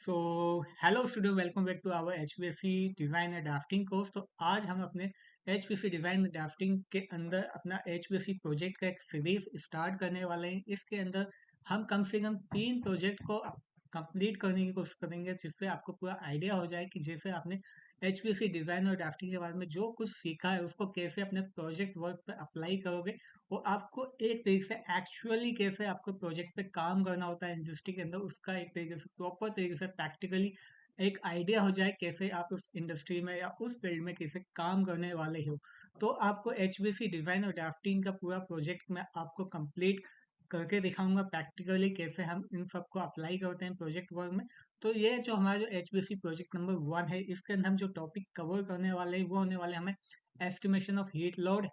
So hello student, welcome back to our HPSC design and drafting course. तो आज हम अपने एचपीएससी डिज़ाइन एंड ड्राफ्टिंग के अंदर अपना एचपीएससी प्रोजेक्ट का एक सीरीज स्टार्ट करने वाले हैं। इसके अंदर हम कम से कम 3 प्रोजेक्ट को कंप्लीट करने की कोशिश करेंगे, जिससे आपको पूरा आइडिया हो जाए कि जैसे आपने एचपीएससी डिज़ाइन और ड्राफ्टिंग के बारे में जो कुछ सीखा है उसको कैसे अपने प्रोजेक्ट वर्क पर अप्लाई करोगे। वो आपको एक तरीके से एक्चुअली कैसे आपको प्रोजेक्ट पे काम करना होता है इंडस्ट्री के अंदर, उसका एक तरीके से प्रॉपर तरीके से प्रैक्टिकली एक आइडिया हो जाए कैसे आप उस इंडस्ट्री में या उस फील्ड में कैसे काम करने वाले हो। तो आपको एचवीसी डिजाइन और ड्राफ्टिंग का पूरा प्रोजेक्ट मैं आपको कंप्लीट करके दिखाऊंगा प्रैक्टिकली कैसे हम इन सबको अप्लाई करते हैं प्रोजेक्ट वर्क में। तो ये जो हमारा जो एचवीसी प्रोजेक्ट नंबर 1 है, इसके अंदर हम जो टॉपिक कवर करने वाले हैं वो होने वाले हमें estimation of heat load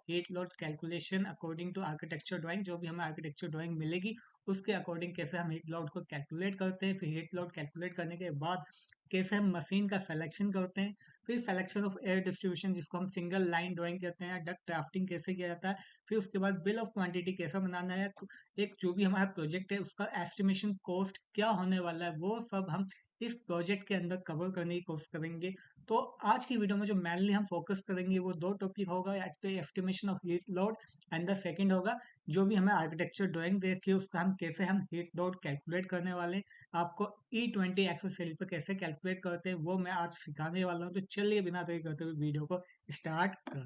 calculation according to architecture drawing. जो भी हमें आर्किटेक्चर ड्राइंग मिलेगी उसके अकॉर्डिंग कैसे हम हीट लोड को कैलकुलेट करते हैं, फिर हीट लोड कैलकुलेट करने के बाद कैसे हम मशीन का सिलेक्शन करते हैं, फिर सिलेक्शन ऑफ एयर डिस्ट्रीब्यूशन जिसको हम सिंगल लाइन ड्राइंग कहते हैं, डक्ट ड्राफ्टिंग कैसे किया जाता है, फिर उसके बाद बिल ऑफ क्वांटिटी कैसे बनाना है, एक जो भी हमारा प्रोजेक्ट है उसका एस्टिमेशन कॉस्ट क्या होने वाला है, वो सब हम इस प्रोजेक्ट के अंदर कवर करने की कोशिश करेंगे। तो आज की वीडियो में जो मेनली हम फोकस करेंगे वो दो टॉपिक होगा, एक तो estimation of heat load and the second होगा जो भी हमें आर्किटेक्चर ड्राइंग दे रखी है उसका हम कैसे हम हीट लोड कैलकुलेट करने वाले हैं। आपको E20 एक्सेल सेल पे कैसे कैलकुलेट करते हैं वो मैं आज सिखाने वाला हूँ। तो चलिए बिना देरी करते हुए वीडियो को स्टार्ट कर।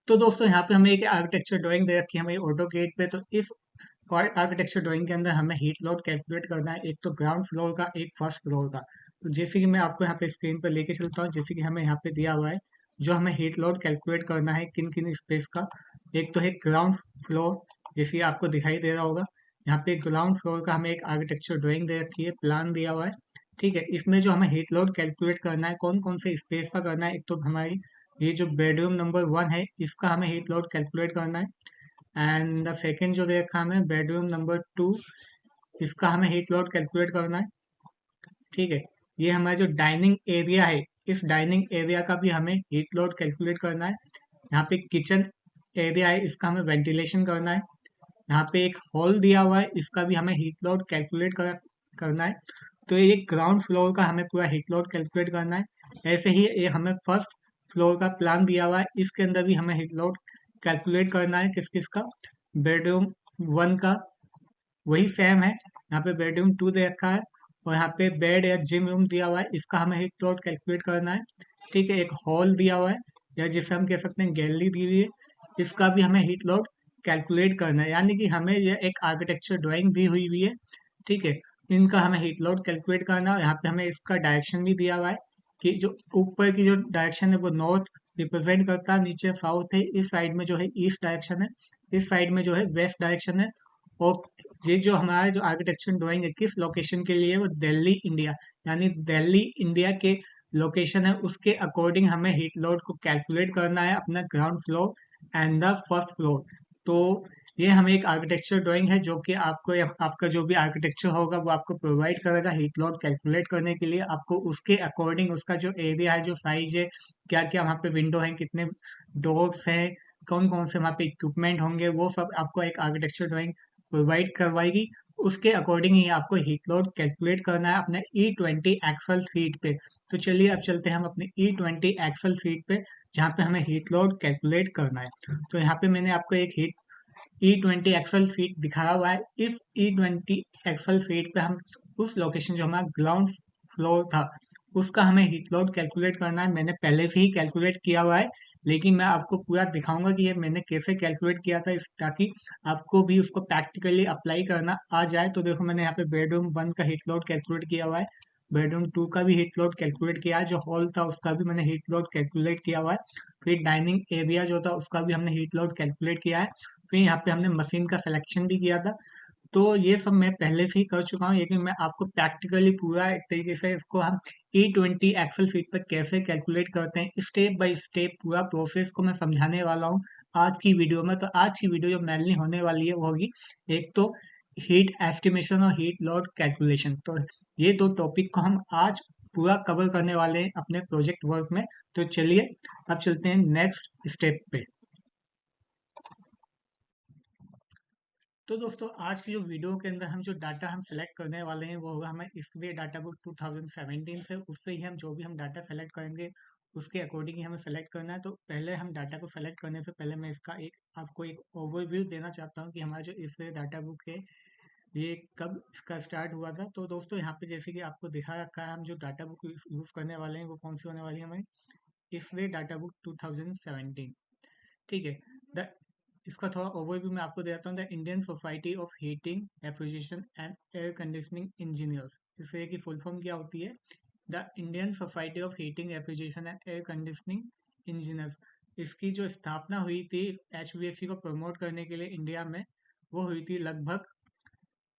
तो दोस्तों यहाँ पे हमें एक आर्किटेक्चर ड्राइंग दे रखी है हमें ऑटो गेट पे। तो इस आर्किटेक्चर ड्राइंग के अंदर हमें हीट लोड कैलकुलेट करना है, एक तो ग्राउंड फ्लोर का, एक फर्स्ट फ्लोर का। तो जैसे कि मैं आपको यहाँ पे स्क्रीन पर लेके चलता हूँ, जैसे कि हमें यहाँ पे दिया हुआ है जो हमें हीट लोड कैलकुलेट करना है किन किन स्पेस का। एक तो है ग्राउंड फ्लोर, जैसे कि आपको दिखाई दे रहा होगा यहाँ पे ग्राउंड फ्लोर का हमें एक आर्किटेक्चर ड्राइंग दे रखी है, प्लान दिया हुआ है। ठीक है, इसमें जो हमें हीट लोड कैलकुलेट करना है कौन कौन से स्पेस का करना है, एक तो हमारी ये जो बेडरूम नंबर 1 है इसका हमें हीट लोड कैलकुलेट करना है। एंड द सेकेंड जो दे रखा है हमें बेडरूम नंबर 2, इसका हमें हीट लोड कैलकुलेट करना है। ठीक है, ये हमारा जो डाइनिंग एरिया है इस डाइनिंग एरिया का भी हमें हीट लोड कैलकुलेट करना है। यहाँ पे किचन एरिया है, इसका हमें वेंटिलेशन करना है। यहाँ पे एक हॉल दिया हुआ है, इसका भी हमें हीट लोड कैलकुलेट करना है। तो ये ग्राउंड फ्लोर का हमें पूरा हीट लोड कैलकुलेट करना है। ऐसे ही ये हमें फर्स्ट फ्लोर का प्लान दिया हुआ है, इसके अंदर भी हमें हीट लोड कैलकुलेट करना है। किस किस का? बेडरूम 1 का वही सेम है, यहाँ पे बेडरूम 2 दे रखा है और यहाँ पे बेड या जिम रूम दिया हुआ है, इसका हमें हीट लोड कैलकुलेट करना है। ठीक है, एक हॉल दिया हुआ है या जिसे हम कह सकते हैं गैलरी दी हुई है, इसका भी हमें हीट लोड कैलकुलेट करना है। यानी कि हमें यह एक आर्किटेक्चर ड्राइंग दी हुई है। ठीक है, इनका हमें हीट लोड कैलकुलेट करना है। यहाँ पे हमें इसका डायरेक्शन भी दिया हुआ है कि जो ऊपर की जो डायरेक्शन है वो नॉर्थ रिप्रेजेंट करता है, नीचे साउथ है, इस साइड में जो है ईस्ट डायरेक्शन है, इस साइड में जो है वेस्ट डायरेक्शन है। और ये जो हमारा जो आर्किटेक्चर ड्राइंग है किस लोकेशन के लिए है, वो दिल्ली इंडिया, यानी दिल्ली इंडिया के लोकेशन है उसके अकॉर्डिंग हमें हीट लोड को कैलकुलेट करना है अपना ground floor and the first floor. तो ये हमें एक आर्किटेक्चर ड्राइंग है जो कि आपको आपका जो भी आर्किटेक्चर होगा वो आपको प्रोवाइड करेगा हीट लोड कैलकुलेट करने के लिए। आपको उसके अकॉर्डिंग उसका जो एरिया है, जो साइज है, क्या क्या वहाँ पे विंडो है, कितने डोर्स हैं, कौन कौन से वहाँ पे इक्विपमेंट होंगे, वो सब आपको एक आर्किटेक्चर ड्राइंग प्रोवाइड करवाएगी। उसके अकॉर्डिंग ही आपको हीट लोड कैलकुलेट करना है अपने E20 एक्सल सीट पे। तो चलिए अब चलते हैं हम अपने E20 एक्सल सीट पे, जहाँ पे हमें हीट लोड कैलकुलेट करना है। तो यहाँ पे मैंने आपको एक E20 एक्सल सीट दिखाया हुआ है। इस E20 एक्सल सीट पे हम उस लोकेशन जो हमारा ग्राउंड फ्लोर था उसका हमें हीट लोड कैलकुलेट करना है। मैंने पहले से ही कैलकुलेट किया हुआ है, लेकिन मैं आपको पूरा दिखाऊंगा कि ये मैंने कैसे कैलकुलेट किया था, ताकि आपको भी उसको प्रैक्टिकली अप्लाई करना आ जाए। तो देखो मैंने यहाँ पे बेडरूम 1 का हीट लोड कैलकुलेट किया हुआ है, बेडरूम 2 का भी हीट लोड कैलकुलेट किया है, जो हॉल था उसका भी मैंने हीट लोड कैलकुलेट किया हुआ है, फिर डाइनिंग एरिया जो था उसका भी हमने हीट लोड कैलकुलेट किया है, फिर यहाँ पे हमने मशीन का सिलेक्शन भी किया था। तो ये सब मैं पहले से ही कर चुका हूँ, लेकिन मैं आपको प्रैक्टिकली पूरा एक तरीके से इसको हम E20 एक्सेल शीट पर कैसे कैलकुलेट करते हैं स्टेप बाय स्टेप पूरा प्रोसेस को मैं समझाने वाला हूँ आज की वीडियो में। तो आज की वीडियो जो मेनली होने वाली है वो होगी एक तो हीट एस्टिमेशन और हीट लोड कैलकुलेशन। तो ये दो टॉपिक को हम आज पूरा कवर करने वाले हैं अपने प्रोजेक्ट वर्क में। तो चलिए अब चलते हैं नेक्स्ट स्टेप पे। तो दोस्तों आज की जो वीडियो के अंदर हम जो डाटा हम सेलेक्ट करने वाले हैं वो होगा हमें इसवे डाटा बुक 2017 से। उससे ही हम जो भी हम डाटा सेलेक्ट करेंगे उसके अकॉर्डिंग ही हमें सेलेक्ट करना है। तो पहले हम डाटा को सेलेक्ट करने से पहले मैं इसका एक आपको एक ओवरव्यू देना चाहता हूँ कि हमारा जो इसवे डाटा बुक है ये कब इसका स्टार्ट हुआ था। तो दोस्तों यहाँ पे जैसे कि आपको दिखा रखा है हम जो डाटा बुक यूज करने वाले हैं वो कौन सी होने वाली है हमारी इसवे डाटा बुक 2017। ठीक है। द इसका थोड़ा ओवरव्यू मैं आपको देता हूँ। The Indian society of heating refrigeration and air conditioning engineers, इससे की फुल फॉर्म क्या होती है? The Indian society of heating refrigeration and air conditioning engineers. इसकी जो स्थापना हुई थी एचवीएसी को प्रमोट करने के लिए इंडिया में, वो हुई थी लगभग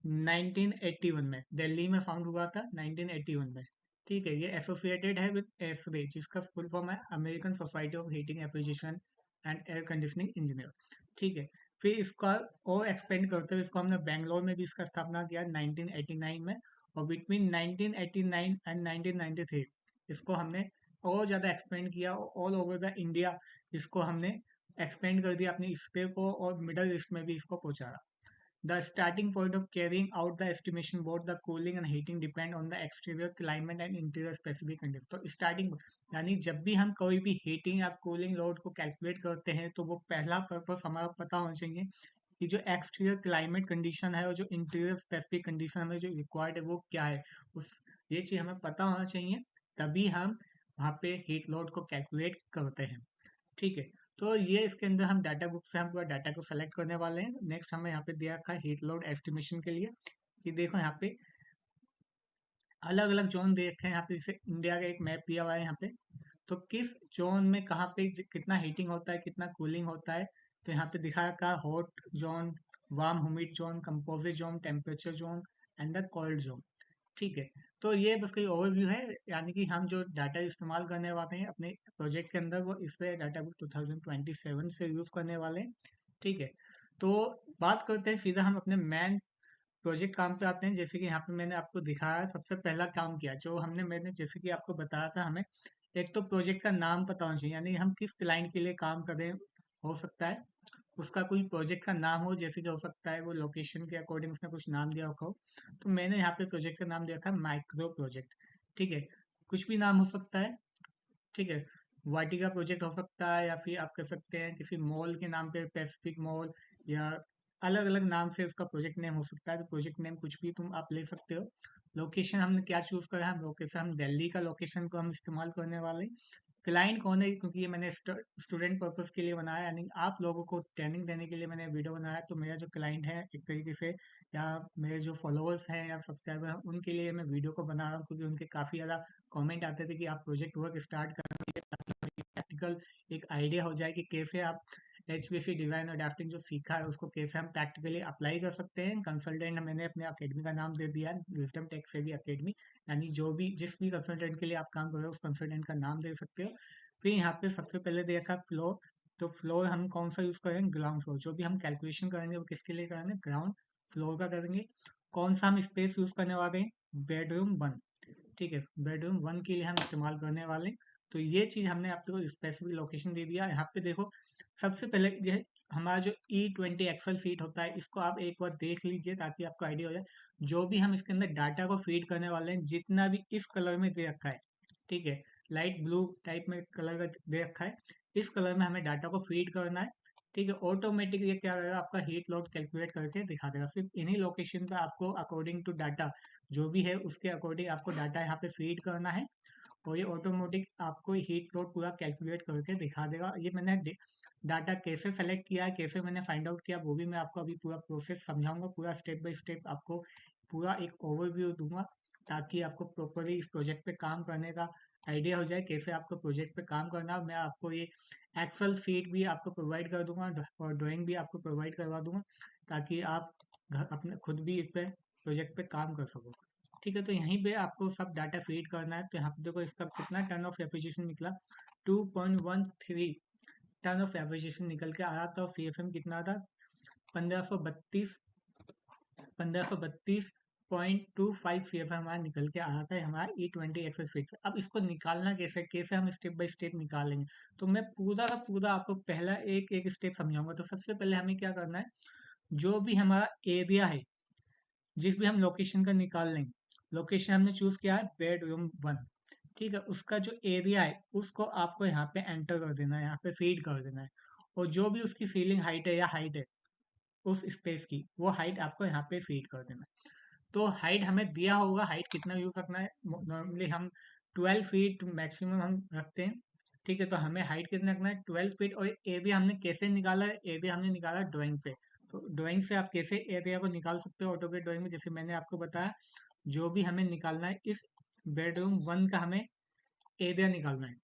1981 में। दिल्ली में फाउंड हुआ था 1981 में। ठीक है। ये एसोसिएटेड है विद एसरे, जिसका फुल फॉर्म है American society of heating refrigeration and air conditioning engineer. ठीक है। फिर इसका और एक्सपेंड करते हुए इसको हमने बैंगलोर में भी इसका स्थापना किया 1989 में। और बिटवीन 1989 एंड 1993 इसको हमने और ज़्यादा एक्सपेंड किया ऑल ओवर द इंडिया। इसको हमने एक्सपेंड कर दिया अपने स्टेट को, और मिडल ईस्ट में भी इसको पहुंचाया। The starting point of carrying out the estimation both the cooling and heating depend on the exterior climate and interior specific conditions। तो स्टार्टिंग यानी जब भी हम कोई भी हीटिंग या कूलिंग लोड को कैलकुलेट करते हैं तो वो पहला पर्पस हमारा पता होना चाहिए कि जो एक्सटीरियर क्लाइमेट कंडीशन है और जो इंटीरियर स्पेसिफिक कंडीशन हमें जो रिक्वायर्ड है वो क्या है। उस ये चीज़ हमें पता होना चाहिए, तभी हम वहाँ पे हीट लोड को कैलकुलेट करते हैं। ठीक है। तो ये इसके अंदर हम डाटा बुक से हम पूरा डाटा को सेलेक्ट करने वाले हैं। नेक्स्ट हमें यहाँ पे दिया रखा है हीट लोड एस्टिमेशन के लिए कि देखो यहाँ पे अलग अलग जोन दे रखे हैं। यहाँ पे जैसे इंडिया का एक मैप दिया हुआ है यहाँ पे, तो किस जोन में कहाँ पे कितना हीटिंग होता है कितना कूलिंग होता है। तो यहाँ पे दिखा रखा है hot zone, warm humid zone, composite zone, temperature zone and the cold zone. ठीक है। तो ये बस कोई ओवरव्यू है, यानी कि हम जो डाटा इस्तेमाल करने वाले हैं अपने प्रोजेक्ट के अंदर वो इससे डाटा बुक 2027 से यूज करने वाले हैं। ठीक है। तो बात करते हैं सीधा हम अपने मेन प्रोजेक्ट काम पे आते हैं। जैसे कि यहाँ पे मैंने आपको दिखाया सबसे पहला काम किया जो मैंने जैसे कि आपको बताया था, हमें एक तो प्रोजेक्ट का नाम पता होना चाहिए, यानी हम किस क्लाइंट के लिए काम कर रहे हैं। हो सकता है उसका कोई प्रोजेक्ट का नाम हो, जैसे कि हो सकता है वो लोकेशन के अकॉर्डिंग उसने कुछ नाम दिया रखा हो। तो मैंने यहाँ पे प्रोजेक्ट का नाम दिया था माइक्रो प्रोजेक्ट। ठीक है। कुछ भी नाम हो सकता है। ठीक है। वाटिका प्रोजेक्ट हो सकता है, या फिर आप कह सकते हैं किसी मॉल के नाम पे पैसिफिक मॉल, या अलग अलग नाम से उसका प्रोजेक्ट नेम हो सकता है। तो प्रोजेक्ट नेम कुछ भी तुम आप ले सकते हो। लोकेशन हमने क्या चूज करा है, हम लोकेशन हम दिल्ली का लोकेशन को हम इस्तेमाल करने वाले हैं। क्लाइंट कौन है, क्योंकि ये मैंने स्टूडेंट पर्पस के लिए बनाया, यानी आप लोगों को ट्रेनिंग देने के लिए मैंने वीडियो बनाया। तो मेरा जो क्लाइंट है एक तरीके से, या मेरे जो फॉलोअर्स हैं या सब्सक्राइबर हैं उनके लिए मैं वीडियो को बना रहा हूँ, क्योंकि उनके काफ़ी ज़्यादा कमेंट आते थे कि आप प्रोजेक्ट वर्क स्टार्ट कर प्रैक्टिकल एक आइडिया हो जाए कि कैसे आप एचवीएसी डिजाइन और ड्राफ्टिंग जो सीखा है उसको कैसे हम प्रैक्टिकली अप्लाई कर सकते हैं। कंसल्टेंट मैंने अपने अकेडमी का नाम दे दिया है, विजडम टेक सेवी अकेडमी। यानी जो भी जिस भी कंसल्टेंट के लिए आप काम कर रहे हो उस कंसल्टेंट का नाम दे सकते हो। फिर यहाँ पे सबसे पहले देखा फ्लोर। तो फ्लोर हम कौन सा यूज करेंगे, ग्राउंड फ्लोर। जो भी हम कैलकुलेशन करेंगे वो किसके लिए करेंगे, ग्राउंड फ्लोर का करेंगे। कौन सा हम स्पेस यूज करने वाले हैं, बेडरूम 1। ठीक है। बेडरूम 1 के लिए हम इस्तेमाल करने वाले हैं। तो ये चीज हमने आपको स्पेसिफिक लोकेशन दे दिया। यहाँ पे देखो सबसे पहले जो है हमारा जो E20 एक्सेल सीट होता है, इसको आप एक बार देख लीजिए ताकि आपको आइडिया हो जाए। जो भी हम इसके अंदर डाटा को फीड करने वाले हैं, जितना भी इस कलर में दे रखा है, ठीक है, लाइट ब्लू टाइप में कलर का दे रखा है, इस कलर में हमें डाटा को फीड करना है। ठीक है। ऑटोमेटिक ये क्या करेगा, आपका हीट लोड कैलकुलेट करके दिखा देगा। सिर्फ इन्हीं लोकेशन पे आपको अकॉर्डिंग टू डाटा जो भी है उसके अकॉर्डिंग आपको डाटा यहाँ पे फीड करना है, और ये ऑटोमेटिक आपको हीट लोड पूरा कैलकुलेट करके दिखा देगा। ये मैंने डाटा कैसे सेलेक्ट किया है, कैसे मैंने फाइंड आउट किया, वो भी मैं आपको अभी पूरा प्रोसेस समझाऊंगा। पूरा स्टेप बाय स्टेप आपको पूरा एक ओवरव्यू दूंगा, ताकि आपको प्रॉपरली इस प्रोजेक्ट पे काम करने का आइडिया हो जाए कैसे आपको प्रोजेक्ट पे काम करना है। मैं आपको ये एक्सेल सीट भी आपको प्रोवाइड कर दूंगा और ड्राइंग भी आपको प्रोवाइड करवा दूंगा, ताकि आप घर अपने खुद भी इस पे प्रोजेक्ट पे काम कर सको। ठीक है। तो यहीं पे आपको सब डाटा फीड करना है। तो यहाँ पे देखो इसका कितना टर्न ऑफ एफिशिएंसी निकला, 2.13 टर्न ऑफ एफिशिएंसी निकल के आया था। और सीएफएम कितना था, 1532 1532.25 सीएफएम हमारा निकल के आया था हमारा E20 एक्सेस फीड से। अब इसको निकालना कैसे, कैसे हम स्टेप बाय स्टेप निकालेंगे, तो मैं पूरा का पूरा आपको पहला एक एक स्टेप समझाऊंगा। तो सबसे पहले हमें क्या करना है, जो भी हमारा एरिया है, जिस भी हम लोकेशन का निकाल लेंगे, लोकेशन हमने चूज किया है बेडरूम 1, ठीक है, उसका जो एरिया है उसको आपको यहाँ पे एंटर कर देना है, यहाँ पे फीड कर देना है, और जो भी उसकी सीलिंग हाइट है या हाइट है उस स्पेस की, वो हाइट आपको यहाँ पे फीड कर देना है। तो हाइट हमें दिया होगा, हाइट कितना यूज रखना है, नॉर्मली हम 12 फीट मैक्सिमम हम रखते हैं, ठीक है, तो हमें हाइट कितना रखना है 12 फीट। और एरिया हमने कैसे निकाला है, एरिया हमने निकाला ड्राइंग से। तो ड्राइंग से आप कैसे एरिया को निकाल सकते हो ऑटोकेड ड्राइंग में, जैसे मैंने आपको बताया, जो भी हमें निकालना है इस बेडरूम 1 का हमें एरिया निकालना है।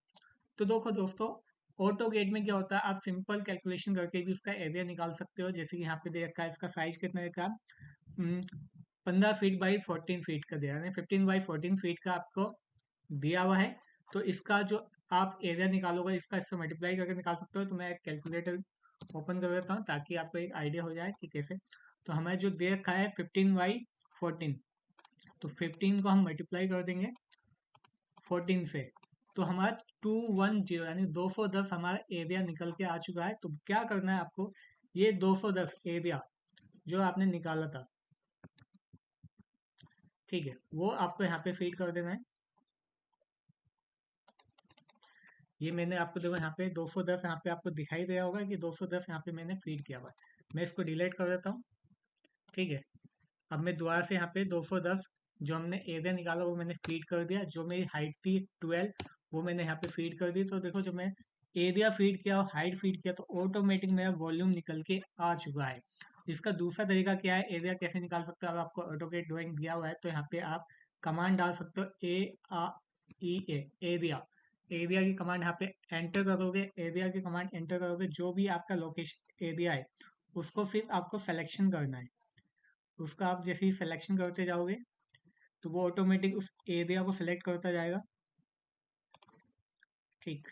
तो देखो दोस्तों, ऑटो गेट में क्या होता है, आप सिंपल कैलकुलेशन करके भी उसका एरिया निकाल सकते हो। जैसे कि यहाँ पे दे रखा है, इसका साइज कितना देखा, 15 फीट बाई 14 फीट का दिया है, 15 बाई 14 फीट का आपको दिया हुआ है। तो इसका जो आप एरिया निकालोगे, इसका इससे मल्टीप्लाई करके निकाल सकते हो। तो मैं एक कैलकुलेटर ओपन कर देता हूँ ताकि आपको एक आइडिया हो जाए कि कैसे। तो हमें जो दे रखा है 15/14, तो 15 को हम मल्टीप्लाई कर देंगे 14 से, तो हमारा 210 यानी 210 हमारा एरिया निकल के आ चुका है। तो क्या करना है आपको, ये 210 एरिया जो आपने निकाला था, ठीक है, वो आपको यहाँ पे फीड कर देना है। ये मैंने आपको देखो यहाँ पे 210 यहाँ पे आपको दिखाई दे रहा होगा कि 210 यहाँ पे मैंने फीड किया हुआ है। मैं इसको डिलीट कर देता हूँ, ठीक है। अब मैं दोबारा से यहाँ पे 210 जो हमने एरिया निकाला वो मैंने फीड कर दिया, जो मेरी हाइट थी 12 वो मैंने यहाँ पे फीड कर दी। तो देखो, जब मैं एरिया फीड किया और हाइट फीड किया तो ऑटोमेटिक मेरा वॉल्यूम निकल के आ चुका है। इसका दूसरा तरीका क्या है, एरिया कैसे निकाल सकते हो, अगर आपको ऑटोकेड ड्राइंग दिया हुआ है तो यहाँ पे आप कमांड डाल सकते हो, ए एरिया, एरिया की कमांड यहाँ पे एंटर करोगे, एरिया की कमांड एंटर करोगे, जो भी आपका लोकेशन एरिया है उसको सिर्फ आपको सिलेक्शन करना है। उसका आप जैसे ही सिलेक्शन करते जाओगे तो वो ऑटोमेटिक उस एरिया को सिलेक्ट करता जाएगा, ठीक।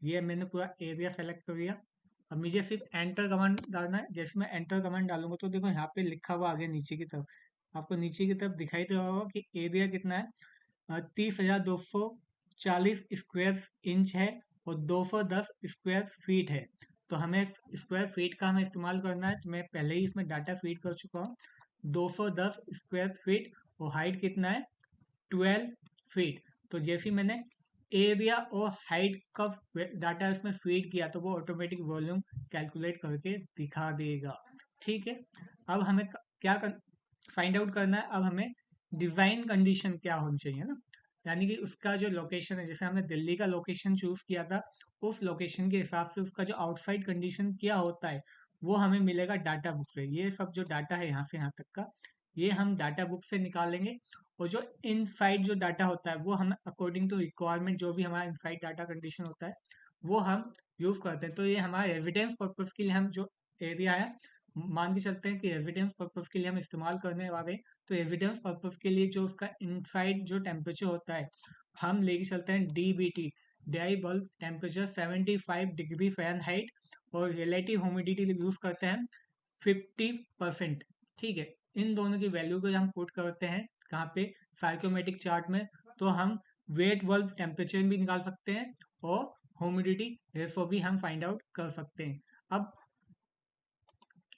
ये मैंने पूरा एरिया सेलेक्ट कर दिया। अब मुझे सिर्फ एंटर कमांड डालना है। जैसे मैं एंटर कमांड डालूंगा तो देखो यहाँ पे लिखा हुआ आगे नीचे की तरफ, आपको नीचे की तरफ दिखाई दे रहा होगा कि एरिया कितना है, 30,240 स्क्वायर इंच है और 210 स्क्वायर फीट है। तो हमें स्क्वायर फीट का हमें इस्तेमाल करना है, तो मैं पहले ही इसमें डाटा फीड कर चुका हूँ, 210 स्क्वायर फीट, और हाइट कितना है 12 फीट। तो जैसे ही मैंने एरिया और हाइट का डाटा इसमें फीड किया तो वो ऑटोमेटिक वॉल्यूम कैलकुलेट करके दिखा देगा, ठीक है। अब हमें क्या फाइंड आउट करना है, अब हमें डिजाइन कंडीशन क्या होनी चाहिए ना, यानी कि उसका जो लोकेशन है, जैसे हमने दिल्ली का लोकेशन चूज किया था, उस लोकेशन के हिसाब से उसका जो आउटसाइड कंडीशन क्या होता है वो हमें मिलेगा डाटा बुक से। ये सब जो डाटा है यहाँ से यहाँ तक का, ये हम डाटा बुक से निकालेंगे। और जो इनसाइड जो डाटा होता है वो हम अकॉर्डिंग टू रिक्वायरमेंट, जो भी हमारा इनसाइड डाटा कंडीशन होता है वो हम यूज करते हैं। तो ये हमारे एविडेंस पर्पज के लिए हम जो एरिया है, मान के चलते हैं कि एविडेंस पर्पज के लिए हम इस्तेमाल करने वाले हैं। तो एविडेंस पर्पज के लिए जो उसका इनसाइड जो टेम्परेचर होता है, हम लेके चलते हैं DBT, dry bulb temperature 75 degree Fahrenheit, और रिलेटिव ह्यूमिडिटी यूज करते हैं 50%, ठीक है। इन दोनों की वैल्यू को हम पुट करते हैं कहाँ पे, साइकोमेट्रिक चार्ट में। तो हम वेट बल्ब टेम्परेचर भी निकाल सकते हैं और ह्यूमिडिटी रेशो भी हम फाइंड आउट कर सकते हैं। अब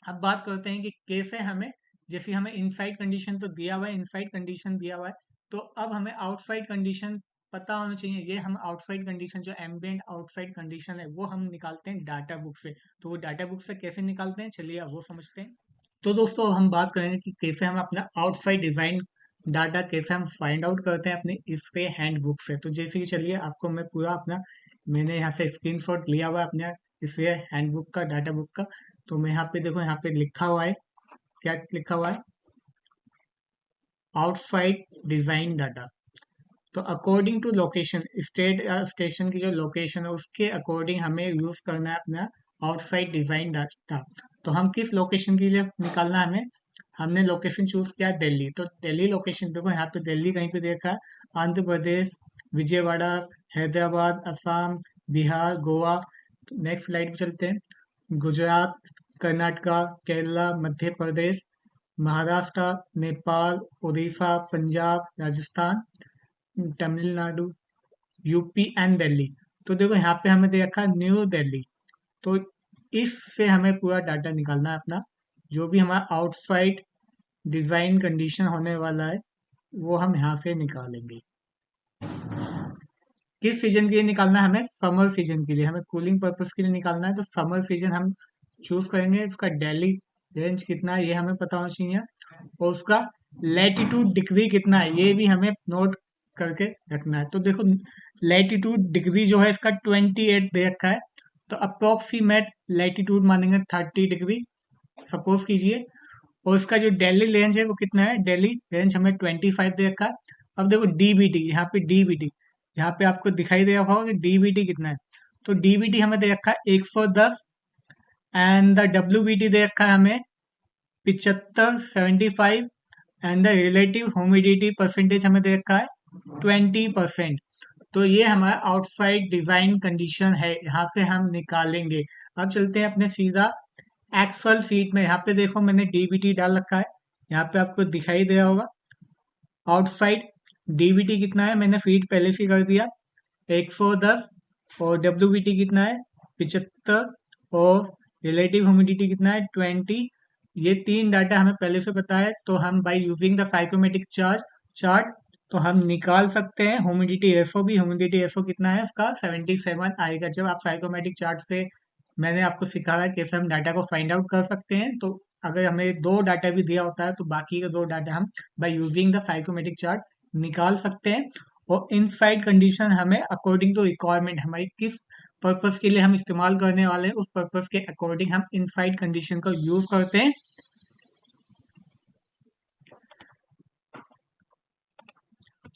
अब बात करते हैं कि कैसे हमें, जैसे हमें इनसाइड कंडीशन तो दिया हुआ है, इनसाइड कंडीशन दिया हुआ है, तो अब हमें आउटसाइड कंडीशन पता होना चाहिए। ये हम आउटसाइड कंडीशन, जो एम्बिएंट आउटसाइड कंडीशन है वो हम निकालते हैं डाटा बुक से। तो वो डाटा बुक से कैसे निकालते हैं, चलिए अब वो समझते हैं। तो दोस्तों, अब हम बात करेंगे कि कैसे हम अपना आउटसाइड डिजाइन डाटा कैसे हम फाइंड आउट करते हैं अपने इससे हैंड बुक से। तो जैसे कि चलिए आपको मैं पूरा अपना, मैंने यहाँ से स्क्रीनशॉट लिया हुआ है अपने इससे हैंड बुक का, डाटा बुक का। तो मैं यहाँ पे देखो, यहाँ पे लिखा हुआ है, क्या लिखा हुआ है, आउटसाइड डिजाइन डाटा। तो according to location, state station की जो लोकेशन है उसके अकॉर्डिंग हमें यूज करना है अपना आउटसाइड डिजाइन डाटा। तो हम किस लोकेशन के लिए निकालना है हमें, हमने लोकेशन चूज किया दिल्ली, तो दिल्ली लोकेशन देखो यहाँ पे दिल्ली कहीं पे देखा है, आंध्र प्रदेश, विजयवाड़ा, हैदराबाद, असम, बिहार, गोवा। नेक्स्ट स्लाइड पे चलते हैं, गुजरात, कर्नाटका, केरला, मध्य प्रदेश, महाराष्ट्र, नेपाल, उड़ीसा, पंजाब, राजस्थान, तमिलनाडु, यूपी एंड दिल्ली। तो देखो यहाँ पे हमें दे रखा है न्यू दिल्ली। तो इससे हमें पूरा डाटा निकालना है अपना जो भी हमारा आउटसाइड डिजाइन कंडीशन होने वाला है वो हम यहाँ से निकालेंगे। किस सीजन के लिए निकालना है हमें? समर सीजन के लिए, हमें कूलिंग पर्पस के लिए निकालना है। तो समर सीजन हम चूज करेंगे। उसका डेली रेंज कितना है ये हमें पता होना चाहिए, और उसका लैटिट्यूड डिग्री कितना है ये भी हमें नोट करके रखना है। तो देखो लैटिट्यूड डिग्री जो है इसका 28 दे रखा है, तो अप्रोक्सीमेट लैटिट्यूड मानेंगे 30 डिग्री सपोज कीजिए। और इसका जो डेली रेंज है वो कितना है? डेली रेंज हमें 25 दे रखा है। अब देखो डीबीटी, यहाँ पे डीबीटी, यहाँ पे आपको दिखाई दे रहा होगा कि डीबीटी कितना है। तो डीबीटी हमें दे रखा है 110, एंड द डब्ल्यूबीटी दे रखा है हमें 75, 75, and the relative humidity percentage हमें दे रखा है 20%। तो ये हमारा आउटसाइड डिजाइन कंडीशन है, यहाँ से हम निकालेंगे। अब चलते हैं अपने सीधा एक्सेल सीट में। यहाँ पे देखो मैंने डीबीटी डाल रखा है, यहाँ पे आपको दिखाई दे रहा होगा आउटसाइड डीबीटी कितना है, मैंने फीड पहले से कर दिया 110, और डब्ल्यूबीटी कितना है 75, और रिलेटिव ह्यूमिडिटी कितना है 20। ये तीन डाटा हमें पहले से पता है, तो हम by using the psychrometric chart तो हम निकाल सकते हैं ह्यूमिडिटी रेशो भी। ह्यूमिडिटी रेशो कितना है उसका 77 आएगा। जब आप साइकोमेट्रिक चार्ट से, मैंने आपको सिखाया कैसे हम डाटा को फाइंड आउट कर सकते हैं। तो अगर हमें दो डाटा भी दिया होता है तो बाकी के दो डाटा हम by using the psychrometric chart निकाल सकते हैं। और इनसाइड कंडीशन हमें अकॉर्डिंग टू रिक्वायरमेंट, हमारी किस पर्पस के लिए हम इस्तेमाल करने वाले हैं उस पर्पस के अकॉर्डिंग हम इनसाइड कंडीशन का यूज करते हैं।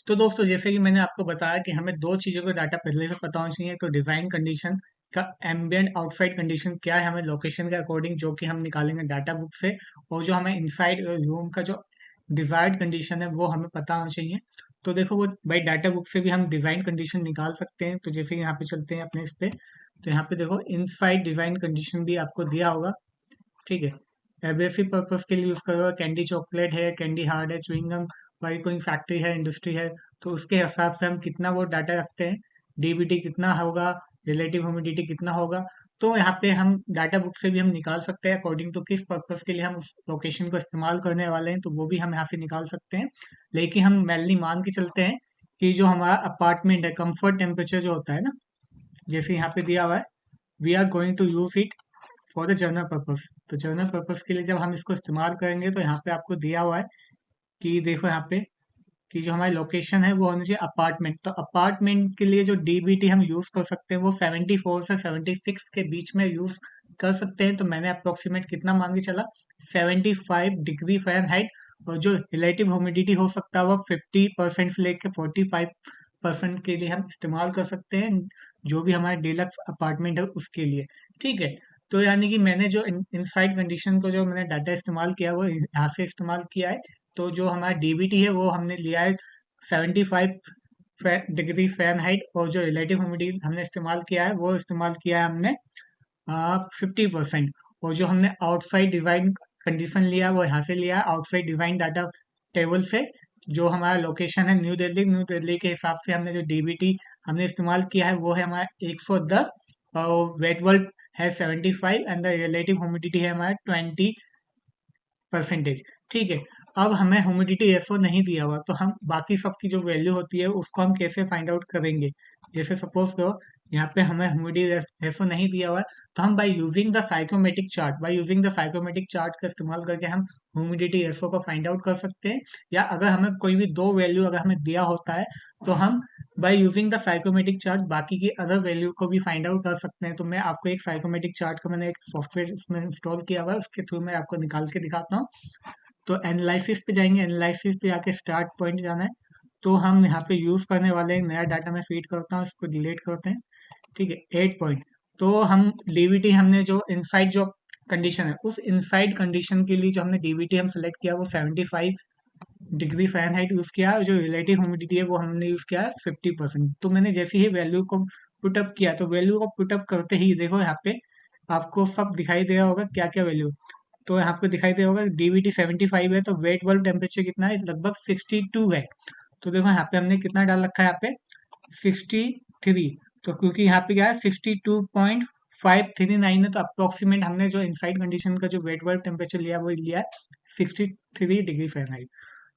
तो दोस्तों जैसे कि मैंने आपको बताया कि हमें दो चीज़ों का डाटा पहले से पता होना चाहिए। तो डिज़ाइन कंडीशन का एम्बिएंट आउटसाइड कंडीशन क्या है, हमें लोकेशन के अकॉर्डिंग जो कि हम निकालेंगे डाटा बुक से, और जो हमें इनसाइड रूम का जो डिजायर्ड कंडीशन है वो हमें पता होना चाहिए। तो देखो वो भाई डाटा बुक से भी हम डिज़ाइन कंडीशन निकाल सकते हैं। तो जैसे यहाँ पे चलते हैं अपने इस पे, तो यहाँ पे देखो इनसाइड डिज़ाइन कंडीशन भी आपको दिया होगा, ठीक है। एब्रेसिव पर्पस के लिए यूज करो, कैंडी चॉकलेट है, कैंडी हार्ड है, च्युइंगम, भाई कोई फैक्ट्री है, इंडस्ट्री है, तो उसके हिसाब से हम कितना वो डाटा रखते हैं, डीबीटी कितना होगा, रिलेटिव ह्यूमिडिटी कितना होगा। तो यहाँ पे हम डाटा बुक से भी हम निकाल सकते हैं अकॉर्डिंग टू किस पर्पस के लिए हम उस लोकेशन को इस्तेमाल करने वाले हैं, तो वो भी हम यहाँ से निकाल सकते हैं। लेकिन हम मेनली मान के चलते हैं कि जो हमारा अपार्टमेंट है, कंफर्ट टेम्परेचर जो होता है ना, जैसे यहाँ पे दिया हुआ है, we are going to use it for the general purpose. तो जर्नल पर्पस के लिए जब हम इसको इस्तेमाल करेंगे तो यहाँ पे आपको दिया हुआ है कि देखो यहाँ पे कि जो हमारी लोकेशन है वो होनी चाहिए अपार्टमेंट। तो अपार्टमेंट के लिए जो डीबीटी हम यूज कर सकते हैं वो 74 से 76 के बीच में यूज कर सकते हैं। तो मैंने अप्रोक्सीमेट कितना मान के चला, 75 डिग्री फ़ारेनहाइट। और जो रिलेटिव ह्यूमिडिटी हो सकता है वो 50% से लेकर 45% के लिए हम इस्तेमाल कर सकते हैं, जो भी हमारे डीलक्स अपार्टमेंट है उसके लिए, ठीक है। तो यानी कि मैंने जो इनसाइड कंडीशन को जो मैंने डाटा इस्तेमाल किया वो यहाँ से इस्तेमाल किया है। तो जो हमारा डीबीटी है वो हमने लिया है 75 डिग्री फ़ारेनहाइट, और जो रिलेटिव ह्यूमिडिटी हमने इस्तेमाल किया है वो इस्तेमाल किया है हमने 50%। और जो हमने आउटसाइड डिज़ाइन कंडीशन लिया है वो यहाँ से लिया है आउटसाइड डिज़ाइन डाटा टेबल से। जो हमारा लोकेशन है न्यू दिल्ली, न्यू दिल्ली के हिसाब से हमने जो डीबीटी हमने इस्तेमाल किया है वो है हमारा 110, और वेट वर्ल्ड है 75, एंड द रिलेटिव ह्यूमिडिटी है हमारा 20%, ठीक है। अब हमें ह्यूमिडिटी रेशो नहीं दिया हुआ, तो हम बाकी सब की जो वैल्यू होती है उसको हम कैसे फाइंड आउट करेंगे। जैसे सपोज करो यहाँ पे हमें ह्यूमिडिटी रेशो नहीं दिया हुआ है, तो हम by using the psychrometric chart, by using the psychrometric chart का इस्तेमाल करके हम ह्यूमिडिटी रेशो को फाइंड आउट कर सकते हैं। या अगर हमें कोई भी दो वैल्यू अगर हमें दिया होता है तो हम by using the psychrometric chart बाकी की अदर वैल्यू को भी फाइंड आउट कर सकते हैं। तो मैं आपको एक साइकोमेट्रिक चार्ट का मैंने एक सॉफ्टवेयर इसमें इंस्टॉल किया हुआ है, उसके थ्रू मैं आपको निकाल के दिखाता हूँ। तो एनालिसिस पे जाएंगे, एनालिसिस पे आके स्टार्ट पॉइंट जाना है। तो हम यहाँ पे यूज करने वाले एक नया डाटा मैं फीड करता हूँ, इसको डिलीट करते हैं, ठीक है। 8 पॉइंट, तो हम डीबीटी हमने जो इनसाइड जो कंडीशन है उस इनसाइड कंडीशन के लिए जो हमने डीबीटी हम सेलेक्ट किया वो 75 डिग्री फ़ारेनहाइट यूज किया है, और जो रिलेटिव ह्यूमिडिटी है वो हमने यूज किया है 50%। तो मैंने जैसे ही वैल्यू को पुटअप किया, तो वैल्यू को पुटअप करते ही देखो यहाँ पे आपको सब दिखाई दे रहा होगा क्या क्या वैल्यू। तो यहाँ आपको दिखाई दे होगा डीबीटी 75 है, तो वेट बल्ब टेम्परेचर कितना है, लगभग 62 है। तो देखो यहाँ पे हमने कितना डाल रखा है, यहाँ पे 63। तो क्योंकि यहाँ पे क्या है 539 है, तो अप्रोक्सीमेट हमने जो इनसाइड कंडीशन का जो वेट वर्क टेम्परेचर लिया वो लिया है 63 डिग्री फ़ारेनहाइट।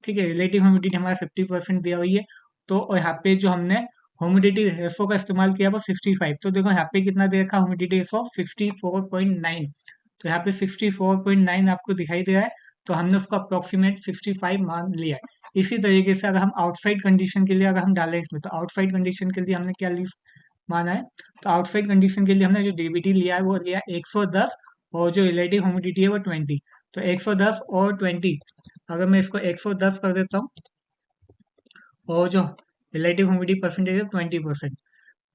ठीक है, रिलेटिव ह्यूमिडिटी हमारा 50% दिया हुई है। तो और यहाँ पे जो हमने ह्यूमिडिटी रेशो का इस्तेमाल किया वो 65। तो देखो यहाँ पे कितना दे रखा ह्यूमिडिटी रेशो 64.9। तो यहाँ पे 64.9 आपको दिखाई दे रहा है, तो हमने उसको अप्रोक्सीमेट 65 मान लिया है। इसी तरीके से अगर हम आउटसाइड कंडीशन के लिए अगर हम डालें इसमें, तो आउटसाइड कंडीशन के लिए हमने क्या माना है, तो आउटसाइड कंडीशन के लिए हमने जो डीबीटी लिया है वो लिया है 110, और जो रिलेटिव ह्यूमिडिटी है वो 20। तो 110 और 20, अगर मैं इसको 110 कर देता हूँ और जो रिलेटिव ह्यूमिडिटी परसेंटेज है 20%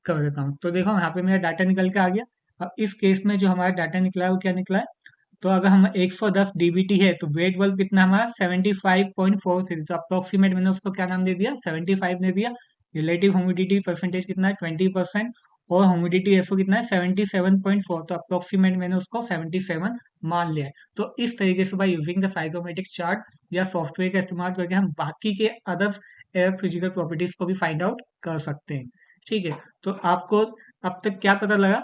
कर देता हूँ, तो देखो यहाँ पे मेरा डाटा निकल के आ गया। अब इस केस में जो हमारा डाटा निकला है वो क्या निकला है, तो अगर हम 110 डीबीटी है तो वेट बल्ब कितना हमारा 75.43, तो अप्रोक्सीमेट मैंने उसको क्या नाम दे दिया 75 दे दिया। रिलेटिव ह्यूमिडिटी परसेंटेज कितना है 20%, और ह्यूमिडिटी रेशो कितना है 77.4, तो अप्रोक्सीमेट मैंने उसको 77 मान लिया है। तो इस तरीके से by using the psychrometric chart या सॉफ्टवेयर का इस्तेमाल करके हम बाकी के अदर एयर फिजिकल प्रॉपर्टीज को भी फाइंड आउट कर सकते हैं। ठीक है, तो आपको अब तक क्या पता लगा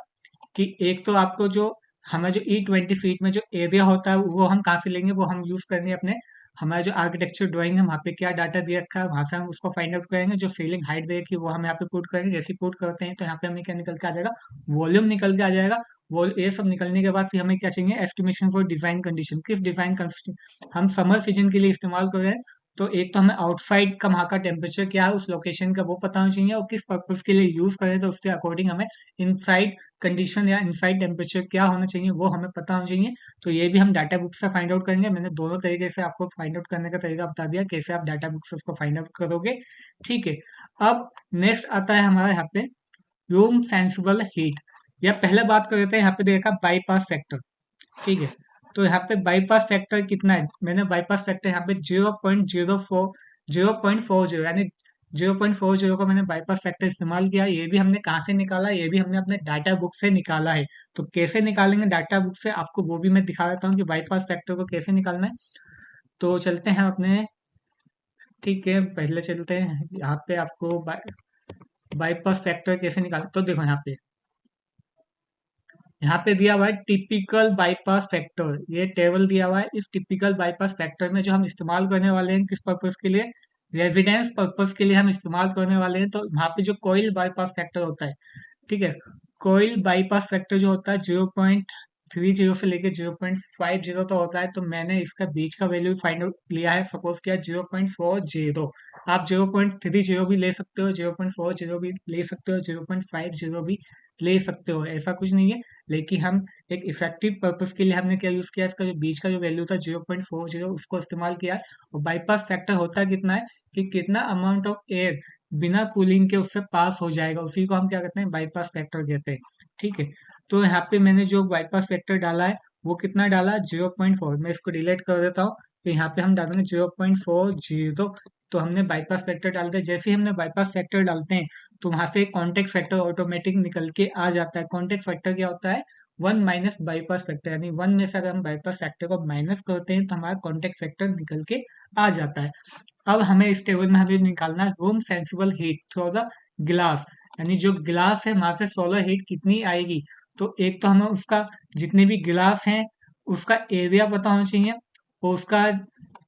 कि एक तो आपको जो हमारा जो E20 सीट में जो एरिया होता है वो हम कहाँ से लेंगे, वो हम यूज करेंगे अपने हमारा जो आर्किटेक्चर ड्राइंग है वहाँ पे क्या डाटा दे रखा है वहां से हम उसको फाइंड आउट करेंगे। जो सीलिंग हाइट दे रखी है वो हम यहाँ पे पुट करेंगे, जैसे पुट करते हैं तो यहाँ पे हमें क्या निकल के आ जाएगा, वॉल्यूम निकल के आ जाएगा। वो ये सब निकलने के बाद फिर हमें क्या चाहिए, एस्टिमेशन फॉर डिजाइन कंडीशन, किस डिजाइन कंडीशन हम समर सीजन के लिए इस्तेमाल कर रहे हैं। तो एक तो हमें आउटसाइड का वहाँ का टेम्परेचर क्या है उस लोकेशन का वो पता होना चाहिए, और किस पर्पज के लिए यूज करें तो उसके अकॉर्डिंग हमें इनसाइड कंडीशन या इनसाइड टेम्परेचर क्या होना चाहिए वो हमें पता होना चाहिए। तो ये भी हम डाटा बुक से फाइंड आउट करेंगे। मैंने दोनों तरीके से आपको फाइंड आउट करने का तरीका बता दिया, कैसे आप डाटा बुक से उसको फाइंड आउट करोगे। ठीक है, अब नेक्स्ट आता है हमारा यहाँ पे रूम सेंसिबल हीट, या पहले बात कर लेते हैं यहाँ पे देखा बाईपास फैक्टर। ठीक है, तो यहाँ पे बाईपास फैक्टर कितना है, मैंने बाईपास फैक्टर यहाँ पे 0.40 यानी 0.40 का मैंने बाईपास फैक्टर इस्तेमाल किया। ये भी हमने कहाँ से निकाला, ये भी हमने अपने डाटा बुक से निकाला है। तो कैसे निकालेंगे डाटा बुक से आपको वो भी मैं दिखा देता हूँ कि बाईपास फैक्टर को कैसे निकालना है। तो चलते हैं अपने, ठीक है पहले चलते हैं यहाँ पे आपको बाईपास फैक्टर कैसे निकाल, तो देखो यहाँ पे दिया हुआ है टिपिकल बाईपास फैक्टर, ये टेबल दिया हुआ है। इस टिपिकल बाईपास फैक्टर में जो हम इस्तेमाल करने वाले हैं किस पर्पज के लिए, रेजिडेंस पर्पज के लिए हम इस्तेमाल करने वाले हैं। तो वहाँ पे जो कोइल बाईपास फैक्टर होता है, ठीक है, कोइल बाईपास फैक्टर जो होता है 0.30 से लेके 0.50 तो होता है। तो मैंने इसका बीच का वैल्यू फाइंड आउट लिया है, सपोज किया 0.40। आप 0.30 भी ले सकते हो, 0.40 भी ले सकते हो, 0.50 भी ले सकते हो, ऐसा कुछ नहीं है। लेकिन हम एक इफेक्टिव पर्पस के लिए हमने क्या यूज किया, इसका जो बीच का जो वैल्यू था 0.40 उसको इस्तेमाल किया है। और बाईपास फैक्टर होता कितना है कि कितना अमाउंट ऑफ एयर बिना कूलिंग के उससे पास हो जाएगा, उसी को हम क्या कहते हैं बाईपास फैक्टर कहते हैं। ठीक है, तो यहाँ पे मैंने जो बाईपास फैक्टर डाला है वो कितना डाला 0.4, मैं इसको डिलीट कर देता हूँ। तो यहाँ पे हम डालेंगे 0.40। तो हमने बाईपास फैक्टर डाल दिया। जैसे ही हमने बाईपास फैक्टर डालते हैं तो वहां से कॉन्टेक्ट फैक्टर ऑटोमेटिक निकल के आ जाता है। कॉन्टेक्ट फैक्टर क्या होता है, 1 - बाईपास फैक्टर, यानी 1 में से अगर हम बाईपास फैक्टर को माइनस करते हैं तो हमारा कॉन्टेक्ट फैक्टर निकल के आ जाता है। अब हमें इस टेबल में हमें निकालना है room sensible heat through the glass, यानी जो ग्लास है वहां से सोलर हीट कितनी आएगी। तो एक तो हमें उसका जितने भी गिलास हैं उसका एरिया पता होना चाहिए, और उसका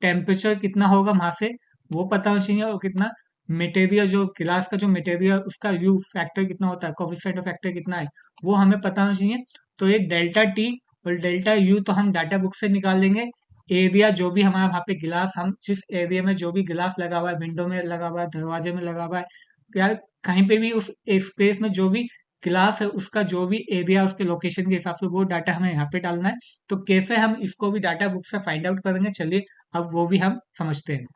टेम्परेचर कितना होगा वहां से वो पता होना चाहिए, और कितना मटेरियल जो गिलास का जो मटेरियल उसका यू फैक्टर कितना होता है, कोफिशिएंट ऑफ फैक्टर कितना है वो हमें पता होना चाहिए। तो ये डेल्टा टी और डेल्टा यू तो हम डाटा बुक से निकाल लेंगे। एरिया जो भी हमारा वहाँ पे गिलास, हम जिस एरिया में जो भी गिलास लगा हुआ है, विंडो में लगा हुआ है, दरवाजे में लगा हुआ है, या कहीं पे भी उस स्पेस में जो भी क्लास है उसका जो भी एरिया उसके लोकेशन के हिसाब से वो डाटा हमें यहाँ पे डालना है। तो कैसे हम इसको भी डाटा बुक से फाइंड आउट करेंगे, चलिए अब वो भी हम समझते हैं।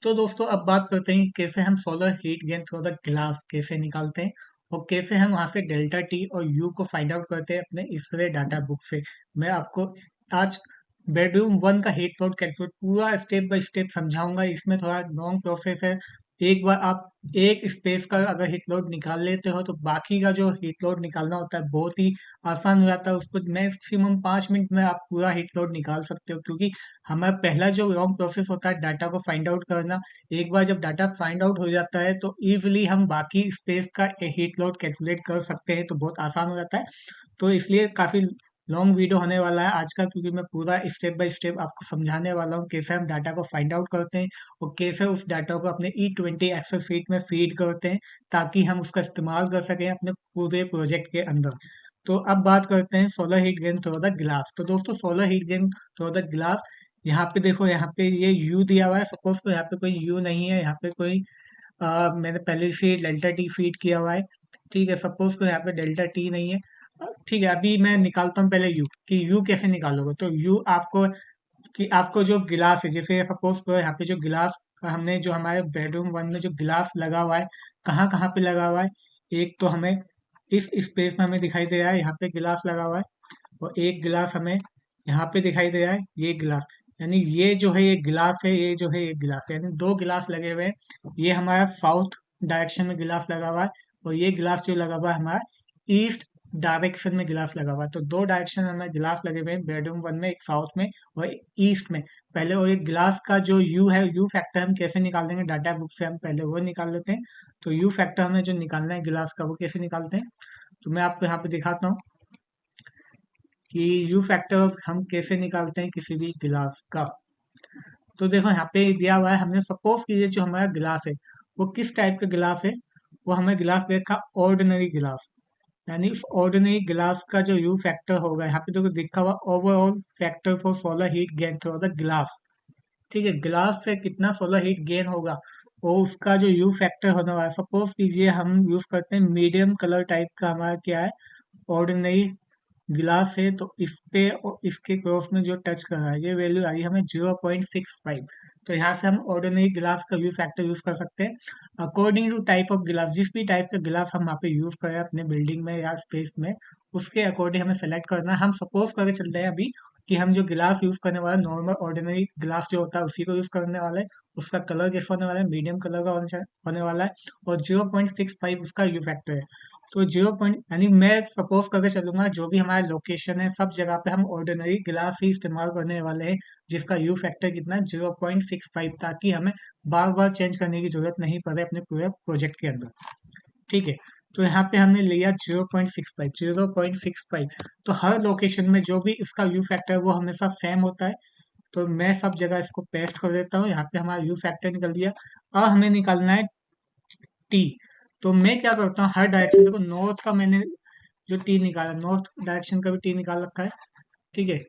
तो दोस्तों अब बात करते हैं कि कैसे हम solar heat gain through the glass कैसे निकालते हैं, और कैसे हम वहां से डेल्टा टी और यू को फाइंड आउट करते हैं अपने इसरे डाटा बुक से। मैं आपको आज बेडरूम 1 का हीट लोड कैलकुलेट पूरा स्टेप बाय स्टेप समझाऊंगा। इसमें थोड़ा लॉन्ग प्रोसेस है, एक बार आप एक स्पेस का अगर हीट लोड निकाल लेते हो तो बाकी का जो हीट लोड निकालना होता है बहुत ही आसान हो जाता है। उसको मैक्सिमम 5 मिनट में आप पूरा हीट लोड निकाल सकते हो, क्योंकि हमारा पहला जो लॉन्ग प्रोसेस होता है डाटा को फाइंड आउट करना। एक बार जब डाटा फाइंड आउट हो जाता है तो इजिली हम बाकी स्पेस का हीट लोड कैलकुलेट कर सकते हैं, तो बहुत आसान हो जाता है। तो इसलिए काफी लॉन्ग वीडियो होने वाला है आज का, क्योंकि मैं पूरा स्टेप बाय स्टेप आपको समझाने वाला हूँ कैसे हम डाटा को फाइंड आउट करते हैं और कैसे उस डाटा को अपने E20 एक्सेल शीट में फीड करते हैं, ताकि हम उसका इस्तेमाल कर सकें अपने पूरे प्रोजेक्ट के अंदर। तो अब बात करते हैं solar heat gain through the glass. तो दोस्तों solar heat gain through the glass, यहाँ पे देखो, यहाँ पे ये यू दिया हुआ है। सपोज तो यहाँ पे कोई यू नहीं है, यहाँ पे कोई मैंने पहले से डेल्टा टी फीड किया हुआ है। ठीक है, सपोज तो यहाँ पे डेल्टा टी नहीं है। ठीक है, अभी मैं निकालता हूँ पहले यू, कि यू कैसे निकालोगे। तो यू आपको, कि आपको जो गिलास है, जैसे सपोज करो यहाँ पे जो गिलास हमने, जो हमारे बेडरूम वन में जो गिलास लगा हुआ है, कहाँ कहाँ पे लगा हुआ है। एक तो हमें इस स्पेस में हमें दिखाई दे रहा है, यहाँ पे गिलास लगा हुआ है। और एक गिलास हमें यहाँ पे दिखाई दे रहा है, ये गिलास। यानी ये जो है ये गिलास है, ये जो है ये गिलास है, यानी दो गिलास लगे हुए हैं। ये हमारा साउथ डायरेक्शन में गिलास लगा हुआ है, और ये गिलास जो लगा हुआ है हमारा ईस्ट डायरेक्शन में गिलास लगा हुआ है। तो दो डायरेक्शन में हमें गिलास लगे हुए हैं बेडरूम वन में, एक साउथ में और एक ईस्ट में। पहले और एक गिलास का जो यू है, यू फैक्टर हम कैसे निकाल देंगे डाटा बुक से, हम पहले वो निकाल लेते हैं। तो यू फैक्टर हमें जो निकालना है गिलास का, वो कैसे निकालते हैं, तो मैं आपको यहाँ पे दिखाता हूँ कि यू फैक्टर हम कैसे निकालते हैं किसी भी गिलास का। तो देखो यहाँ पे दिया हुआ है, हमने सपोज कीजिए जो हमारा गिलास है वो किस टाइप का गिलास है। वो हमें गिलास देखा ऑर्डिनरी गिलास, यानी उस ऑर्डिनरी गिलास का जो यू फैक्टर होगा, यहाँ पे देखो लिखा हुआ overall factor for solar heat gain through the गिलास। ठीक है, गिलास से कितना सोलर हीट गेन होगा और उसका जो यू फैक्टर होने वाला है। सपोज कीजिए हम यूज करते हैं मीडियम कलर टाइप का, हमारा क्या है, ऑर्डिनरी गिलास है। तो इस पे और इसके क्रॉस में जो टच कर रहा है, ये वैल्यू आई हमें 0.65। तो यहाँ से हम ऑर्डिनरी गिलास का व्यू फैक्टर यूज कर सकते हैं अकॉर्डिंग टू टाइप ऑफ गिलास। जिस भी टाइप का गिलास हम यहाँ पे यूज करें अपने बिल्डिंग में या स्पेस में, उसके अकॉर्डिंग हमें सेलेक्ट करना है। हम सपोज करके चल रहे हैं अभी कि हम जो गिलास यूज करने वाले नॉर्मल ऑर्डिनरी गिलास जो होता है उसी को यूज करने वाले हैं। उसका कलर कैसा होने वाला है, मीडियम कलर का होने वाला है। और 0.65 उसका यू फैक्टर है। तो 0 पॉइंट, यानी मैं सपोज करके चलूंगा जो भी हमारा लोकेशन है सब जगह पे हम ऑर्डिनरी गिलास ही इस्तेमाल करने वाले हैं, जिसका यू फैक्टर कितना है 0.65, ताकि हमें बार बार चेंज करने की जरूरत नहीं पड़े अपने पूरे प्रोजेक्ट के अंदर। ठीक है, तो यहाँ पे हमने लिया 0.65, 0.65। तो हर लोकेशन में जो भी इसका यू फैक्टर है वो हमेशा सेम होता है। तो मैं सब जगह इसको पेस्ट कर देता हूँ, यहाँ पे हमारा यू फैक्टर निकल दिया। अब हमें निकालना है टी। तो मैं क्या करता हूँ, हर डायरेक्शन, देखो नॉर्थ का मैंने जो टी निकाला, नॉर्थ डायरेक्शन का भी टी निकाल रखा है। ठीक है,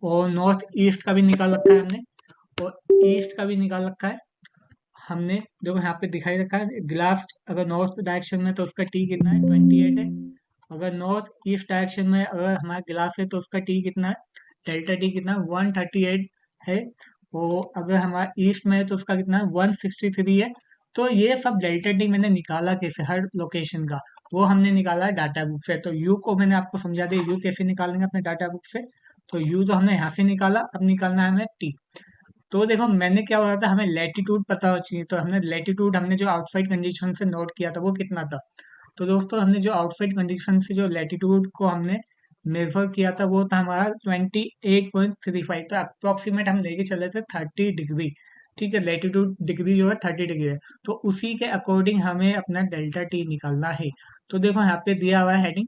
और नॉर्थ ईस्ट का भी निकाल रखा है हमने, और ईस्ट का भी निकाल रखा है हमने। देखो यहाँ पे दिखाई रखा है ग्लास, अगर नॉर्थ डायरेक्शन में तो उसका टी कितना है 28 है। अगर नॉर्थ ईस्ट डायरेक्शन में अगर हमारा गिलास है तो उसका टी कितना है, डेल्टा टी कितना है 138 है। और अगर हमारा ईस्ट में है तो उसका कितना है 163 है। तो ये सब डेल्टा टी मैंने निकाला कैसे हर लोकेशन का, वो हमने निकाला है डाटा बुक से। तो यू को मैंने आपको समझा दिया यू कैसे निकालेंगे अपने डाटा बुक से। तो यू तो हमने यहाँ से निकाला, अब निकालना है हमें टी। तो देखो मैंने क्या बोला था, हमें लैटिट्यूड पता होना चाहिए। तो हमने लैटिट्यूड, हमने जो आउटसाइड कंडीशन से नोट किया था वो कितना था। तो दोस्तों हमने जो आउटसाइड कंडीशन से जो लैटिट्यूड को हमने मेजर किया था वो था हमारा 28.35। तो अप्रोक्सीमेट हम लेके चले थे 30 डिग्री। ठीक है, लैटिट्यूड डिग्री जो है 30 डिग्री है। तो उसी के अकॉर्डिंग हमें अपना डेल्टा टी निकालना है। तो देखो यहाँ पे दिया हुआ है हेडिंग।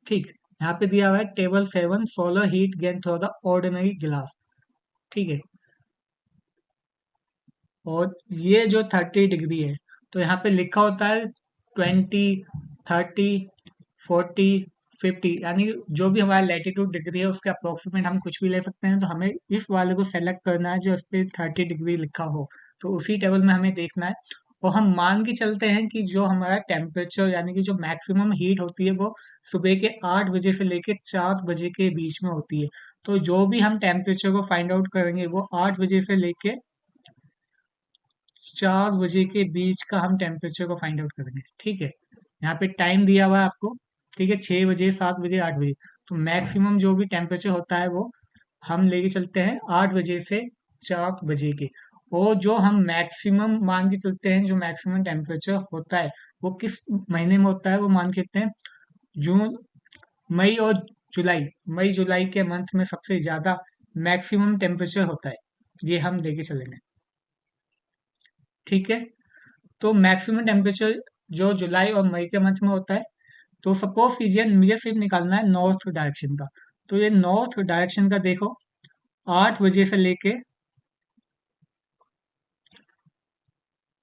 ठीक, यहाँ पे दिया हुआ है table 7 solar heat gain through the ordinary गिलास। ठीक है, और ये जो 30 डिग्री है, तो यहाँ पे लिखा होता है 20, 30, 40, 50, यानी जो भी हमारा लैटिट्यूड डिग्री है उसके अप्रोक्सीमेट हम कुछ भी ले सकते हैं। तो हमें इस वाले को सेलेक्ट करना है जो इस पे 30 डिग्री लिखा हो, तो उसी टेबल में हमें देखना है। और हम मान के चलते हैं कि जो हमारा टेम्परेचर, यानी कि जो मैक्सिमम हीट होती है वो सुबह के 8 बजे से लेके 4 बजे के बीच में होती है। तो जो भी हम टेम्परेचर को फाइंड आउट करेंगे वो 8 बजे से लेके 4 बजे के बीच का हम टेम्परेचर को फाइंड आउट करेंगे। ठीक है, यहाँ पे टाइम दिया हुआ है आपको। ठीक है, 6 बजे, 7 बजे, 8 बजे। तो मैक्सिमम जो भी टेम्परेचर होता है वो हम लेके चलते हैं 8 बजे से 4 बजे के। और जो हम मैक्सिमम मान के चलते हैं, जो मैक्सिमम टेम्परेचर होता है वो किस महीने में होता है, वो मान के चलते हैं जून, मई और जुलाई। मई जुलाई के मंथ में सबसे ज्यादा मैक्सिमम टेम्परेचर होता है, ये हम लेके चलेंगे। ठीक है, तो मैक्सिमम टेम्परेचर जो जुलाई और मई के मंथ में होता है, तो सपोज कीजिए मुझे सिर्फ निकालना है नॉर्थ डायरेक्शन का। तो ये नॉर्थ डायरेक्शन का देखो, 8 बजे से लेके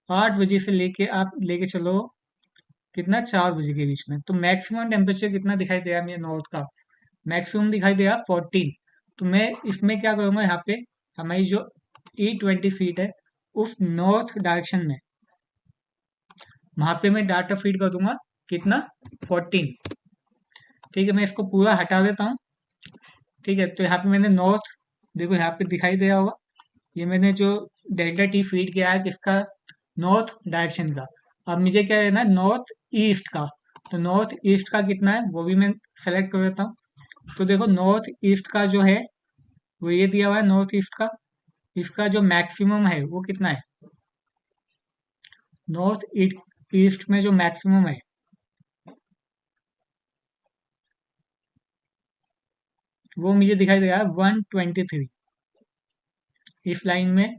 8 बजे से लेके आप लेके चलो कितना, 4 बजे के बीच में। तो मैक्सिमम टेम्परेचर कितना दिखाई दे रहा है मुझे नॉर्थ का, मैक्सिमम दिखाई दे रहा 14। तो मैं इसमें क्या करूंगा, यहाँ पे हमारी जो E20 फीट है उस नॉर्थ डायरेक्शन में, वहां पे मैं डाटा फीड कर दूंगा कितना, 14। ठीक है, मैं इसको पूरा हटा देता हूँ। ठीक है, तो यहाँ पे मैंने नॉर्थ, देखो यहाँ पे दिखाई दे रहा होगा, ये मैंने जो डेल्टा टी फीड किया है किसका, नॉर्थ डायरेक्शन का। अब मुझे क्या लेना है, नॉर्थ ईस्ट का। तो नॉर्थ ईस्ट का कितना है वो भी मैं सेलेक्ट कर देता हूँ। तो देखो नॉर्थ ईस्ट का जो है वो ये दिया हुआ है नॉर्थ ईस्ट का, इसका जो मैक्सिमम है वो कितना है, नॉर्थ ईस्ट में जो मैक्सिमम है वो मुझे दिखाई दे रहा है 123। इस लाइन में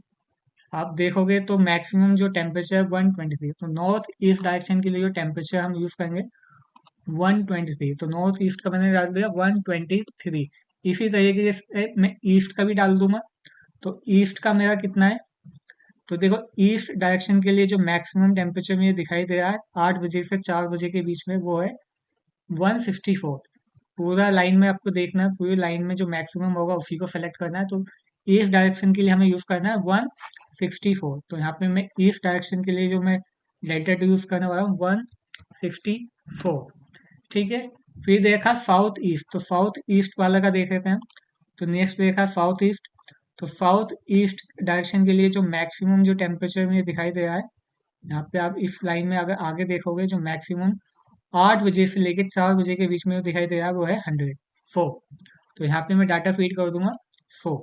आप देखोगे तो मैक्सिमम जो टेम्परेचर है 123। तो नॉर्थ ईस्ट डायरेक्शन के लिए जो टेम्परेचर हम यूज करेंगे 123। तो नॉर्थ ईस्ट का मैंने डाल दिया 123। इसी तरीके से मैं ईस्ट का भी डाल दूंगा। तो ईस्ट का मेरा कितना है, तो देखो ईस्ट डायरेक्शन के लिए जो मैक्सिमम टेम्परेचर मुझे दिखाई दे रहा है 8 बजे से 4 बजे के बीच में, वो है 164। पूरा लाइन में आपको देखना है, पूरी लाइन में जो मैक्सिमम होगा उसी को सेलेक्ट करना है। तो ईस्ट डायरेक्शन के लिए हमें यूज करना है 164। तो यहाँ पे मैं ईस्ट डायरेक्शन के लिए जो मैं डेल्टा टी यूज करने वाला हूँ 164। ठीक है, फिर देखा साउथ ईस्ट, तो साउथ ईस्ट वाला का देख लेते हैं। तो नेक्स्ट देखा साउथ ईस्ट। तो साउथ ईस्ट डायरेक्शन के लिए जो मैक्सिमम जो टेम्परेचर मुझे दिखाई दे रहा है, यहाँ पे आप इस लाइन में अगर आगे देखोगे जो मैक्सिमम 8 बजे से लेके 4 बजे के बीच में जो दिखाई दे रहा है वो है 100। तो यहाँ पे मैं डाटा फीड कर दूंगा 100।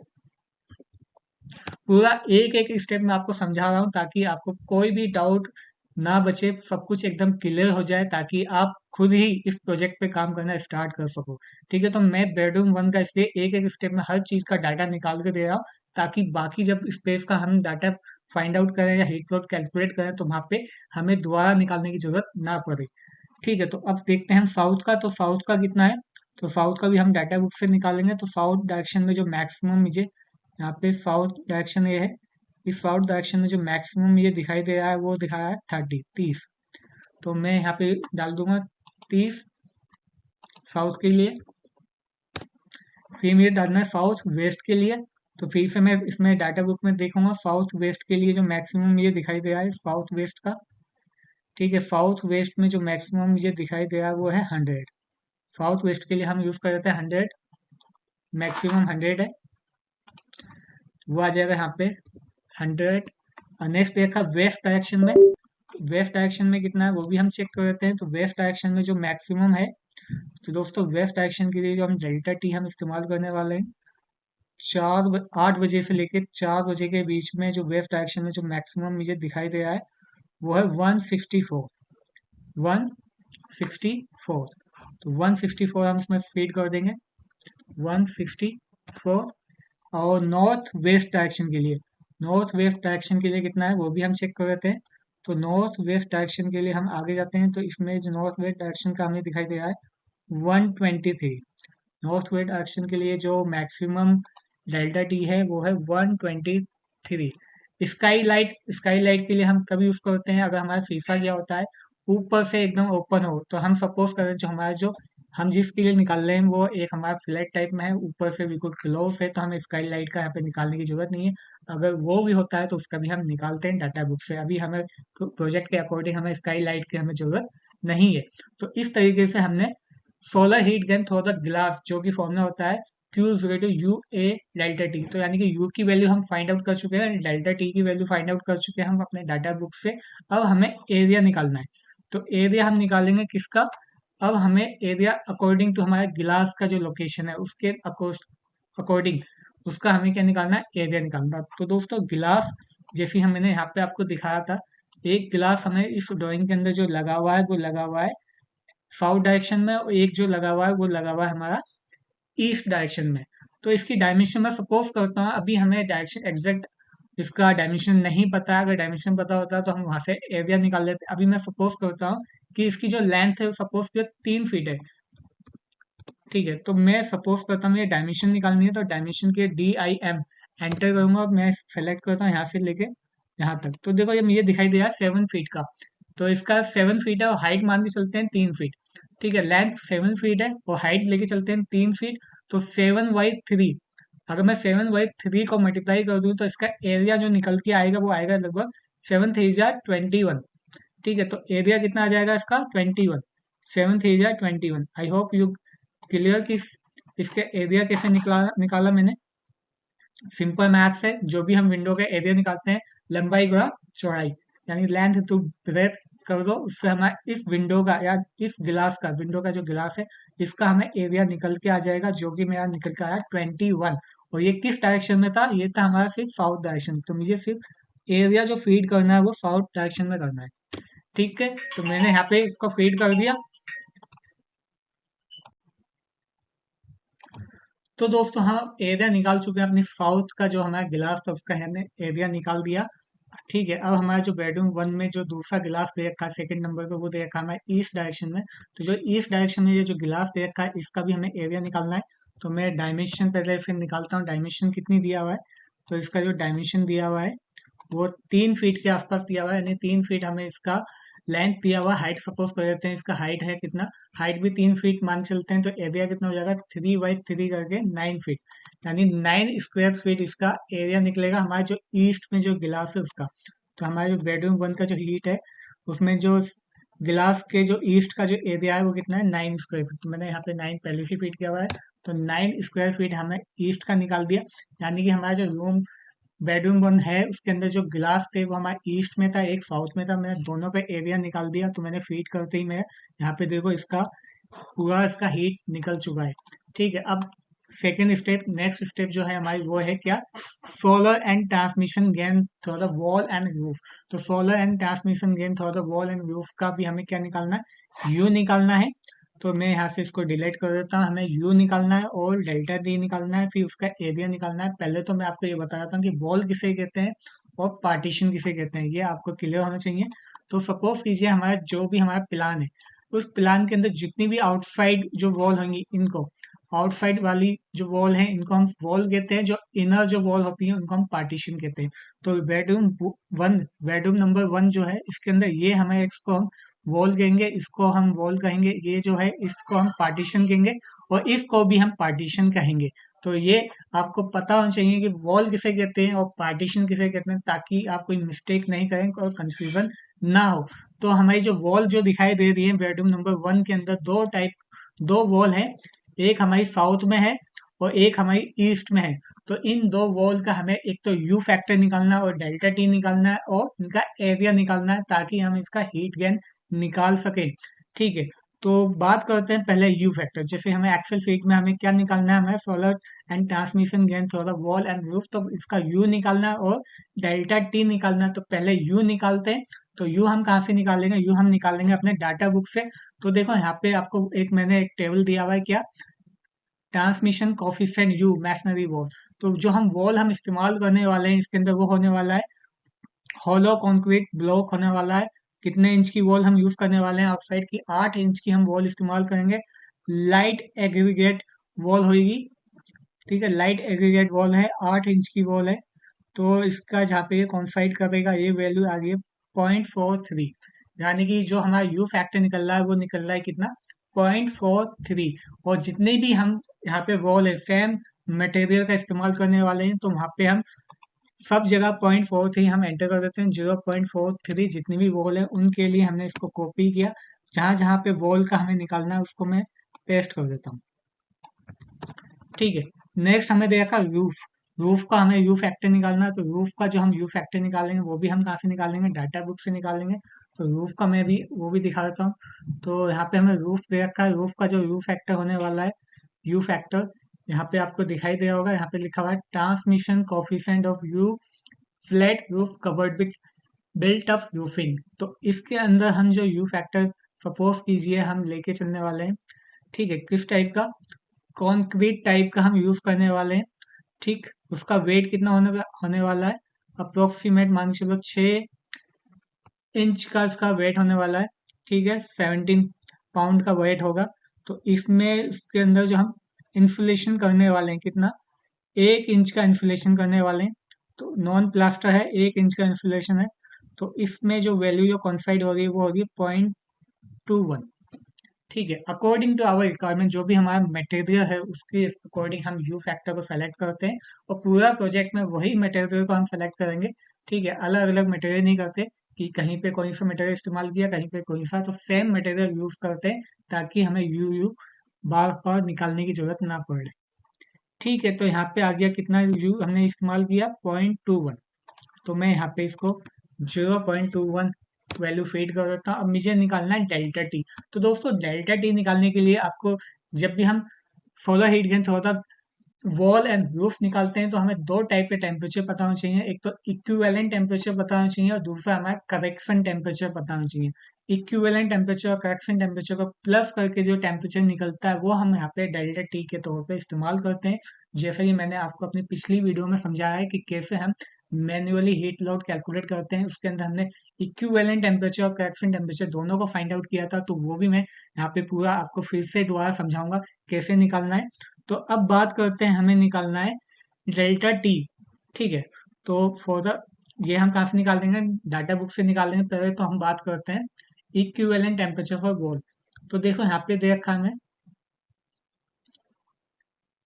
पूरा एक एक स्टेप में आपको समझा रहा हूँ ताकि आपको कोई भी डाउट ना बचे, सब कुछ एकदम क्लियर हो जाए, ताकि आप खुद ही इस प्रोजेक्ट पे काम करना स्टार्ट कर सको। ठीक है, तो मैं बेडरूम वन का इसलिए एक एक स्टेप में हर चीज का डाटा निकाल के दे रहा हूँ, ताकि बाकी जब स्पेस का हम डाटा फाइंड आउट करें या हीट लोड कैलकुलेट करें तो वहां पे हमें दोबारा निकालने की जरूरत ना पड़े। ठीक है, तो अब देखते हैं हम साउथ का। तो साउथ का कितना है, तो साउथ का भी हम डाटा बुक से निकालेंगे। तो साउथ डायरेक्शन में जो मैक्सिमम मुझे यहाँ पे साउथ डायरेक्शन ये है, इस साउथ डायरेक्शन में जो मैक्सिमम ये दिखाई दे रहा है वो दिखा रहा है 30। तो मैं यहाँ पे डाल दूंगा 30 साउथ के लिए। फिर मुझे डालना है साउथ वेस्ट के लिए। तो फिर से मैं इसमें डाटा बुक में देखूंगा साउथ वेस्ट के लिए जो मैक्सिमम ये दिखाई दे रहा है साउथ वेस्ट का। ठीक है, साउथ वेस्ट में जो मैक्सिमम मुझे दिखाई दे रहा है वो है 100। साउथ वेस्ट के लिए हम यूज कर देते हैं 100, मैक्सिमम 100 है, वो आ जाएगा यहाँ पे 100। नेक्स्ट देखा वेस्ट डायरेक्शन में, वेस्ट डायरेक्शन में कितना है वो भी हम चेक कर लेते हैं। तो वेस्ट डायरेक्शन में जो मैक्सिमम है, तो दोस्तों वेस्ट डायरेक्शन के लिए जो हम डेल्टा टी हम इस्तेमाल करने वाले हैं, 8 बजे से लेके 4 बजे के बीच में जो वेस्ट डायरेक्शन में जो मैक्सिमम मुझे दिखाई दे रहा है वो है 164। 164, तो 164 हम इसमें फीड कर देंगे 164। और नॉर्थ वेस्ट डायरेक्शन के लिए, नॉर्थ वेस्ट डायरेक्शन के लिए कितना है वो भी हम चेक कर लेते हैं। तो नॉर्थ वेस्ट डायरेक्शन के लिए हम आगे जाते हैं, तो इसमें जो नॉर्थ वेस्ट डायरेक्शन का हमें दिखाई दे रहा है 123। नॉर्थ वेस्ट डायरेक्शन के लिए जो मैक्सिमम डेल्टा टी है वो है 123। स्काई लाइट के लिए हम कभी यूज करते हैं अगर हमारा शीशा क्या होता है ऊपर से एकदम ओपन हो। तो हम सपोज करें जो हमारा जो हम जिसके लिए निकाल रहे हैं वो एक हमारा फ्लैट टाइप में है, ऊपर से बिल्कुल क्लोज है, तो हमें स्काई लाइट का यहाँ पे निकालने की जरूरत नहीं है। अगर वो भी होता है तो उसका भी हम निकालते हैं डाटा बुक से। अभी हमें प्रोजेक्ट के अकॉर्डिंग हमें स्काई लाइट की हमें जरूरत नहीं है। तो इस तरीके से हमने solar heat gain through the glass, जो कि फॉर्मूला होता है Q is to u a delta t. तो यानी कि U की वैल्यू हम फाइंड आउट कर चुके हैं, डेल्टा टी की वैल्यू फाइंड आउट कर चुके हैं हम अपने डाटा बुक से। अब हमें एरिया निकालना है। तो एरिया हम निकालेंगे किसका, अब हमें एरिया अकॉर्डिंग टू हमारे गिलास का जो लोकेशन है उसके अकॉर्डिंग उसका हमें क्या निकालना है, एरिया निकालना है। तो दोस्तों गिलास, जैसे हम मैंने यहाँ पे आपको दिखाया था, एक गिलास हमें इस ड्राइंग के अंदर जो लगा हुआ है वो लगा हुआ है साउथ डायरेक्शन में, और एक जो लगा हुआ है वो लगा हुआ है हमारा ईस्ट डायरेक्शन में। तो इसकी डायमेंशन मैं सपोज करता हूँ, अभी हमें डायरेक्शन एग्जैक्ट इसका डायमेंशन नहीं पता है, अगर डायमेंशन पता होता तो हम वहां से एरिया निकाल लेते। अभी मैं सपोज करता हूँ कि इसकी जो लेंथ है सपोज कर 3 फीट है। ठीक है, तो मैं सपोज करता हूँ ये डायमेंशन निकालनी है, तो डायमेंशन के DIM एंटर करूंगा और मैं सेलेक्ट करता हूँ यहाँ से लेके यहाँ तक। तो देखो ये दिखाई दे रहा है 7 फीट का, तो इसका 7 फीट है और हाइट मान के चलते हैं 3 फीट। ठीक है, लेंथ 7 फीट है और हाइट लेके चलते हैं 3 फीट, तो 7/3। अगर मैं 7/3 को मल्टीप्लाई कर दूं तो इसका एरिया जो निकल के आएगा वो आएगा लगभग 7×3 = 21। ठीक है, तो एरिया कितना आ जाएगा इसका 21, 7×3 = 21। आई होप यू क्लियर कि इसके एरिया कैसे निकाला मैंने। सिंपल मैथ्स है, जो भी हम विंडो का एरिया निकालते हैं लंबाई गुणा चौड़ाई, यानी लेंथ टू ब्रेथ कर दो, उससे हमारा इस विंडो का या इस गिलास का, विंडो का जो गिलास है इसका हमें एरिया निकल के आ जाएगा, जो कि मेरा निकल के आया 21। और ये किस डायरेक्शन में था, ये था हमारा सिर्फ साउथ डायरेक्शन, तो मुझे सिर्फ एरिया जो फीड करना है वो साउथ डायरेक्शन में करना है। ठीक है, तो मैंने यहाँ पे इसको फीड कर दिया। तो दोस्तों हम एरिया निकाल चुके हैं, अपनी साउथ का जो हमारा गिलास था उसका हमने एरिया निकाल दिया। ठीक है, अब हमारा जो बेडरूम 1 में जो दूसरा गिलास दे रखा है सेकंड नंबर पे, वो दे रखा है हमारे ईस्ट डायरेक्शन में। तो जो ईस्ट डायरेक्शन में ये जो गिलास दे रखा है इसका भी हमें एरिया निकालना है। तो मैं डायमेंशन पहले से निकालता हूँ, डायमेंशन कितनी दिया हुआ है। तो इसका जो डायमेंशन दिया हुआ है वो 3 फीट के आसपास दिया हुआ है, यानी 3 फीट हमें इसका लेंथ दिया हुआ। हाइट सपोज कर देते हैं, इसका हाइट है कितना, हाइट भी 3 फीट मान के चलते हैं, तो एरिया कितना हो जाएगा 3/3 करके 9 फीट, यानी 9 स्क्वायर फीट इसका एरिया निकलेगा हमारे जो ईस्ट में जो गिलास है उसका। तो हमारे जो बेडरूम 1 का जो हीट है उसमें जो गिलास के जो ईस्ट का जो एरिया है वो कितना है 9 स्क्वायर फीट। तो मैंने यहाँ पे 9 पहले से फीट किया हुआ है, तो 9 स्क्वायर फीट हमने ईस्ट का निकाल दिया। यानी कि हमारा जो रूम बेडरूम 1 है उसके अंदर जो गिलास थे वो हमारा ईस्ट में था, एक साउथ में था। मैंने दोनों का एरिया निकाल दिया, तो मैंने फीड करते ही मैं यहाँ पे देखो इसका पूरा इसका हीट निकल चुका है। ठीक है, अब सेकेंड स्टेप, नेक्स्ट स्टेप जो है हमारी वो है क्या, solar and transmission gain through the wall and roof. तो solar and transmission gain through the wall and roof का भी हमें क्या निकालना है, यू निकालना है। तो मैं यहाँ से इसको डिलीट कर देता हूँ, हमें यू निकालना है और डेल्टा डी निकालना है, फिर उसका एरिया निकालना है। पहले तो मैं आपको ये बता देता हूँ कि वॉल किसे कहते हैं और पार्टीशन किसे कहते हैं, ये आपको क्लियर होना चाहिए। तो सपोज कीजिए हमारा जो भी हमारा प्लान है, उस प्लान के अंदर जितनी भी आउटसाइड जो वॉल होंगी, इनको आउटसाइड वाली जो वॉल है इनको हम वॉल कहते हैं, जो इनर जो वॉल होती है उनको हम पार्टीशन कहते हैं। तो बेडरूम नंबर 1 जो है इसके अंदर ये हमें इसको हम वॉल कहेंगे, इसको हम वॉल कहेंगे, ये जो है इसको हम पार्टीशन कहेंगे और इसको भी हम पार्टीशन कहेंगे। तो ये आपको पता होना चाहिए कि वॉल किसे कहते हैं और पार्टीशन किसे कहते हैं, ताकि आप कोई मिस्टेक नहीं करें और कंफ्यूजन ना हो। तो हमारी जो वॉल जो दिखाई दे रही है बेडरूम नंबर 1 के अंदर दो वॉल है, एक हमारी साउथ में है और एक हमारी ईस्ट में है। तो इन दो वॉल का हमें एक तो यू फैक्टर निकालना है और डेल्टा टी निकालना है और इनका एरिया निकालना है, ताकि हम इसका हीट गेन निकाल सके। ठीक है, तो बात करते हैं पहले यू फैक्टर। जैसे हमें एक्सेल शीट में हमें क्या निकालना है, हमें solar and transmission gain through the wall and roof, तो इसका यू निकालना है और डेल्टा टी निकालना है। तो पहले यू निकालते हैं। तो यू हम कहाँ से निकालेंगे, यू हम निकालेंगे अपने डाटा बुक से। तो देखो यहाँ पे आपको मैंने एक टेबल दिया हुआ है, क्या, transmission coefficient you masonry wall. तो जो हम वॉल हम इस्तेमाल करने वाले हैं इसके अंदर वो होने वाला है होलो कंक्रीट ब्लॉक होने वाला है। कितने इंच की वॉल हम यूज करने वाले हैं, आउटसाइड की 8 इंच की हम वॉल इस्तेमाल करेंगे। लाइट एग्रीगेट वॉल होगी। ठीक है, लाइट एग्रीगेट वॉल है, 8 इंच की वॉल है। तो इसका जहाँ पे ये कॉन्साइड करेगा ये वैल्यू आ गई है 0.43, यानी कि जो हमारा यू फैक्टर निकल रहा है वो निकल रहा है कितना, 0.43। और जितने भी हम यहाँ पे वॉल है सेम मटेरियल का इस्तेमाल करने वाले हैं, तो वहाँ पे हम सब जगह 0.43 हम एंटर कर देते हैं। 0.43 जितनी भी वॉल है उनके लिए हमने इसको कॉपी किया, जहां जहां पे वॉल का हमें निकालना है उसको मैं पेस्ट कर देता हूँ। ठीक है, नेक्स्ट हमें देखा रूफ। रूफ का हमें यू फैक्टर निकालना है, तो रूफ का जो हम यू फैक्टर निकालेंगे वो भी हम कहाँ से निकालेंगे, डाटा बुक से निकालेंगे। तो रूफ का मैं भी वो भी दिखा देता हूँ। तो यहाँ पे हमें रूफ दे रखा है, रूफ का जो यू फैक्टर होने वाला है, यू फैक्टर यहाँ पे आपको दिखाई दे रहा होगा, यहाँ पे लिखा हुआ है transmission coefficient of you flat roof covered with built up roofing. तो इसके अंदर हम जो यू फैक्टर सपोज कीजिए हम लेके चलने वाले हैं, ठीक है, किस टाइप का, कॉन्क्रीट टाइप का हम यूज करने वाले हैं, ठीक। उसका वेट कितना होने वाला है, अप्रोक्सीमेट मान के चलो 6 इंच का इसका वेट होने वाला है, ठीक है, 17 पाउंड का वेट होगा। तो इसमें इसके अंदर जो हम इंसुलेशन करने वाले हैं कितना, 1 इंच का इंसुलेशन करने वाले हैं। तो नॉन प्लास्टर है, 1 इंच का इंसुलेशन है। तो इसमें जो वैल्यू जो कॉन्साइड हो रही है वो हो रही है 0.21, ठीक है। अकॉर्डिंग टू आवर रिक्वायरमेंट जो भी हमारा मटेरियल है उसके अकॉर्डिंग हम यू फैक्टर को सेलेक्ट करते हैं, और पूरा प्रोजेक्ट में वही मटेरियल को हम सेलेक्ट करेंगे, ठीक है। अलग अलग मटेरियल नहीं करते कि कहीं पे कोई सा मटेरियल इस्तेमाल किया कहीं पे कोई सा, तो सेम मटेरियल यूज करते हैं ताकि हमें यू यू बार बार निकालने की जरूरत ना पड़े, ठीक है। तो यहाँ पे आ गया कितना यू हमने इस्तेमाल किया, 0.21। तो मैं यहाँ पे इसको 0.21 वैल्यू फीड कर देता हूँ। अब मुझे निकालना है डेल्टा टी। तो दोस्तों डेल्टा टी निकालने के लिए आपको, जब भी हम सोलर हीट गेन थोड़ा वॉल एंड रूफ निकालते हैं तो हमें दो टाइप के टेम्परेचर पता होना चाहिए। एक तो इक्विवेलेंट टेम्परेचर पता होना चाहिए और दूसरा हमारा करेक्शन टेम्परेचर पता होना चाहिए। इक्विवेलेंट टेम्परेचर और करेक्शन टेम्परेचर को प्लस करके जो टेम्परेचर निकलता है वो हम यहाँ पे डेल्टा टी के तौर पे इस्तेमाल करते हैं। जैसे कि मैंने आपको अपनी पिछली वीडियो में समझाया है कि कैसे हम मैन्युअली हीट लॉड कैलकुलेट करते हैं, उसके अंदर हमने इक्विवेलेंट टेम्परेचर और करेक्शन टेम्परेचर दोनों को फाइंड आउट किया था। तो वो भी मैं यहाँ पे पूरा आपको फिर से दोबारा समझाऊंगा कैसे निकालना है। तो अब बात करते हैं, हमें निकालना है डेल्टा टी, ठीक है। तो फॉर द ये हम कहाँ से निकाल देंगे, डाटा बुक से निकाल देंगे। पहले तो हम बात करते हैं इक्विवेलेंट टेम्परेचर फॉर वॉल। तो देखो यहाँ पे दे रखा है,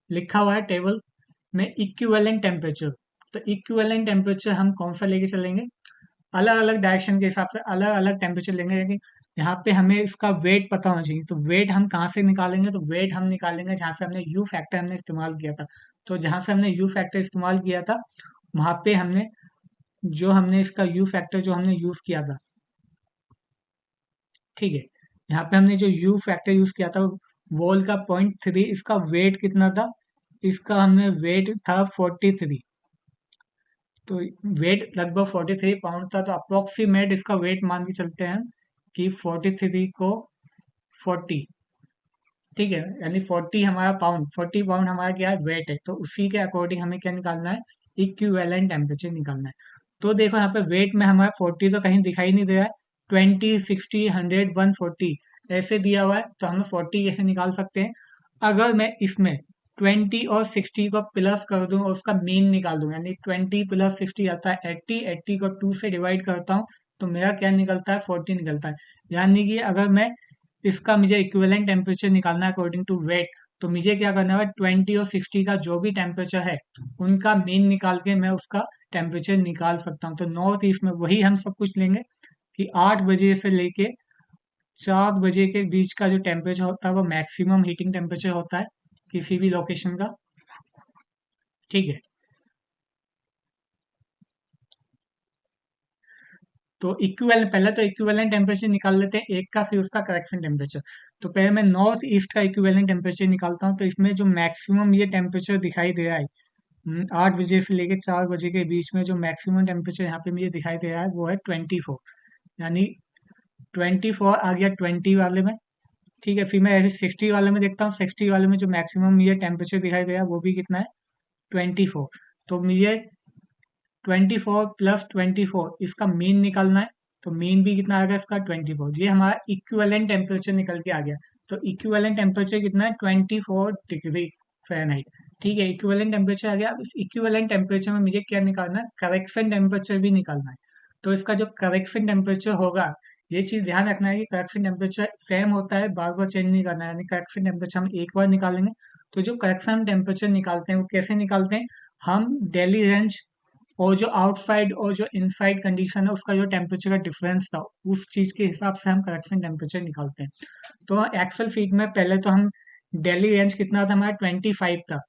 लिखा हुआ है टेबल में इक्विवेलेंट टेम्परेचर। तो इक्विवेलेंट टेम्परेचर हम कौन सा लेके चलेंगे, अलग अलग डायरेक्शन के हिसाब से अलग अलग टेम्परेचर लेंगे, लेकिन यहाँ पे हमें इसका वेट पता होना चाहिए। तो वेट हम कहाँ से निकालेंगे, तो वेट हम निकालेंगे जहाँ से हमने यू फैक्टर हमने इस्तेमाल किया था। तो जहाँ से हमने यू फैक्टर इस्तेमाल किया था वहां पे हमने जो हमने इसका यू फैक्टर जो हमने यूज किया था, ठीक है। यहाँ पे हमने जो यू फैक्टर यूज किया था वॉल का 0.3, इसका वेट कितना था, इसका हमने वेट था 43। तो वेट लगभग 43 पाउंड था। तो अप्रोक्सीमेट इसका वेट मान के चलते हैं कि 43 को 40, ठीक है, यानी 40 पाउंड हमारा क्या है, वेट है। तो उसी के अकॉर्डिंग हमें क्या निकालना है, इक्विवेलेंट टेम्परेचर निकालना है। तो देखो यहाँ पे वेट में हमारा 40 तो कहीं दिखाई नहीं दे रहा है, 20, 60, 100, 140 ऐसे दिया हुआ है। तो हम 40 कैसे निकाल सकते हैं, अगर मैं इसमें 20 और 60 को प्लस कर दूं और उसका मीन निकाल दूं, यानी 20 प्लस 60 आता है 80, 80 को 2 से डिवाइड करता हूं तो मेरा क्या निकलता है, 40 निकलता है। यानी कि अगर मैं इसका मुझे इक्विवेलेंट टेम्परेचर निकालना है अकॉर्डिंग टू वेट, तो मुझे क्या करना है, 20 और 60 का जो भी टेम्परेचर है उनका मीन निकाल के मैं उसका टेम्परेचर निकाल सकता हूँ। तो नॉर्थ ईस्ट में वही हम सब कुछ लेंगे कि 8 बजे से लेके 4 बजे के बीच का जो टेम्परेचर होता है वो मैक्सिमम हीटिंग टेम्परेचर होता है किसी भी लोकेशन का, ठीक है। तो इक्विवेलेंट, पहले तो इक्विवेलेंट टेम्परेचर निकाल लेते हैं एक का, फिर उसका करेक्शन टेम्परेचर। तो पहले मैं नॉर्थ ईस्ट का इक्विवेलेंट टेम्परेचर निकालता हूँ। तो इसमें जो मैक्सिमम ये टेम्परेचर दिखाई दे रहा है, 8 बजे से लेके 4 बजे के बीच में जो मैक्सिमम टेम्परेचर यहाँ पे मुझे दिखाई दे रहा है वो है 24, यानी 24 आ गया 20 वाले में, ठीक है। फिर मैं ऐसे 60 वाले में देखता हूँ, 60 वाले में जो मैक्सिमम मुझे टेम्परेचर दिखाई दे रहा है वो भी कितना है, 24। तो मुझे 24 प्लस 24 इसका मीन निकालना है। तो मीन भी कितना आ गया इसका, 24। ये हमारा इक्विवेलेंट टेम्परेचर निकल के आ गया। तो इक्विवेलेंट टेम्परेचर कितना है, 24 डिग्री फ़ारेनहाइट, ठीक है। इक्विवेलेंट टेम्परेचर आ गया। अब इस इक्विवेलेंट टेम्परेचर में मुझे क्या निकालना है, करेक्शन टेम्परेचर भी निकालना है। तो इसका जो करेक्शन टेम्परेचर होगा, ये चीज ध्यान रखना है कि करेक्शन टेम्परेचर सेम होता है, बार बार चेंज नहीं करना है। यानी करेक्शन टेम्परेचर हम एक बार निकालेंगे। तो जो करेक्शन टेम्परेचर निकालते हैं वो कैसे निकालते हैं, हम डेली रेंज और जो आउटसाइड और जो इनसाइड कंडीशन है उसका जो टेम्परेचर का डिफरेंस था उस चीज के हिसाब से हम करेक्शन टेम्परेचर निकालते हैं। तो एक्सेल शीट में पहले तो हम डेली रेंज कितना था हमारा, 25 था।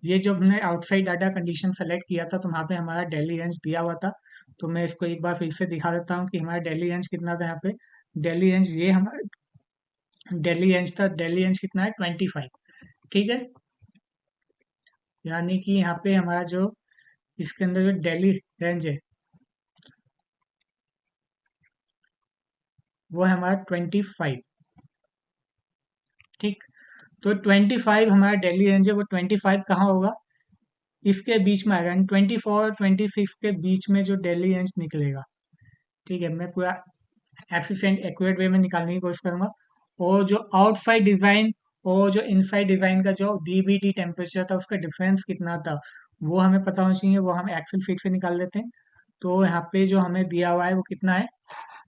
ये जो हमने आउटसाइड डाटा कंडीशन सेलेक्ट किया था तो वहाँ पे हमारा डेली रेंज दिया हुआ था। तो मैं इसको एक बार फिर से दिखा देता हूँ कि हमारा डेली रेंज कितना था। यहाँ पे डेली रेंज, ये हमारा डेली रेंज था, डेली रेंज कितना है, 25, ठीक है। यानी कि यहाँ पे हमारा जो इसके अंदर जो दिल्ली रेंज है वो है हमारा 25। ठीक, तो 25 हमारा दिल्ली रेंज है, वो 25 कहाँ होगा, इसके बीच में आएगा, 24 26 के बीच में जो दिल्ली रेंज निकलेगा। ठीक है, मैं पूरा एफिशिएंट एक्यूरेट वे में निकालने की कोशिश करूंगा। और जो आउटसाइड डिजाइन और जो इनसाइड डिजाइन का जो डीबीटी टेम्परेचर था उसका डिफरेंस कितना था वो हमें पता होना चाहिए, वो हम एक्सेल शीट से निकाल लेते हैं। तो यहाँ पे जो हमें दिया हुआ है वो कितना है,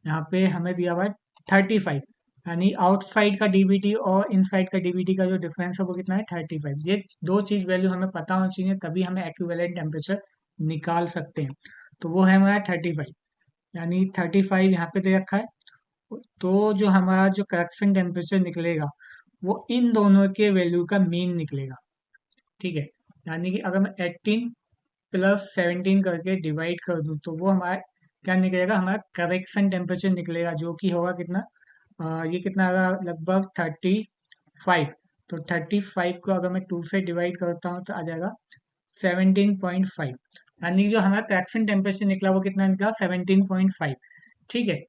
यहाँ पे हमें दिया हुआ है 35। यानी आउटसाइड का डीबीटी और इनसाइड का डीबीटी का जो डिफरेंस है वो कितना है 35। ये दो चीज वैल्यू हमें पता होना चाहिए, तभी हमें एक्विवेलेंट टेम्परेचर निकाल सकते हैं। तो वो है हमारा 35, यानी 35 यहाँ पे दे रखा है। तो जो हमारा जो करेक्शन टेम्परेचर निकलेगा वो इन दोनों के वैल्यू का मीन निकलेगा। ठीक है, यानी कि अगर मैं 18 प्लस 17 करके डिवाइड कर दूं तो वो हमारा क्या निकलेगा, हमारा करेक्शन टेम्परेचर निकलेगा, जो कि होगा कितना, ये कितना आएगा, लगभग 35। तो 35 को अगर मैं 2 से डिवाइड करता हूँ तो आ जाएगा 17.5। यानी कि जो हमारा करेक्शन टेम्परेचर निकला वो कितना निकला, 17.5। ठीक है,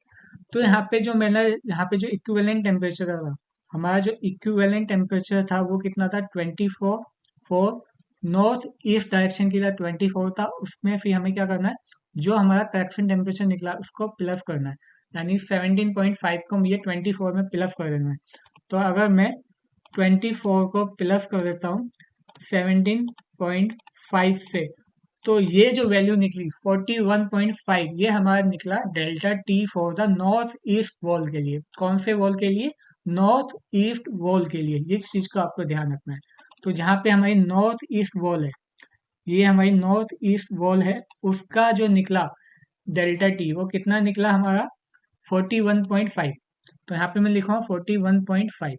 तो यहाँ पे जो मैंने यहाँ पे जो इक्विवेलेंट टेम्परेचर था, हमारा जो इक्विवेलेंट टेम्परेचर था वो कितना था, 24 फोर। नॉर्थ ईस्ट डायरेक्शन के लिए 24 था, उसमें फिर हमें क्या करना है, जो हमारा करेक्शन टेम्परेचर निकला उसको प्लस करना है। यानी 17.5 को मुझे 24 में प्लस कर देना है। तो अगर मैं 24 को प्लस कर देता हूँ 17.5 से, तो ये जो वैल्यू निकली 41.5, ये हमारा निकला delta T for the north east wall के लिए। कौन से वॉल के लिए, नॉर्थ ईस्ट वॉल के लिए। इस चीज को आपको ध्यान रखना है। तो जहाँ पे हमारी नॉर्थ ईस्ट वॉल है, ये हमारी नॉर्थ ईस्ट वॉल है, उसका जो निकला डेल्टा टी वो कितना निकला हमारा 41.5। तो यहाँ पे मैं लिखा हूँ 41.5।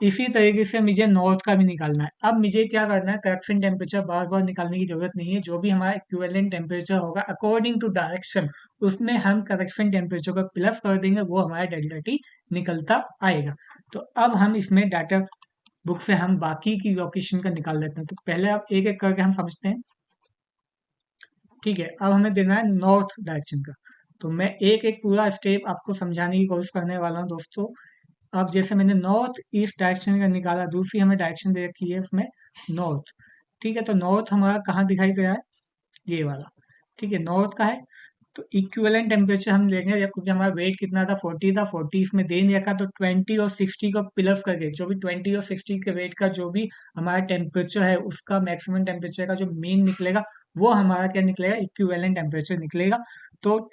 इसी तरीके से मुझे नॉर्थ का भी निकालना है। अब मुझे क्या करना है, करेक्शन टेम्परेचर बार बार निकालने की जरूरत नहीं है। जो भी हमारा इक्विवेलेंट टेम्परेचर होगा अकॉर्डिंग टू डायरेक्शन, उसमें हम करेक्शन टेम्परेचर को प्लस कर देंगे, वो हमारा डेल्टा टी निकलता आएगा। तो अब हम इसमें डाटा बुक से हम बाकी की लोकेशन का निकाल लेते हैं। तो पहले आप एक एक करके हम समझते हैं। ठीक है, अब हमें देना है नॉर्थ डायरेक्शन का। तो मैं एक एक पूरा स्टेप आपको समझाने की कोशिश करने वाला हूँ दोस्तों। अब जैसे मैंने नॉर्थ ईस्ट डायरेक्शन का निकाला, दूसरी हमें डायरेक्शन दे रखी है उसमें नॉर्थ। ठीक है, तो नॉर्थ हमारा कहाँ दिखाई दे रहा है, ये वाला। ठीक है, नॉर्थ का है। तो इक्विवेलेंट टेम्परेचर हम लेंगे, जब क्योंकि हमारा वेट कितना था 40 था, 40 इसमें दे नहीं रखा, तो 20 और 60 को प्लस करके जो भी 20 और 60 के वेट का जो भी हमारा टेम्परेचर है उसका मैक्सिमम टेम्परेचर का जो मीन निकलेगा वो हमारा क्या निकलेगा, इक्विवेलेंट टेम्परेचर निकलेगा। तो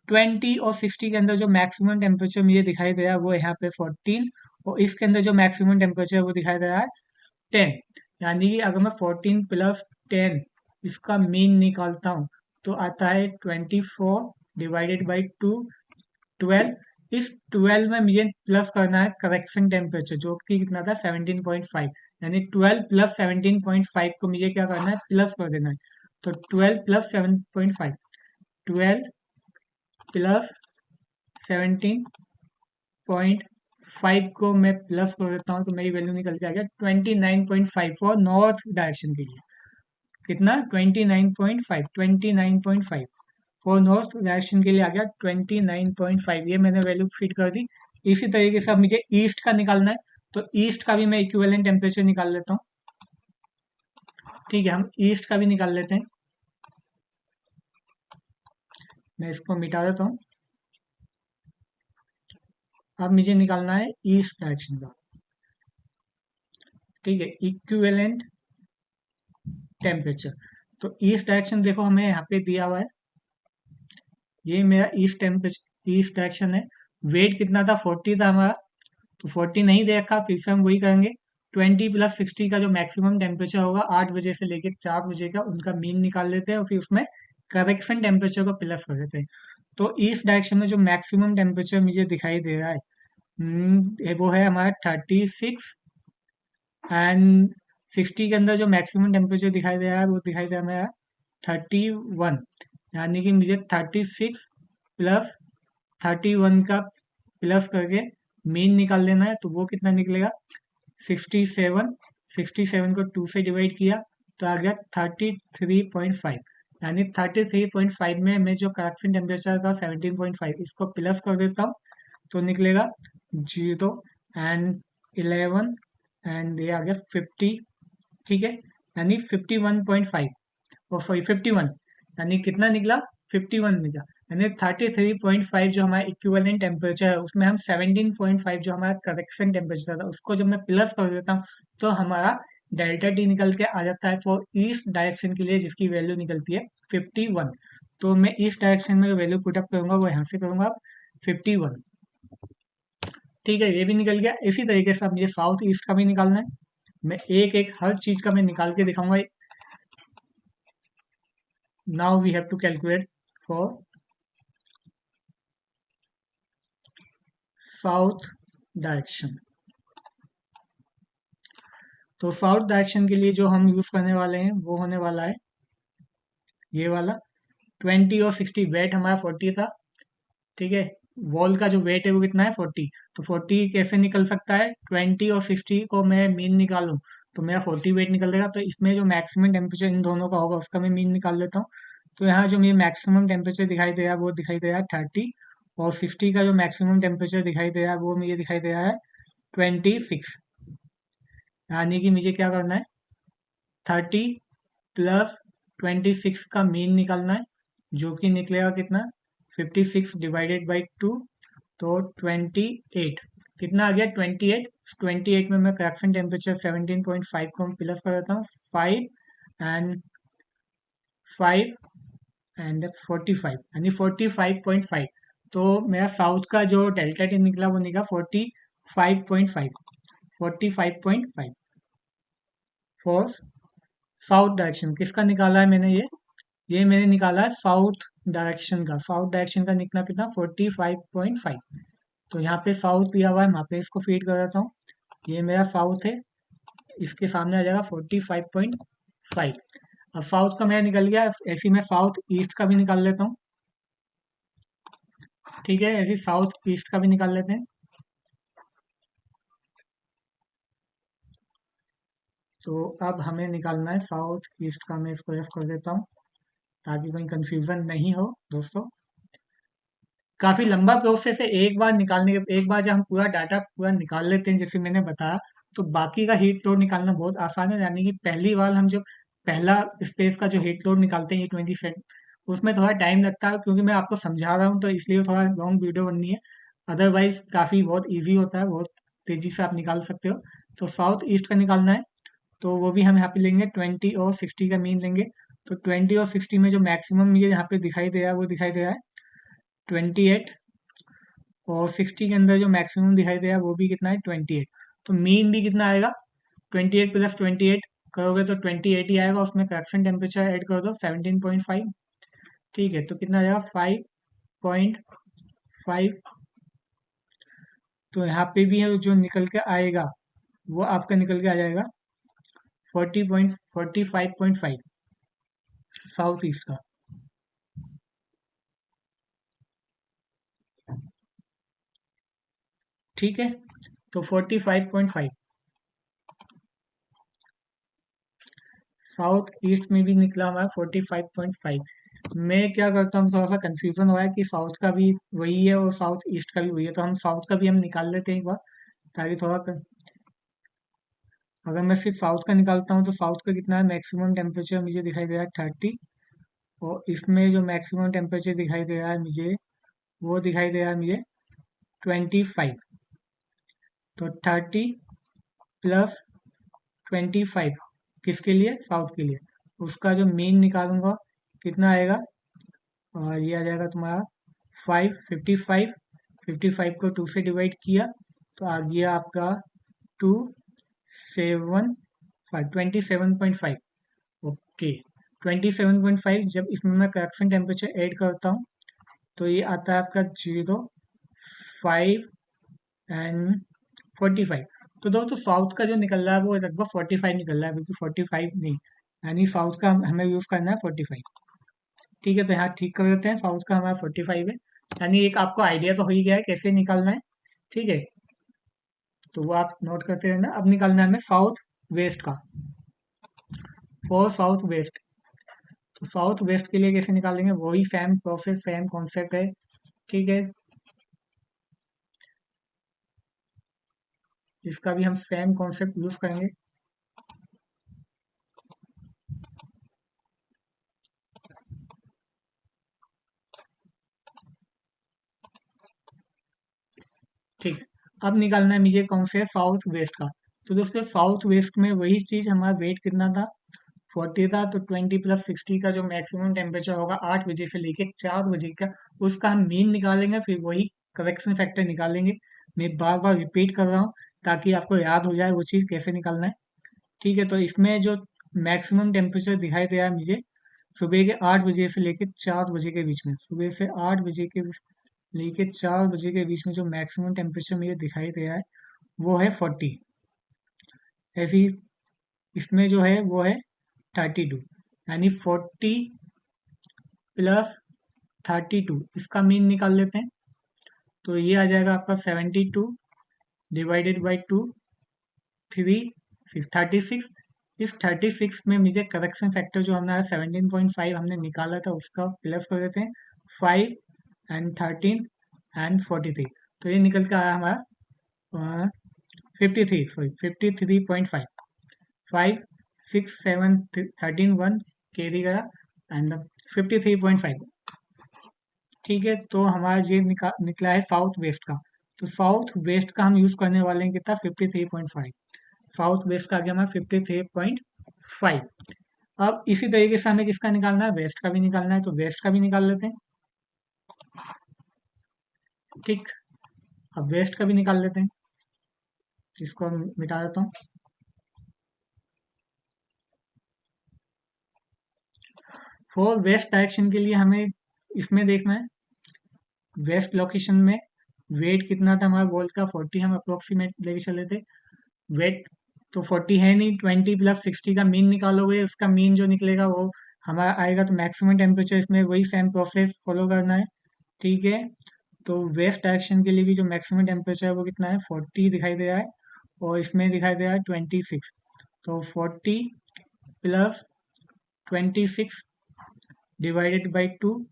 20 और 60 के अंदर जो मैक्सिमम टेम्परेचर मुझे दिखाई दे रहा है वो यहाँ पे 14, और इसके अंदर जो मैक्सिमम टेम्परेचर है वो दिखाई दे रहा है 10। यानी कि अगर मैं 14 + 10 इसका मीन निकालता हूँ तो आता है 24 डिवाइडेड बाई 2, 12। इस 12 में मुझे प्लस करना है करेक्शन टेम्परेचर जो कि कितना था 17.5। यानी 12 + 17.5 को मुझे क्या करना है, प्लस कर देना है। तो 12 + 7.5, 12 प्लस 17.5 को मैं प्लस कर देता हूँ तो मेरी वैल्यू निकल के आ गया 29.5 फॉर नॉर्थ डायरेक्शन के लिए। कितना, 29.5, 29.5 फॉर नॉर्थ डायरेक्शन के लिए आ गया 29.5। ये मैंने वैल्यू फिट कर दी। इसी तरीके से अब मुझे ईस्ट का निकालना है, तो ईस्ट का भी मैं इक्विवेलेंट टेम्परेचर निकाल लेता हूँ। ठीक है, हम ईस्ट का भी निकाल लेते हैं। मैं इसको मिटा देता हूँ। अब मुझे निकालना है ईस्ट डायरेक्शन का। ठीक है, इक्विवेलेंट टेम्परेचर। तो ईस्ट डायरेक्शन देखो हमें यहाँ पे दिया हुआ है, ये मेरा ईस्ट टेम्परेचर ईस्ट डायरेक्शन है। वेट कितना था, 40 था हमारा, तो 40 नहीं दे रखा, फिर से हम वही करेंगे। 20 + 60 का जो मैक्सिमम टेम्परेचर होगा 8 बजे से लेके 4 बजे का, उनका मीन निकाल लेते हैं और फिर उसमें करेक्शन टेम्परेचर को प्लस कर देते हैं। तो ईस्ट डायरेक्शन में जो मैक्सिमम टेम्परेचर मुझे दिखाई दे रहा है, वो है हमारा 36। एंड 60 के अंदर जो मैक्सिमम टेम्परेचर दिखाई दे रहा है वो दिखाई दे रहा है मेरा 31। यानी कि मुझे 36 + 31 का प्लस करके मीन निकाल लेना है। तो वो कितना निकलेगा, 67। 67 को 2 से डिवाइड किया तो आ गया 33.5, यानी 33.5 में मैं जो करेक्शन टेम्परेचर था 17.5, इसको प्लस कर देता हूँ तो निकलेगा 0 एंड 11 एंड ये आ गया 50। ठीक है, यानी 51.5, ओ सॉरी 51, यानी कितना निकला, 51 निकला। यानी 33.5 जो हमारा इक्विवेलेंट टेम्परेचर है उसमें हम 17.5 जो हमारा करेक्शन टेम्परेचर था उसको जब मैं प्लस कर देता हूँ तो हमारा डेल्टा टी निकल के आ जाता है फॉर ईस्ट डायरेक्शन के लिए, जिसकी वैल्यू निकलती है 51। तो मैं ईस्ट डायरेक्शन में वैल्यू पुटअप करूंगा वो यहाँ से करूंगा 51। ठीक है, ये भी निकल गया। इसी तरीके से अब ये साउथ ईस्ट का भी निकालना है। मैं एक एक हर चीज का मैं निकाल के दिखाऊंगा। Now we have to calculate for south direction. तो साउथ डायरेक्शन के लिए जो हम यूज करने वाले हैं वो होने वाला है ये वाला 20 और 60। वेट हमारा 40 था। ठीक है, वॉल का जो वेट है वो कितना है 40। तो 40 कैसे निकल सकता है, 20 और 60 को मैं मीन निकालूं तो मेरा 40 वेट निकल जाएगा। तो इसमें जो मैक्सिमम टेम्परेचर इन दोनों का होगा उसका मैं मीन निकाल लेता हूँ। तो यहाँ जो मेरे मैक्सिमम टेम्परेचर दिखाई दे रहा है वो दिखाई दे रहा है 30, और 60 का जो मैक्सिमम टेम्परेचर दिखाई दे रहा है वो मुझे दिखाई दे रहा है 26। यानी कि मुझे क्या करना है, 30 प्लस 26 का मीन निकालना है, जो कि निकलेगा कितना, 56 डिवाइडेड बाई 2, तो 28। कितना आ गया 28। 28 में मैं करेक्शन टेम्परेचर 17.5 को प्लस कर देता हूँ, 5 एंड 5 एंड 45, यानी 45.5। तो मेरा साउथ का जो डेल्टा टी निकला वो निकला 45.5, 45.5 फॉर साउथ डायरेक्शन। किसका निकाला है मैंने ये मैंने निकाला है साउथ डायरेक्शन का। साउथ डायरेक्शन का निकला कितना, 45.5। तो यहाँ पे साउथ दिया हुआ है, वहाँ पे इसको फीड कर देता हूँ। ये मेरा साउथ है, इसके सामने आ जाएगा 45.5। अब साउथ का मेरा निकल गया, ऐसे ही मैं साउथ ईस्ट का भी निकाल लेता हूँ। ठीक है, ऐसे साउथ ईस्ट का भी निकाल लेते हैं। तो अब हमें निकालना है साउथ ईस्ट का। मैं इसको रेफ कर देता हूँ ताकि कोई कंफ्यूजन नहीं हो दोस्तों। काफी लंबा प्रोसेस है। एक बार निकालने के, एक बार जब हम पूरा डाटा पूरा निकाल लेते हैं जैसे मैंने बताया, तो बाकी का हीट लोड निकालना बहुत आसान है। यानी कि पहली बार हम जो पहला स्पेस का जो हीट लोड निकालते हैं 20 सेट, उसमें थोड़ा टाइम लगता है क्योंकि मैं आपको समझा रहा हूँ तो इसलिए थोड़ा लॉन्ग वीडियो बननी है। अदरवाइज काफी बहुत ईजी होता है, बहुत तेजी से आप निकाल सकते हो। तो साउथ ईस्ट का निकालना है तो वो भी हम यहाँ पे लेंगे 20 और 60 का मीन लेंगे। तो 20 और 60 में जो मैक्सिमम मुझे यहाँ पे दिखाई दे रहा है वो दिखाई दे रहा है 28, और 60 के अंदर जो मैक्सिमम दिखाई दे रहा है वो भी कितना है 28। तो मीन भी कितना आएगा, 28 प्लस 28 करोगे तो 28 ही आएगा। उसमें करेक्शन टेम्परेचर ऐड कर दो 17.5। ठीक है, तो कितना आ जाएगा 5.5। तो यहाँ पे भी है जो निकल के आएगा वो आपका निकल के आ जाएगा 45.5 साउथ ईस्ट का। ठीक है, तो 45.5 साउथ ईस्ट में भी निकला हमारा 45.5। मैं क्या करता हूँ, थोड़ा सा कंफ्यूजन हुआ है कि साउथ का भी वही है और साउथ ईस्ट का भी वही है, तो हम साउथ का भी हम निकाल लेते हैं एक बार ताकि अगर मैं सिर्फ साउथ का निकालता हूँ तो साउथ का कितना है, मैक्सिमम टेम्परेचर मुझे दिखाई दे रहा है 30, और इसमें जो मैक्सिमम टेम्परेचर दिखाई दे रहा है मुझे वो दिखाई दे रहा है मुझे 25। तो 30 प्लस 25 किसके लिए, साउथ के लिए। उसका जो मीन निकालूंगा कितना आएगा, और ये आ जाएगा तुम्हारा 55। 55 को 2 से डिवाइड किया तो आ गया आपका 275, 27.5। ओके, 27.5 जब इसमें मैं करेक्शन टेम्परेचर ऐड करता हूँ तो ये आता है आपका 0, 5 एंड 45। तो दोस्तों साउथ का जो निकल रहा है वो लगभग 45 निकल रहा है, बल्कि 45 नहीं, यानी साउथ का हमें यूज करना है 45। ठीक है, तो यहाँ ठीक कर देते हैं, साउथ का हमारा 45 है। यानी एक आपको आइडिया तो हो ही गया है कैसे निकालना है। ठीक है, तो वो आप नोट करते रहना। अब निकालना है हमें साउथ वेस्ट का फॉर साउथ वेस्ट, तो साउथ वेस्ट के लिए कैसे निकालेंगे, वही सेम प्रोसेस सेम कॉन्सेप्ट है। ठीक है, इसका भी हम सेम कॉन्सेप्ट यूज करेंगे। ठीक है, अब निकालना है मुझे कौन से साउथ वेस्ट का। तो दोस्तों साउथ वेस्ट में वही चीज, हमारा वेट कितना था, 40 था, तो 20 प्लस 60 का जो मैक्सिमम टेम्परेचर होगा 8 बजे से लेके 4 बजे का, उसका हम मीन निकालेंगे, फिर वही करेक्शन फैक्टर निकालेंगे। मैं बार बार रिपीट कर रहा हूँ ताकि आपको याद हो जाए वो चीज़ कैसे निकालना है। ठीक है, तो इसमें जो मैक्सिमम टेम्परेचर दिखाई दे रहा है मुझे सुबह के 8 बजे से लेके 4 बजे के बीच में, सुबह से 8 बजे के लेके 4 बजे के बीच में जो मैक्सिमम टेम्परेचर मुझे दिखाई दे रहा है वो है 40। ऐसी इसमें जो है वो है 32, यानी 40 प्लस 32, इसका मीन निकाल लेते हैं। तो ये आ जाएगा आपका 72 डिवाइडेड बाई 2, 36। इस 36 में मुझे करेक्शन फैक्टर जो हमारा 17.5 हमने निकाला था उसका प्लस कर देते हैं, 5 एंड 13 एंड 43, तो ये निकल के आया हमारा 53, सॉरी 53.5, 5 6 7 13 1 कैरी गया एंड 53.5। ठीक है, तो हमारा ये निकला है साउथ वेस्ट का। तो साउथ वेस्ट का हम यूज करने वाले हैं कितना, 53.5। साउथ वेस्ट का आ गया हमारा 53.5। अब इसी तरीके से हमें किसका निकालना है, वेस्ट का भी निकालना है, तो वेस्ट का भी निकाल लेते हैं। ठीक, अब वेस्ट का भी निकाल लेते हैं, इसको हम मिटा देता हूँ। फॉर वेस्ट डायरेक्शन के लिए हमें इसमें देखना है, वेस्ट लोकेशन में वेट कितना था हमारा वॉल का, 40 हम अप्रोक्सीमेट लेके चले थे। वेट तो 40 है नहीं, 20 प्लस 60 का मीन निकालोगे, उसका मीन जो निकलेगा वो हमारा आएगा, तो मैक्सिमम टेम्परेचर इसमें वही सेम प्रोसेस फॉलो करना है। ठीक है, तो वेस्ट डायरेक्शन के लिए भी जो मैक्सिमम टेम्परेचर है वो कितना है, 40 दिखाई दे रहा है, और इसमें दिखाई दे रहा है 26। तो 40 प्लस 26 डिवाइडेड बाई 2,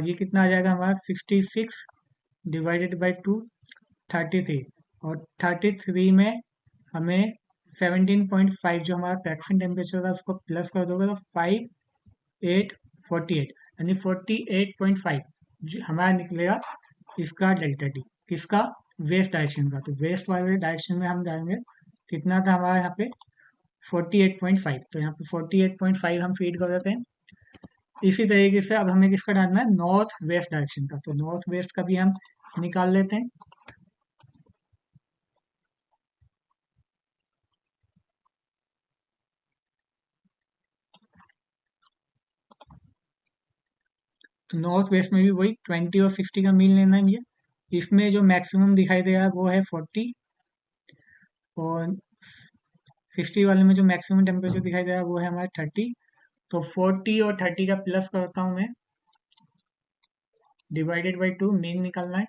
ये कितना आ जाएगा हमारा, 66 डिवाइडेड बाई 2, 33, और 33 में हमें 17.5 जो हमारा करेक्शन टेम्परेचर था उसको प्लस कर दोगे तो 5848, यानी 48.5 जो हमारा निकलेगा इसका डेल्टा टी, किसका, वेस्ट डायरेक्शन का। तो वेस्ट वाले डायरेक्शन में हम जाएंगे, कितना था हमारा यहाँ पे 48.5, तो यहाँ पे 48.5 हम फीड कर देते हैं। इसी तरीके से अब हमें किसका डालना है, नॉर्थ वेस्ट डायरेक्शन का, तो नॉर्थ वेस्ट का भी हम निकाल लेते हैं। तो नॉर्थ वेस्ट में भी वही 20 और 60 का मीन लेना है मुझे। इसमें जो मैक्सिमम दिखाई दे रहा है वो है 40, और 60 वाले में जो मैक्सिमम टेम्परेचर दिखाई दे रहा है वो है हमारा 30। तो 40 और 30 का प्लस करता हूँ मैं, डिवाइडेड बाई 2, मीन निकालना है।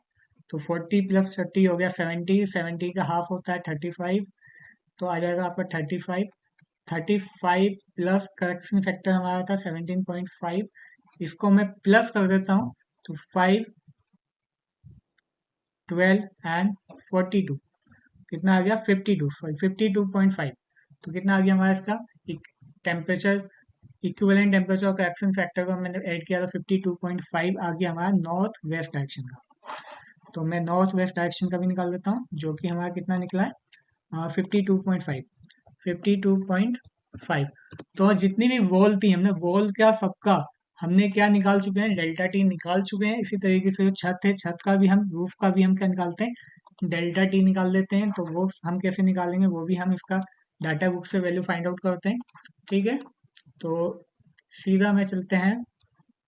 तो 40 प्लस 30 हो गया 70, 70 का हाफ होता है 35, तो आ जाएगा आपका 35। 35 प्लस करेक्शन फैक्टर हमारा था 17.5, इसको मैं प्लस कर देता हूँ, तो 5 12 एंड 42, कितना आ गया 52, सॉरी 52.5। तो कितना आ गया हमारा इसका टेम्परेचर, इक्विवेलेंट टेम्परेचर और करेक्शन फैक्टर को मैंने ऐड किया था 52.5, आ गया हमारा नॉर्थ वेस्ट डायरेक्शन का। तो मैं नॉर्थ वेस्ट डायरेक्शन का भी निकाल देता हूँ, जो कि हमारा कितना निकला है 52.5, 52.5। तो जितनी भी वॉल थी हमने वॉल क्या सबका हमने क्या निकाल चुके हैं, डेल्टा टी निकाल चुके हैं। इसी तरीके से जो छत है, छत का भी हम, रूफ का भी हम क्या निकालते हैं, डेल्टा टी निकाल लेते हैं। तो वो हम कैसे निकालेंगे वो भी हम इसका डाटा बुक से वैल्यू फाइंड आउट करते हैं। ठीक है, तो सीधा में चलते हैं।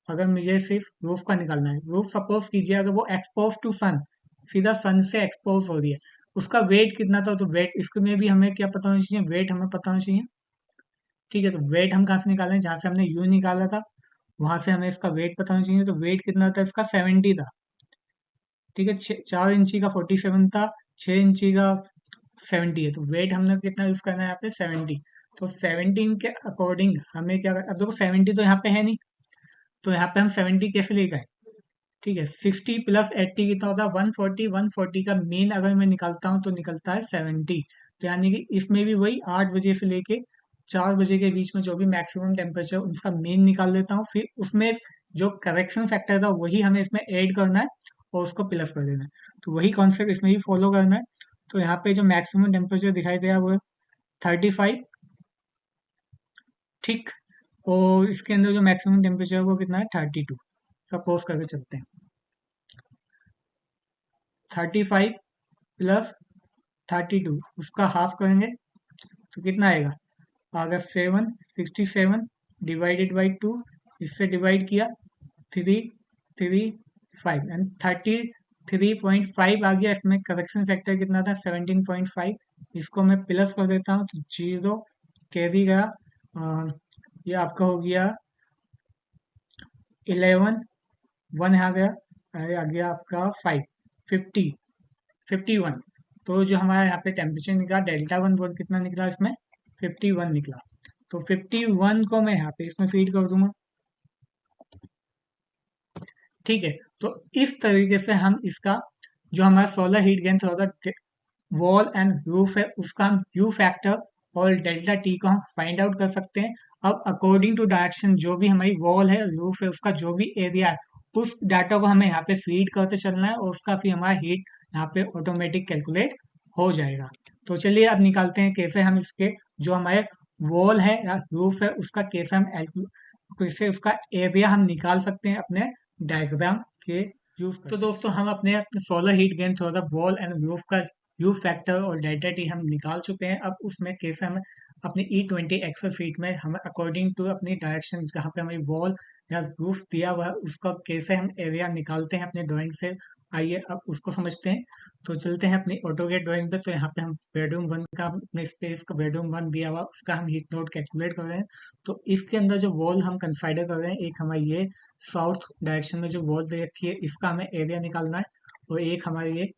अगर मुझे सिर्फ रूफ का निकालना है, रूफ सपोज कीजिए अगर वो एक्सपोज टू सन, सीधा सन से एक्सपोज हो रही है, उसका वेट कितना था, तो वेट इसमें भी हमें क्या पता होना चाहिए, वेट हमें पता होना चाहिए। ठीक है, तो वेट हम कहाँ से निकालें, जहाँ से हमने यू निकाला था वहां से हमें इसका वेट पता होना चाहिए। तो वेट कितना था इसका, 70 था। ठीक है, 4 इंची का 47 था, 6 इंची का 70 है, तो वेट हमने कितना यूज करना है यहाँ पे, 70। तो 17 के अकॉर्डिंग हमें क्या अब देखो 70 तो यहाँ पे है नहीं, तो यहाँ पे हम 70 कैसे लेकर आए? ठीक है, 60 प्लस 80 कितना होता है? 140। 140 का मीन अगर मैं निकालता हूँ तो निकलता है 70। तो यानी कि इसमें भी वही 8 बजे से लेके 4 बजे के बीच में जो भी मैक्सिमम टेम्परेचर उसका मीन निकाल लेता हूँ, फिर उसमें जो करेक्शन फैक्टर था वही हमें इसमें ऐड करना है और उसको प्लस कर देना है। तो वही कॉन्सेप्ट इसमें भी फॉलो करना है। तो यहाँ पे जो मैक्सिमम टेम्परेचर दिखाई दे रहा है वो है 35। ठीक। और इसके अंदर जो मैक्सिमम टेम्परेचर है वो कितना है? 32। सपोज करके चलते हैं, 35 प्लस 32 उसका हाफ करेंगे तो कितना आएगा? अगर 67 डिवाइडेड बाई 2, इससे डिवाइड किया 335 एंड 33.5 आ गया। इसमें करेक्शन फैक्टर कितना था? 17.5। इसको मैं प्लस कर देता हूँ तो 0 कैरी गया। ये आपका हो गया 11, 1 आ गया, आ गया आपका 5, 50, 51। तो जो हमारा यहाँ पे टेम्परेचर निकला डेल्टा वन वो कितना निकला? इसमें 51 निकला। तो 51 को मैं यहाँ पे इसमें फीड कर दूंगा। ठीक है, तो इस तरीके से हम इसका जो हमारा सोलर हीट गेन थोड़ा वॉल एंड रूफ है उसका हम यू फैक्टर और डेल्टा टी को हम फाइंड आउट कर सकते हैं। अब अकॉर्डिंग टू डायरेक्शन जो भी हमारी वॉल है रूफ है उसका जो भी एरिया है उस डाटा को हमें यहाँ पे फीड करते चलना है और उसका फिर हमारा हीट यहाँ पे ऑटोमेटिक कैलकुलेट हो जाएगा। तो चलिए अब निकालते हैं कैसे हम इसके जो हमारे वॉल है या रूफ है उसका कैसे हम कैसे उसका एरिया हम निकाल सकते हैं अपने डायग्राम के यूज। तो दोस्तों हम अपने सोलर हीट गेन थोड़ा वॉल एंड रूफ का यू फैक्टर और डेल्टा टी हम निकाल चुके हैं। अब उसमें कैसे हम अपने E20 एक्सेल शीट में हम अकॉर्डिंग टू अपनी डायरेक्शन जहाँ पे हमें वॉल या रूफ दिया हुआ है उसका कैसे हम एरिया निकालते हैं अपने ड्राइंग से। आइए अब उसको समझते हैं। तो चलते हैं अपनी ऑटोगेट ड्राइंग पे। तो यहाँ पे हम बेडरूम वन का अपने स्पेस का बेडरूम वन दिया हुआ उसका हम हीट नोट कैलकुलेट कर रहे हैं। तो इसके अंदर जो वॉल हम कंसिडर कर रहे हैं, एक हमारी ये साउथ डायरेक्शन में जो वॉल दे रखी है इसका हमें एरिया निकालना है, और एक हमारी ये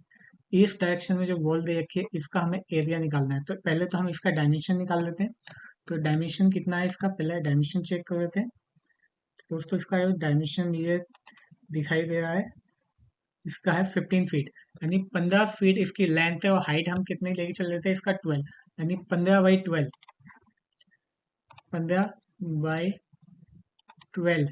ईस्ट डायरेक्शन में जो वॉल दे रखी है इसका हमें एरिया निकालना है। तो पहले तो हम इसका डायमेंशन निकाल लेते हैं। तो डायमेंशन कितना है इसका? पहले डायमेंशन चेक कर लेते हैं। तो दोस्तों इसका जो डायमेंशन ये दिखाई दे रहा है इसका है 15 फीट, यानी 15 फीट इसकी लेंथ है। और हाइट हम कितने लेके चल रहे थे? इसका 12, यानी 15/12। 15/12।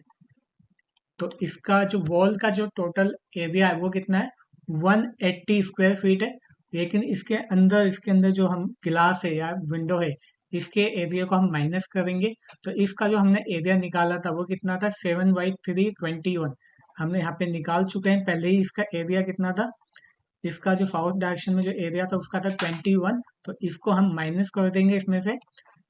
तो इसका जो वॉल का जो टोटल एरिया है वो कितना है? 180 स्क्वायर फीट है। लेकिन इसके अंदर जो हम गिलास है या विंडो है इसके एरिया को हम माइनस करेंगे। तो इसका जो हमने एरिया निकाला था वो कितना था? 7/3 21 हमने यहाँ पे निकाल चुके हैं पहले ही। इसका एरिया कितना था? इसका जो साउथ डायरेक्शन में जो एरिया था उसका था 21। तो इसको हम माइनस कर देंगे इसमें से,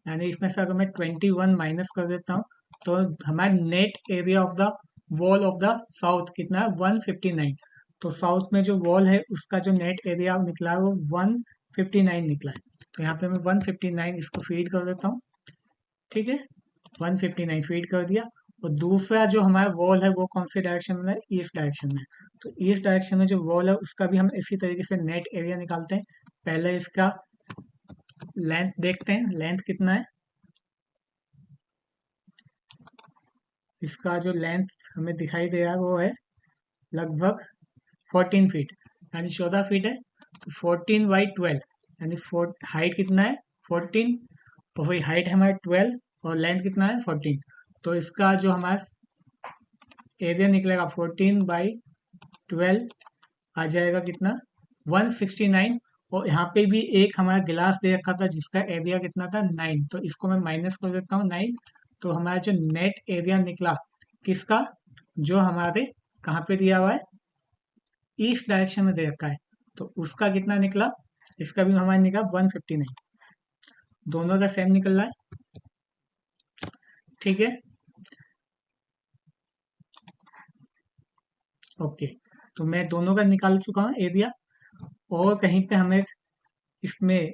यानी इसमें से अगर मैं 21 माइनस कर देता हूँ तो हमारा net area of the wall of the south कितना है? 159। तो साउथ में जो वॉल है उसका जो नेट एरिया निकला है वो 159 निकला है। तो यहाँ पे मैं 159 इसको फीड कर देता हूँ। ठीक है, 159 फीड कर दिया। और दूसरा जो हमारा वॉल है वो कौन से डायरेक्शन में है? ईस्ट डायरेक्शन में। तो ईस्ट डायरेक्शन में जो वॉल है उसका भी हम इसी तरीके से नेट एरिया निकालते हैं। पहले इसका लेंथ देखते हैं, लेंथ कितना है। इसका जो लेंथ हमें दिखाई दे रहा है वो है लगभग 14 फीट, यानी 14 फीट है। तो 14/12 यानी हाइट कितना है? 14, और वही हाइट है हमारा 12 और लेंथ कितना है? 14। तो इसका जो हमारा एरिया निकलेगा 14/12 आ जाएगा कितना? 169। और यहाँ पे भी एक हमारा गिलास दे रखा था जिसका एरिया कितना था? 9। तो इसको मैं माइनस कर देता हूँ 9। तो हमारा जो नेट एरिया निकला किसका? जो हमारे कहाँ पे दिया हुआ है? ईस्ट डायरेक्शन में दे रखा है। तो उसका कितना निकला? इसका भी हमारा निकला 159। दोनों का सेम निकल रहा है। ठीक है, ओके। तो मैं दोनों का निकाल चुका हूँ एरिया। और कहीं पे हमें इसमें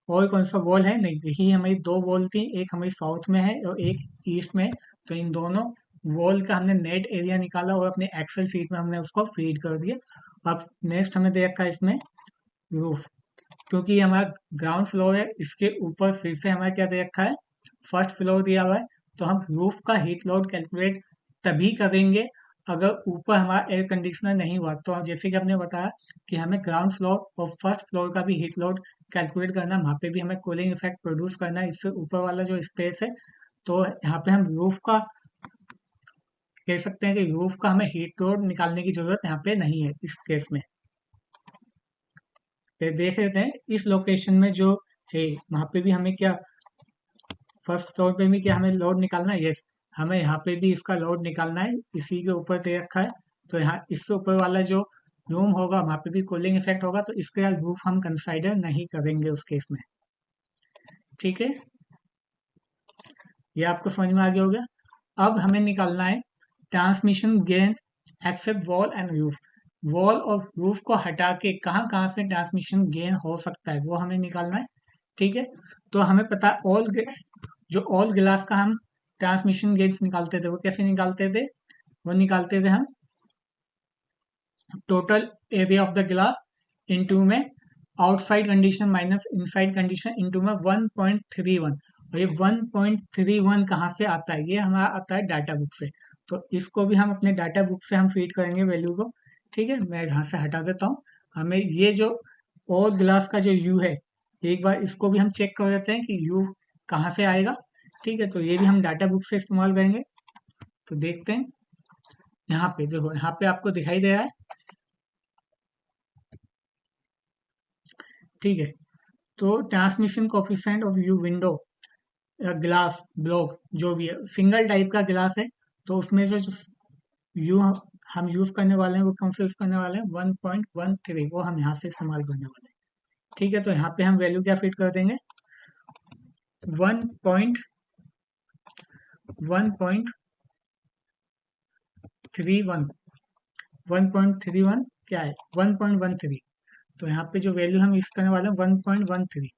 और कौन सा वॉल है? नहीं, यही हमारी दो वॉल थी, एक हमारी साउथ में है और एक ईस्ट में है। तो इन दोनों वॉल का हमने नेट एरिया निकाला और अपने एक्सेल शीट में हमने उसको फीड कर दिया। अब नेक्स्ट हमें दे रखा है इसमें रूफ। क्योंकि ये हमारा ग्राउंड फ्लोर है, इसके ऊपर फिर से हमारा क्या दे रखा है, फर्स्ट फ्लोर दिया हुआ है। तो हम रूफ का हीट लोड कैलकुलेट तभी करेंगे अगर ऊपर हमारा एयर कंडीशनर नहीं हुआ। तो जैसे कि हमने बताया कि हमें ग्राउंड फ्लोर और फर्स्ट फ्लोर का भी हीट लोड कैलकुलेट करना है, वहाँ पे भी हमें कूलिंग इफेक्ट प्रोड्यूस करना है इससे ऊपर वाला जो स्पेस है। तो यहाँ पे हम रूफ का कह सकते हैं कि रूफ का हमें हीट लोड निकालने की जरूरत यहाँ पे नहीं है इस केस में। फिर देख लेते हैं इस लोकेशन में जो है वहां पे भी हमें क्या, फर्स्ट फ्लोर पे भी क्या हमें लोड निकालना है। यस, हमें यहाँ पे भी इसका लोड निकालना है, इसी के ऊपर दे रखा है। तो यहाँ इससे ऊपर वाला जो रूम होगा वहां पे भी कूलिंग इफेक्ट होगा, तो इसके रूफ हम कंसाइडर नहीं करेंगे उस केस में। ठीक है, ये आपको समझ में आ गया होगा। अब हमें निकालना है transmission gain except wall and roof. Wall और रूफ को हटा के कहाँ कहाँ से ट्रांसमिशन गेन हो सकता है वो हमें निकालना है। ठीक है, तो हमें पता है जो ऑल गिलास का हम ट्रांसमिशन गेन्स निकालते थे वो कैसे निकालते थे, वो निकालते थे हम टोटल एरिया ऑफ द गिलास इनटू में outside condition minus inside condition into में 1.31। और ये 1.31 कहाँ से आता है, ये हमारा आता है डाटा बुक से। तो इसको भी हम अपने डाटा बुक से हम फीड करेंगे वैल्यू को। ठीक है, मैं यहाँ से हटा देता हूँ। हमें ये जो और ग्लास का जो यू है, एक बार इसको भी हम चेक कर देते हैं कि यू कहाँ से आएगा। ठीक है, तो ये भी हम डाटा बुक से इस्तेमाल करेंगे। तो देखते हैं, यहाँ पे देखो, यहाँ पे आपको दिखाई दे रहा है। ठीक है, तो transmission coefficient of you window glass block जो भी है, सिंगल टाइप का ग्लास है। तो उसमें जो यू हम यूज करने वाले हैं वो कौन से यूज करने वाले हैं, 1.13, वो हम यहाँ से इस्तेमाल करने वाले हैं। ठीक है, तो यहाँ पे हम वैल्यू क्या फिट कर देंगे, 1.131। 1.31 क्या है, 1.13। तो यहाँ पे जो वैल्यू हम यूज करने वाले हैं 1.13,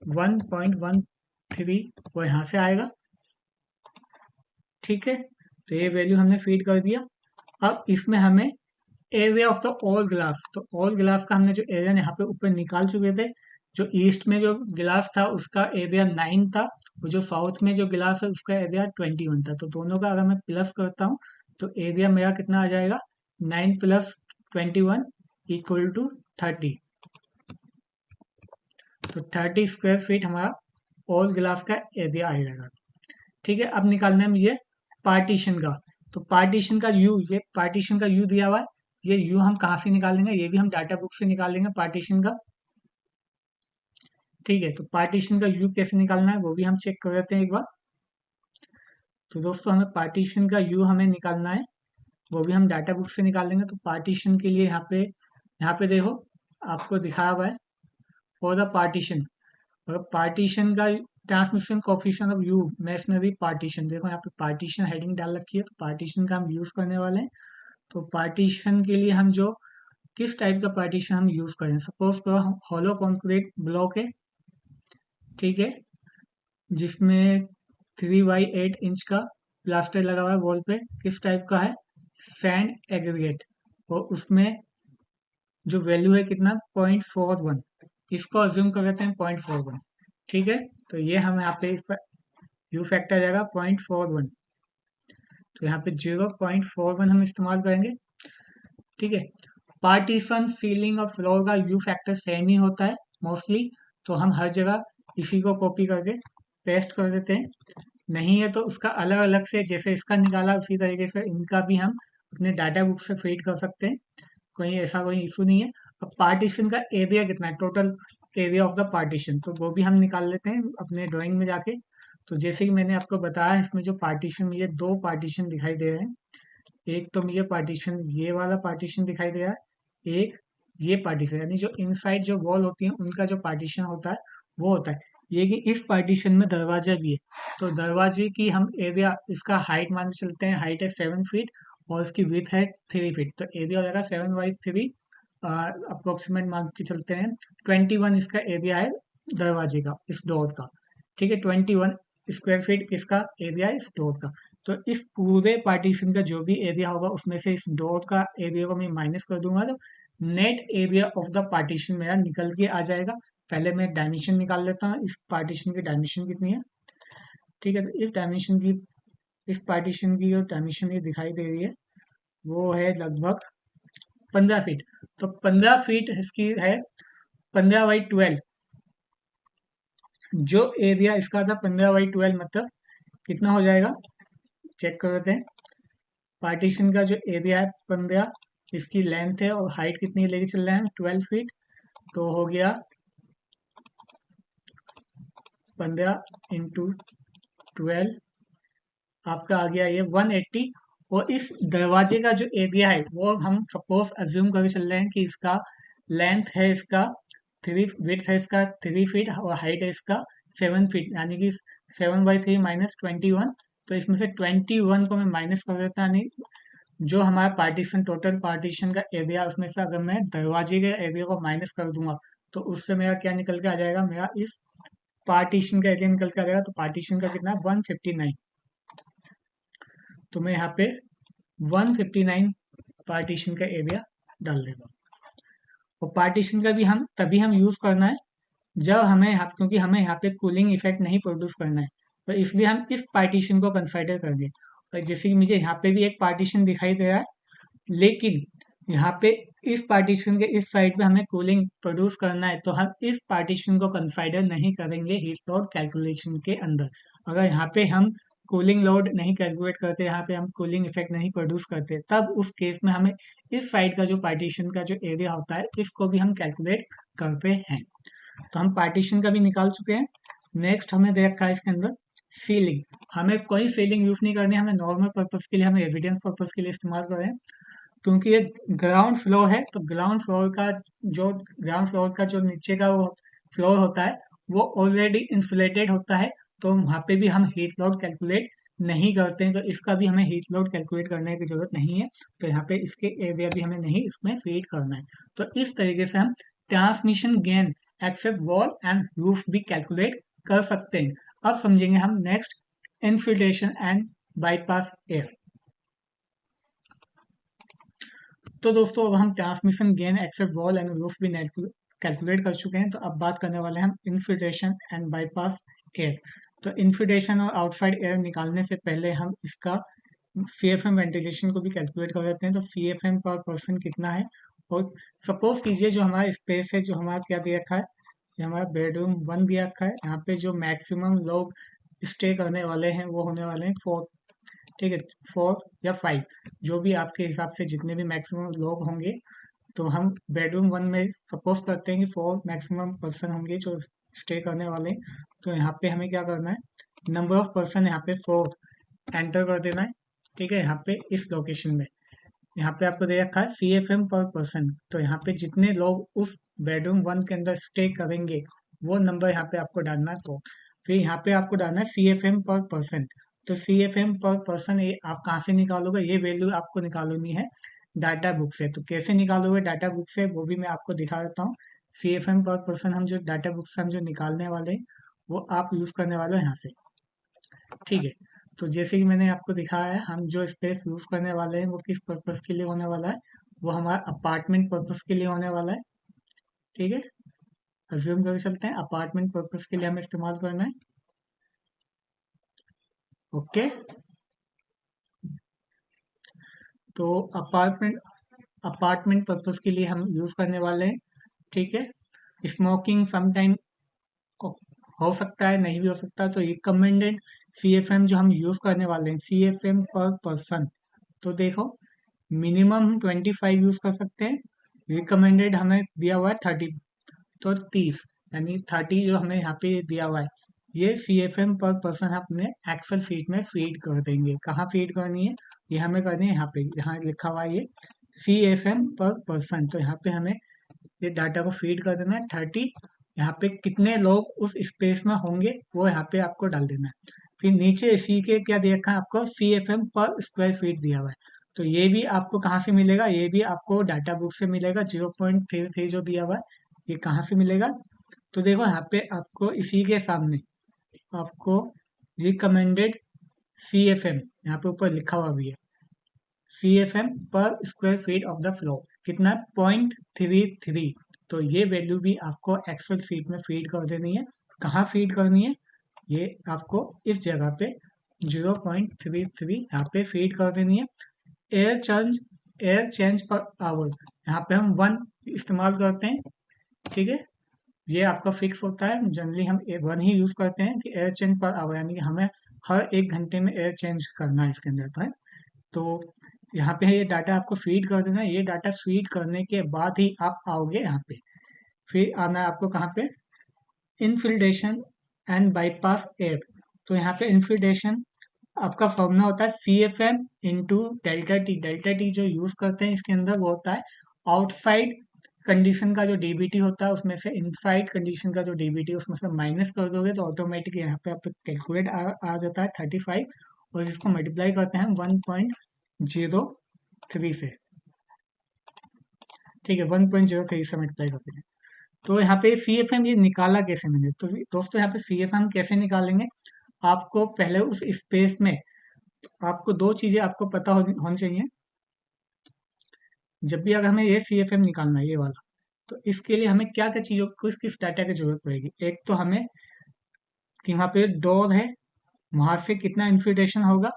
1.13 वो यहाँ से आएगा। ठीक है, तो ये वैल्यू हमने फीड कर दिया। अब इसमें हमें area of the all glass, तो ऑल ग्लास का हमने जो एरिया यहाँ पे ऊपर निकाल चुके थे। जो ईस्ट में जो गिलास था उसका एरिया 9 था, और जो साउथ में जो गिलास है उसका एरिया 21 था। तो दोनों का अगर मैं प्लस करता हूँ तो एरिया मेरा कितना आ जाएगा, 9 + 21 = 30। तो 30 स्क्वायर फीट हमारा ऑल गिलास का एरिया आ जाएगा। ठीक है, अब निकालना है मुझे पार्टीशन का। तो पार्टीशन का यू, ये पार्टीशन का यू दिया हुआ है, ये यू हम कहाँ से निकालेंगे, ये भी हम डाटा बुक से निकालेंगे पार्टीशन का। ठीक है, तो पार्टीशन का यू कैसे निकालना है वो भी हम चेक कर लेते हैं एक बार। तो दोस्तों हमें पार्टीशन का यू हमें निकालना है, वो भी हम डाटा बुक से निकाल लेंगे। तो पार्टीशन के लिए यहाँ पे देखो आपको दिखाया हुआ है फॉर द पार्टीशन, और पार्टीशन का transmission coefficient of you masonry partition, देखो यहाँ पे पार्टीशन हेडिंग डाल रखी है, तो पार्टीशन का हम यूज करने वाले हैं। तो पार्टीशन के लिए हम जो किस टाइप का पार्टीशन हम यूज करें, सपोज करो हॉलो कॉन्क्रीट ब्लॉक है। ठीक है, जिसमें 3/8 इंच का प्लास्टर लगा हुआ है वॉल पे, किस टाइप का है, सैंड एग्रीगेट, और उसमें जो वैल्यू है कितना, 0.41, इसको अज्यूम कर लेते हैं 0.41। ठीक है, तो ये हम यहाँ पे यू फैक्टर जाएगा 0.41, तो यहाँ पे 0.41 हम इस्तेमाल करेंगे। ठीक है, पार्टीशन सीलिंग और फ्लोर का यू फैक्टर सेम ही होता है मोस्टली, तो हम हर जगह इसी को कॉपी करके पेस्ट कर देते हैं। नहीं है तो उसका अलग अलग से, जैसे इसका निकाला उसी तरीके से इनका भी हम अपने डाटा बुक से फीड कर सकते हैं, कोई इशू नहीं है। अब पार्टीशन का एरिया कितना है, total area of the partition, तो वो भी हम निकाल लेते हैं अपने ड्राइंग में जाके। तो जैसे कि मैंने आपको बताया, इसमें जो पार्टीशन, मुझे दो पार्टीशन दिखाई दे रहे हैं। एक तो मुझे पार्टीशन, ये वाला पार्टीशन दिखाई दे रहा है, एक ये पार्टीशन, यानी जो इनसाइड जो वॉल होती है उनका जो पार्टीशन होता है वो होता है ये, कि इस पार्टीशन में दरवाजा भी है। तो दरवाजे की हम एरिया, इसका हाइट मान के चलते हैं, हाइट है 7 फीट और इसकी विथ है 3 फीट, तो एरिया हो जाएगा 7/3, अप्रोक्सीमेट मान के चलते हैं 21 इसका एरिया है दरवाजे का, इस डोर का। ठीक है, 21 स्क्वायर फीट इसका एरिया है इस डोर का। तो इस पूरे पार्टीशन का जो भी एरिया होगा उसमें से इस डोर का एरिया को मैं माइनस कर दूंगा, तो net area of the partition मेरा निकल के आ जाएगा पहले मैं डायमेंशन निकाल लेता हूँ, इस पार्टीशन की डायमेंशन कितनी है। ठीक है, तो इस पार्टीशन की जो डायमेंशन ये दिखाई दे रही है वो है लगभग 15 फीट। तो 15 फीट इसकी है, 15/12। जो एरिया इसका था 15/12, मतलब कितना हो जाएगा, चेक कर लेते हैं। पार्टीशन का जो एरिया है 15, इसकी लेंथ है और हाइट कितनी लेके चल रहे हैं 12 फीट, तो हो गया 15 × 12, आपका आ गया ये 180। और इस दरवाजे का जो एरिया है वो हम सपोज अज्यूम करके चल रहे हैं कि इसका लेंथ है इसका 3, विड्थ है इसका 3 फीट और हाइट है इसका 7 फीट, यानी कि 7/3 माइनस 21। तो इसमें से 21 को मैं माइनस कर देता, यानी जो हमारा पार्टीशन, टोटल पार्टीशन का एरिया, उसमें से अगर मैं दरवाजे के एरिया को माइनस कर दूंगा तो उससे मेरा क्या निकल के आ जाएगा, मेरा इस पार्टीशन का एरिया निकल के आ जाएगा। तो पार्टीशन का कितना, 159। तो मैं यहाँ पे 159 पार्टीशन का एरिया डाल देता हूँ। और पार्टीशन का भी हम तभी हम यूज करना है जब हमें यहाँ, क्योंकि हमें यहाँ पे कूलिंग इफेक्ट नहीं प्रोड्यूस करना है, तो इसलिए हम इस पार्टीशन को कंसिडर करेंगे। और जैसे कि मुझे यहाँ पे भी एक पार्टीशन दिखाई दे रहा है, लेकिन यहाँ पे इस पार्टीशन के इस साइड पे हमें कूलिंग प्रोड्यूस करना है, तो हम इस पार्टीशन को कंसिडर नहीं करेंगे हीट लोड कैलकुलेशन के अंदर। अगर यहाँ पे हम कूलिंग लोड नहीं कैलकुलेट करते, यहाँ पे हम कूलिंग इफेक्ट नहीं प्रोड्यूस करते, तब उस केस में हमें इस साइड का जो पार्टीशन का जो एरिया होता है इसको भी हम कैलकुलेट करते हैं। तो हम पार्टीशन का भी निकाल चुके हैं। नेक्स्ट हमें दे रखा है इसके अंदर सीलिंग। हमें कोई सीलिंग यूज नहीं करनी है, हमें नॉर्मल पर्पज के लिए, हमें एविडेंस पर्पज के लिए इस्तेमाल करें। क्योंकि ये ग्राउंड फ्लोर है, तो ग्राउंड फ्लोर का जो नीचे का वो फ्लोर होता है वो ऑलरेडी इंसुलेटेड होता है, तो वहाँ पे भी हम हीट लोड कैलकुलेट नहीं करते हैं, तो इसका भी हमें हीट लोड कैलकुलेट करने की जरूरत नहीं है। तो यहाँ पे इसके एरिया भी हमें नहीं इसमें फीड करना है। तो इस तरीके से हम transmission gain except wall and roof भी कैलकुलेट कर सकते हैं। अब समझेंगे हम next infiltration and bypass air. तो दोस्तों अब हम transmission gain except wall and roof भी कैलकुलेट कर चुके हैं, तो अब बात करने वाले हैं हम इन्फिल्ट्रेशन एंड बाईपास एयर। तो इन्फिल्ट्रेशन और आउटसाइड एयर निकालने से पहले हम इसका CFM वेंटिलेशन को भी कैलकुलेट कर लेते हैं। तो CFM पर पर्सन कितना है, और सपोज कीजिए जो हमारा स्पेस है, जो हमारा क्या दिया रखा है, ये हमारा बेडरूम 1 दिया रखा है। यहाँ पे जो मैक्सिमम लोग स्टे करने वाले हैं वो होने वाले हैं 4, ठीक है, 4 या 5, जो भी आपके हिसाब से जितने भी मैक्सिमम लोग होंगे। तो हम बेडरूम 1 में सपोज करते हैं कि 4 मैक्सिमम पर्सन होंगे जो स्टे करने वाले हैं। तो यहाँ पे हमें क्या करना है, नंबर ऑफ पर्सन यहाँ पे 4 एंटर कर देना है। ठीक है, यहाँ पे इस लोकेशन में यहाँ पे आपको दे रखा है CFM पर पर्सन। तो यहाँ पे जितने लोग उस बेडरूम 1 के अंदर स्टे करेंगे वो नंबर यहाँ पे आपको डालना है। तो फिर यहाँ पे आपको डालना है CFM पर पर्सन। तो CFM पर पर्सन ये आप कहाँ से निकालोगे, ये वैल्यू आपको निकालनी है डाटा बुक से। तो कैसे निकालोगे डाटा बुक से, वो भी मैं आपको दिखा देता हूँ। CFM पर पर्सन हम जो डाटा बुक से हम जो निकालने वाले हैं वो आप यूज करने वाले हो यहाँ से। ठीक है, तो जैसे कि मैंने आपको दिखाया है, हम जो स्पेस यूज करने वाले हैं वो किस पर्पस के लिए होने वाला है, वो हमारा अपार्टमेंट पर्पस के लिए होने वाला है। ठीक है, अज्यूम करके चलते हैं अपार्टमेंट पर्पस के लिए हमें इस्तेमाल करना है। ओके, तो अपार्टमेंट पर्पस के लिए हम यूज करने वाले हैं। ठीक है, स्मोकिंग समटाइम हो सकता है, नहीं भी हो सकता, तो रिकमेंडेड CFM जो हम यूज करने वाले हैं, CFM पर पर्सन, तो देखो मिनिमम हम 25 यूज कर सकते हैं, रिकमेंडेड हमें दिया हुआ है 30, तो 30, यानी 30 जो हमें यहाँ पे दिया हुआ है, ये CFM पर पर्सन अपने एक्सेल शीट में फीड कर देंगे। कहाँ फीड करनी है, ये हमें करनी है यहाँ पे, यहाँ लिखा हुआ है ये CFM पर पर्सन। तो यहाँ पे हमें ये डाटा को फीड कर देना है 30। यहाँ पे कितने लोग उस स्पेस में होंगे वो यहाँ पे आपको डाल देना है। फिर नीचे सी के क्या दिया रखा है आपको, CFM पर स्क्वायर फीट दिया हुआ है। तो ये भी आपको कहाँ से मिलेगा, ये भी आपको डाटा बुक से मिलेगा। 0.33 जो दिया हुआ है ये कहाँ से मिलेगा, तो देखो यहाँ पे आपको इसी के सामने आपको रिकमेंडेड CFM यहाँ पे ऊपर लिखा हुआ भी है, CFM पर square feet of the floor कितना है, 0.33। तो ये वैल्यू भी आपको एक्सेल सीट में फीड कर देनी है। कहाँ फीड करनी है? ये आपको इस जगह पे 0.33 यहाँ पे फीड कर देनी है। एयर चेंज पर आवर यहाँ पे हम 1 इस्तेमाल करते हैं, ठीक है। ये आपका फिक्स होता है, जनरली हम 1 ही यूज करते हैं कि एयर चेंज पर आवर, यानी कि हमें हर 1 घंटे में एयर चेंज करना है इसके अंदर, है। तो यहाँ पे ये डाटा आपको फीड कर देना है। ये डाटा फीड करने के बाद ही आप आओगे यहाँ पे। फिर आना है आपको कहाँ पे? Infiltration and bypass air. तो यहाँ पे इनफिल्ट्रेशन आपका फॉर्मूला होता है CFM into delta T. Delta T जो यूज करते हैं इसके अंदर वो होता है आउटसाइड कंडीशन का जो डीबीटी होता है उसमें से इनसाइड कंडीशन का जो डीबीटी उसमें से माइनस कर दोगे तो ऑटोमेटिक यहाँ पे आपको कैलकुलेट आ जाता है 35, और इसको मल्टीप्लाई करते हैं 1.03 से, ठीक है। 1.03 से मल्टीप्लाई करते हैं। तो यहाँ पे CFM ये निकाला कैसे मैंने? तो दोस्तों यहाँ पे CFM कैसे निकालेंगे? आपको पहले उस स्पेस में आपको दो चीजें आपको पता होनी चाहिए। जब भी अगर हमें ये CFM निकालना है ये वाला, तो इसके लिए हमें क्या क्या चीजों किस किस डाटा की जरूरत पड़ेगी? एक तो हमें कि वहाँ पे डोर है वहां से कितना इन्फिल्ट्रेशन होगा,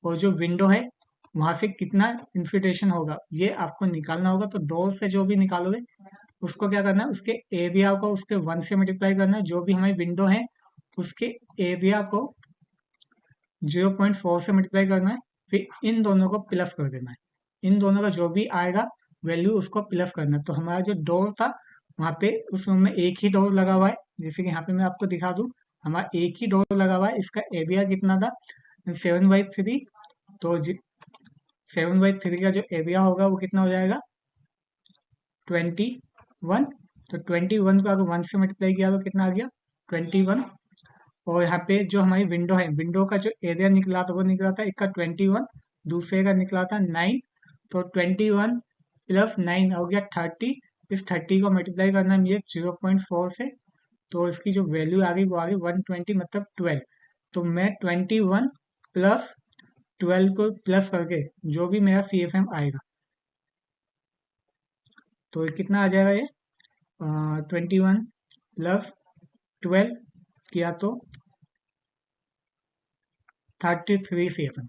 और जो विंडो है वहां से कितना इन्फिल्ट्रेशन होगा, ये आपको निकालना होगा। तो डोर से जो भी निकालोगे उसको क्या करना है, उसके एरिया को उसके 1 से मल्टीप्लाई करना है। जो भी हमारी विंडो है उसके एरिया को 0.4 से मल्टीप्लाई करना है। फिर इन दोनों को प्लस कर देना है। इन दोनों का जो भी आएगा वैल्यू उसको प्लस करना है। तो हमारा जो डोर था वहाँ पे उस रूम में एक ही डोर लगा हुआ है, जैसे कि यहाँ पे मैं आपको दिखा दूं, हमारा एक ही डोर लगा हुआ है। इसका एरिया कितना था? 7/3। तो 7/3 का जो एरिया होगा वो कितना हो जाएगा? 21। तो 21 को अगर 1 से मल्टीप्लाई किया तो कितना आ गया? 21। और यहाँ पे जो हमारी विंडो है, विंडो का जो एरिया निकला था वो निकला था, एक का 21, दूसरे का निकला था 9। तो 21 प्लस 9 हो गया 30। इस 30 को मल्टीप्लाई करना है मुझे 0.4 से, तो इसकी जो वैल्यू आ गई वो आ गई 120, मतलब 12। तो मैं 21 प्लस 12 को प्लस करके जो भी मेरा CFM आएगा, तो ये कितना आ जाएगा? ये 21 प्लस 12 किया तो 33 CFM,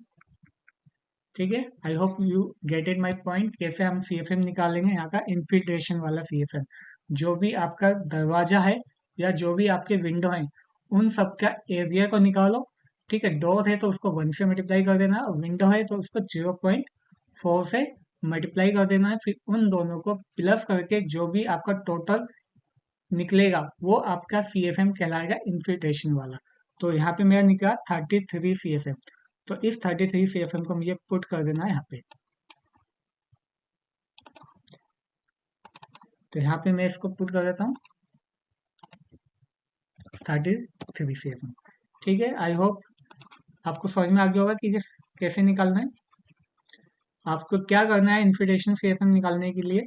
ठीक है। I hope you get it my point. कैसे हम CFM निकालेंगे? यहाँ का इन्फिल्ट्रेशन वाला CFM। जो भी आपका दरवाजा है या जो भी आपके विंडो है उन सब का एरिया को निकालो, ठीक है। डोर है तो उसको 1 से मल्टीप्लाई कर देना, और विंडो है तो उसको 0.4 से मल्टीप्लाई कर देना है। फिर उन दोनों को प्लस करके जो भी आपका टोटल निकलेगा वो आपका CFM कहलाएगा, इन्फिल्ट्रेशन वाला। तो यहाँ पे मेरा निकला 33 CFM। तो इस 33 CFM को मुझे पुट कर देना है यहाँ पे। तो यहाँ पे मैं इसको पुट कर देता हूँ 33 CFM, ठीक है। आई होप आपको समझ में आ गया होगा कि ये कैसे निकालना है। आपको क्या करना है इन्फिल्ट्रेशन CFM निकालने के लिए?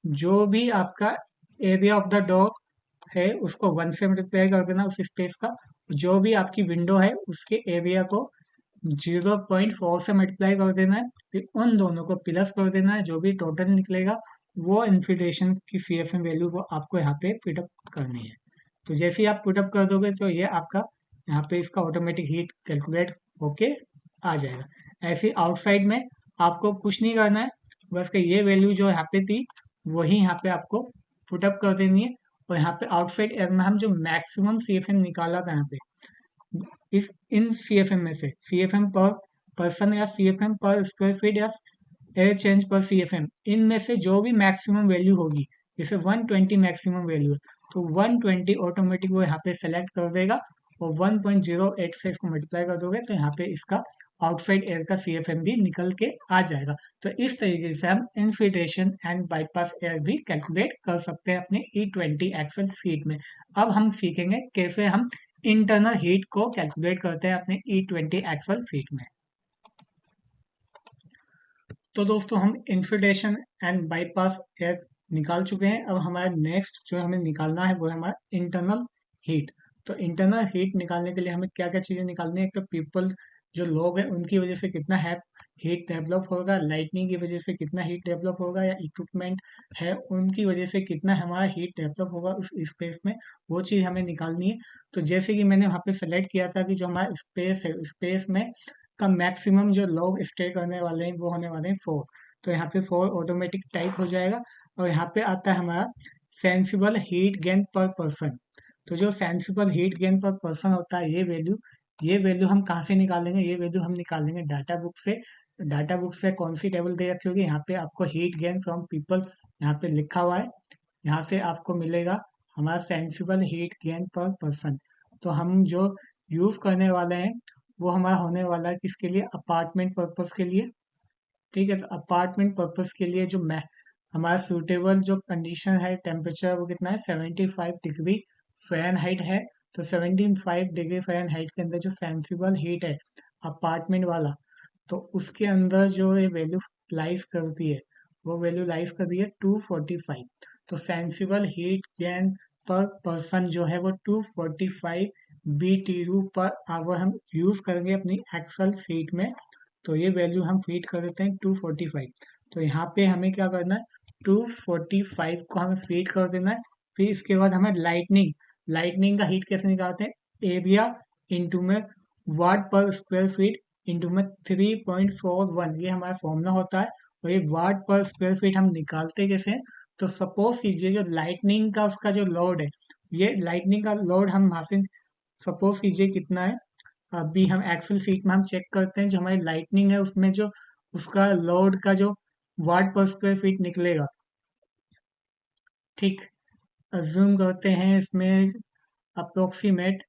जो भी आपका एरिया ऑफ द डोर है उसको 1 से मल्टीप्लाई कर देना उस स्पेस का। जो भी आपकी विंडो है उसके एरिया को 0.4 से मल्टीप्लाई कर देना है। फिर उन दोनों को प्लस कर देना है। जो भी टोटल निकलेगा वो इन्फिल्ट्रेशन की CFM वैल्यू वो आपको यहाँ पे पुटअप करनी है। तो जैसे ही आप पुटअप कर दोगे तो ये आपका यहाँ पे इसका ऑटोमेटिक हीट कैलकुलेट होके आ जाएगा। ऐसे आउटसाइड में आपको कुछ नहीं करना है, बस कि ये वैल्यू जो यहाँ पे थी वही यहाँ पे आपको पुटअप कर देनी है। और यहाँ पे आउटसाइड एयर में हम जो मैक्सिमम CFM निकाला था यहाँ पे, इस इन CFM में से CFM पर पर्सन या CFM पर स्क्वायर फीट या एयर चेंज पर CFM, इनमें से जो भी मैक्सिमम वैल्यू होगी, जैसे 120 मैक्सिमम वैल्यू है तो 120 ऑटोमेटिक वो यहाँ पे सेलेक्ट कर देगा, और 1.08 से इसको मल्टीप्लाई कर दोगे तो यहाँ पे इसका आउटसाइड एयर का CFM भी निकल के आ जाएगा। तो इस तरीके से हम इन्फिल्ट्रेशन एंड बाईपास एयर भी कैलकुलेट कर सकते हैं अपने E20 एक्सेल सीट में। अब हम सीखेंगे कैसे हम इंटरनल हीट को कैलकुलेट करते हैं अपने E20 एक्सेल सीट में। तो दोस्तों हम इन्फिल्ट्रेशन एंड बाईपास एयर निकाल चुके हैं। अब हमारा नेक्स्ट जो हमें निकालना है वो है हमारा इंटरनल हीट। तो इंटरनल हीट निकालने के लिए हमें क्या क्या चीजें निकालनी है? एक तो पीपल जो लोग हैं उनकी वजह से कितना हीट डेवलप होगा, लाइटनिंग की वजह से कितना हीट डेवलप होगा, या इक्विपमेंट है उनकी वजह से कितना हमारा हीट डेवलप होगा उस स्पेस में, वो चीज़ हमें निकालनी है। तो जैसे कि मैंने वहाँ पे सेलेक्ट किया था कि जो हमारा स्पेस है, स्पेस में का मैक्सिमम जो लोग स्टे करने वाले हैं वो होने वाले हैं 4। तो यहाँ पे 4 ऑटोमेटिक टाइप हो जाएगा। और यहाँ पे आता है हमारा सेंसिबल हीट गेन पर पर्सन। तो जो सेंसिबल हीट गेन पर पर्सन होता है, ये वैल्यू हम कहाँ से निकालेंगे? ये वैल्यू हम निकालेंगे डाटा बुक से। डाटा बुक से कौन सी टेबल दे रखी होगी? यहाँ पे आपको हीट गेन फ्रॉम पीपल यहाँ पे लिखा हुआ है। यहाँ से आपको मिलेगा हमारा सेंसिबल हीट गेन पर पर्सन। तो हम जो यूज करने वाले हैं वो हमारा होने वाला है किसके लिए? अपार्टमेंट पर्पस के लिए। ठीक है, तो अपार्टमेंट पर्पस के लिए जो मैं हमारा सूटेबल जो कंडीशन है, टेम्परेचर वो कितना है? 75 डिग्री फ़ारेनहाइट है। तो 75 डिग्री फ़ारेनहाइट के अंदर जो सेंसिबल हीट है अपार्टमेंट वाला, तो उसके अंदर जो ये वैल्यू लाइज करती है, वो वैल्यू लाइज कर दी है 245। तो सेंसिबल हीट गेन पर पर्सन जो है वो 245 BTU पर आवर हम यूज करेंगे अपनी एक्सेल शीट में। तो ये वैल्यू हम फीड कर देते हैं 245। तो यहाँ पे हमें क्या करना है? 245 को हमें फीड कर देना है। फिर इसके बाद हमें लाइटनिंग का हीट कैसे निकालते हैं? एरिया इंटू में वाट पर स्क्वायर फीट इंटू में 3.41, ये हमारा फॉर्मूला होता है। और ये वाट पर स्क्वायर फीट हम निकालते कैसे हैं? तो सपोज कीजिए जो लाइटनिंग का उसका जो लोड है, ये लाइटनिंग का लोड हम वहां से सपोज कीजिए कितना है। अभी हम एक्सेल शीट में हम चेक करते हैं जो हमारी लाइटनिंग है उसमें जो उसका लोड का जो वाट पर स्क्वायर फीट निकलेगा। ठीक, अज्यूम करते हैं इसमें अप्रोक्सीमेट।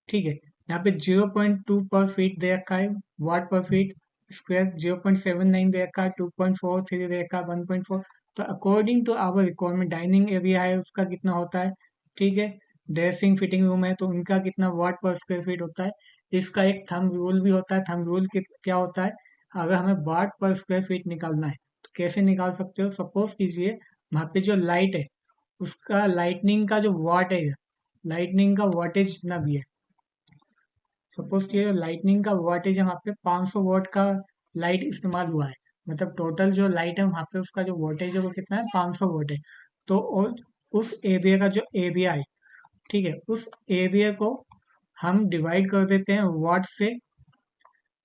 ठीक है, यहाँ पे 0.2 पर फीट दे रखा है, वाट पर फीट स्क्वायर 0.79 दे रखा है, 2.43 दे रखा है, 1.4। तो according to our requirement, dining area है उसका कितना होता है? ठीक है, ड्रेसिंग फिटिंग रूम है तो उनका कितना वाट पर स्क्वायर फीट होता है? इसका एक थंब रूल भी होता है। थंब रूल क्या होता है? अगर हमें वाट पर स्क्वायर फीट निकालना है तो कैसे निकाल सकते हो? सपोज कीजिए वहाँ पे जो लाइट है उसका लाइटनिंग का जो वाटेज है, लाइटनिंग का वाटेज जितना भी है, सपोज कि लाइटनिंग का वाटेज है वहाँ पे 500 वॉट का लाइट इस्तेमाल हुआ है। मतलब टोटल जो लाइट है वहाँ पे उसका जो वोल्टेज है वो कितना है? 500 वोल्ट है। तो उस एरिया का जो एरिया है, ठीक है, उस एरिया को हम डिवाइड कर देते हैं वाट से।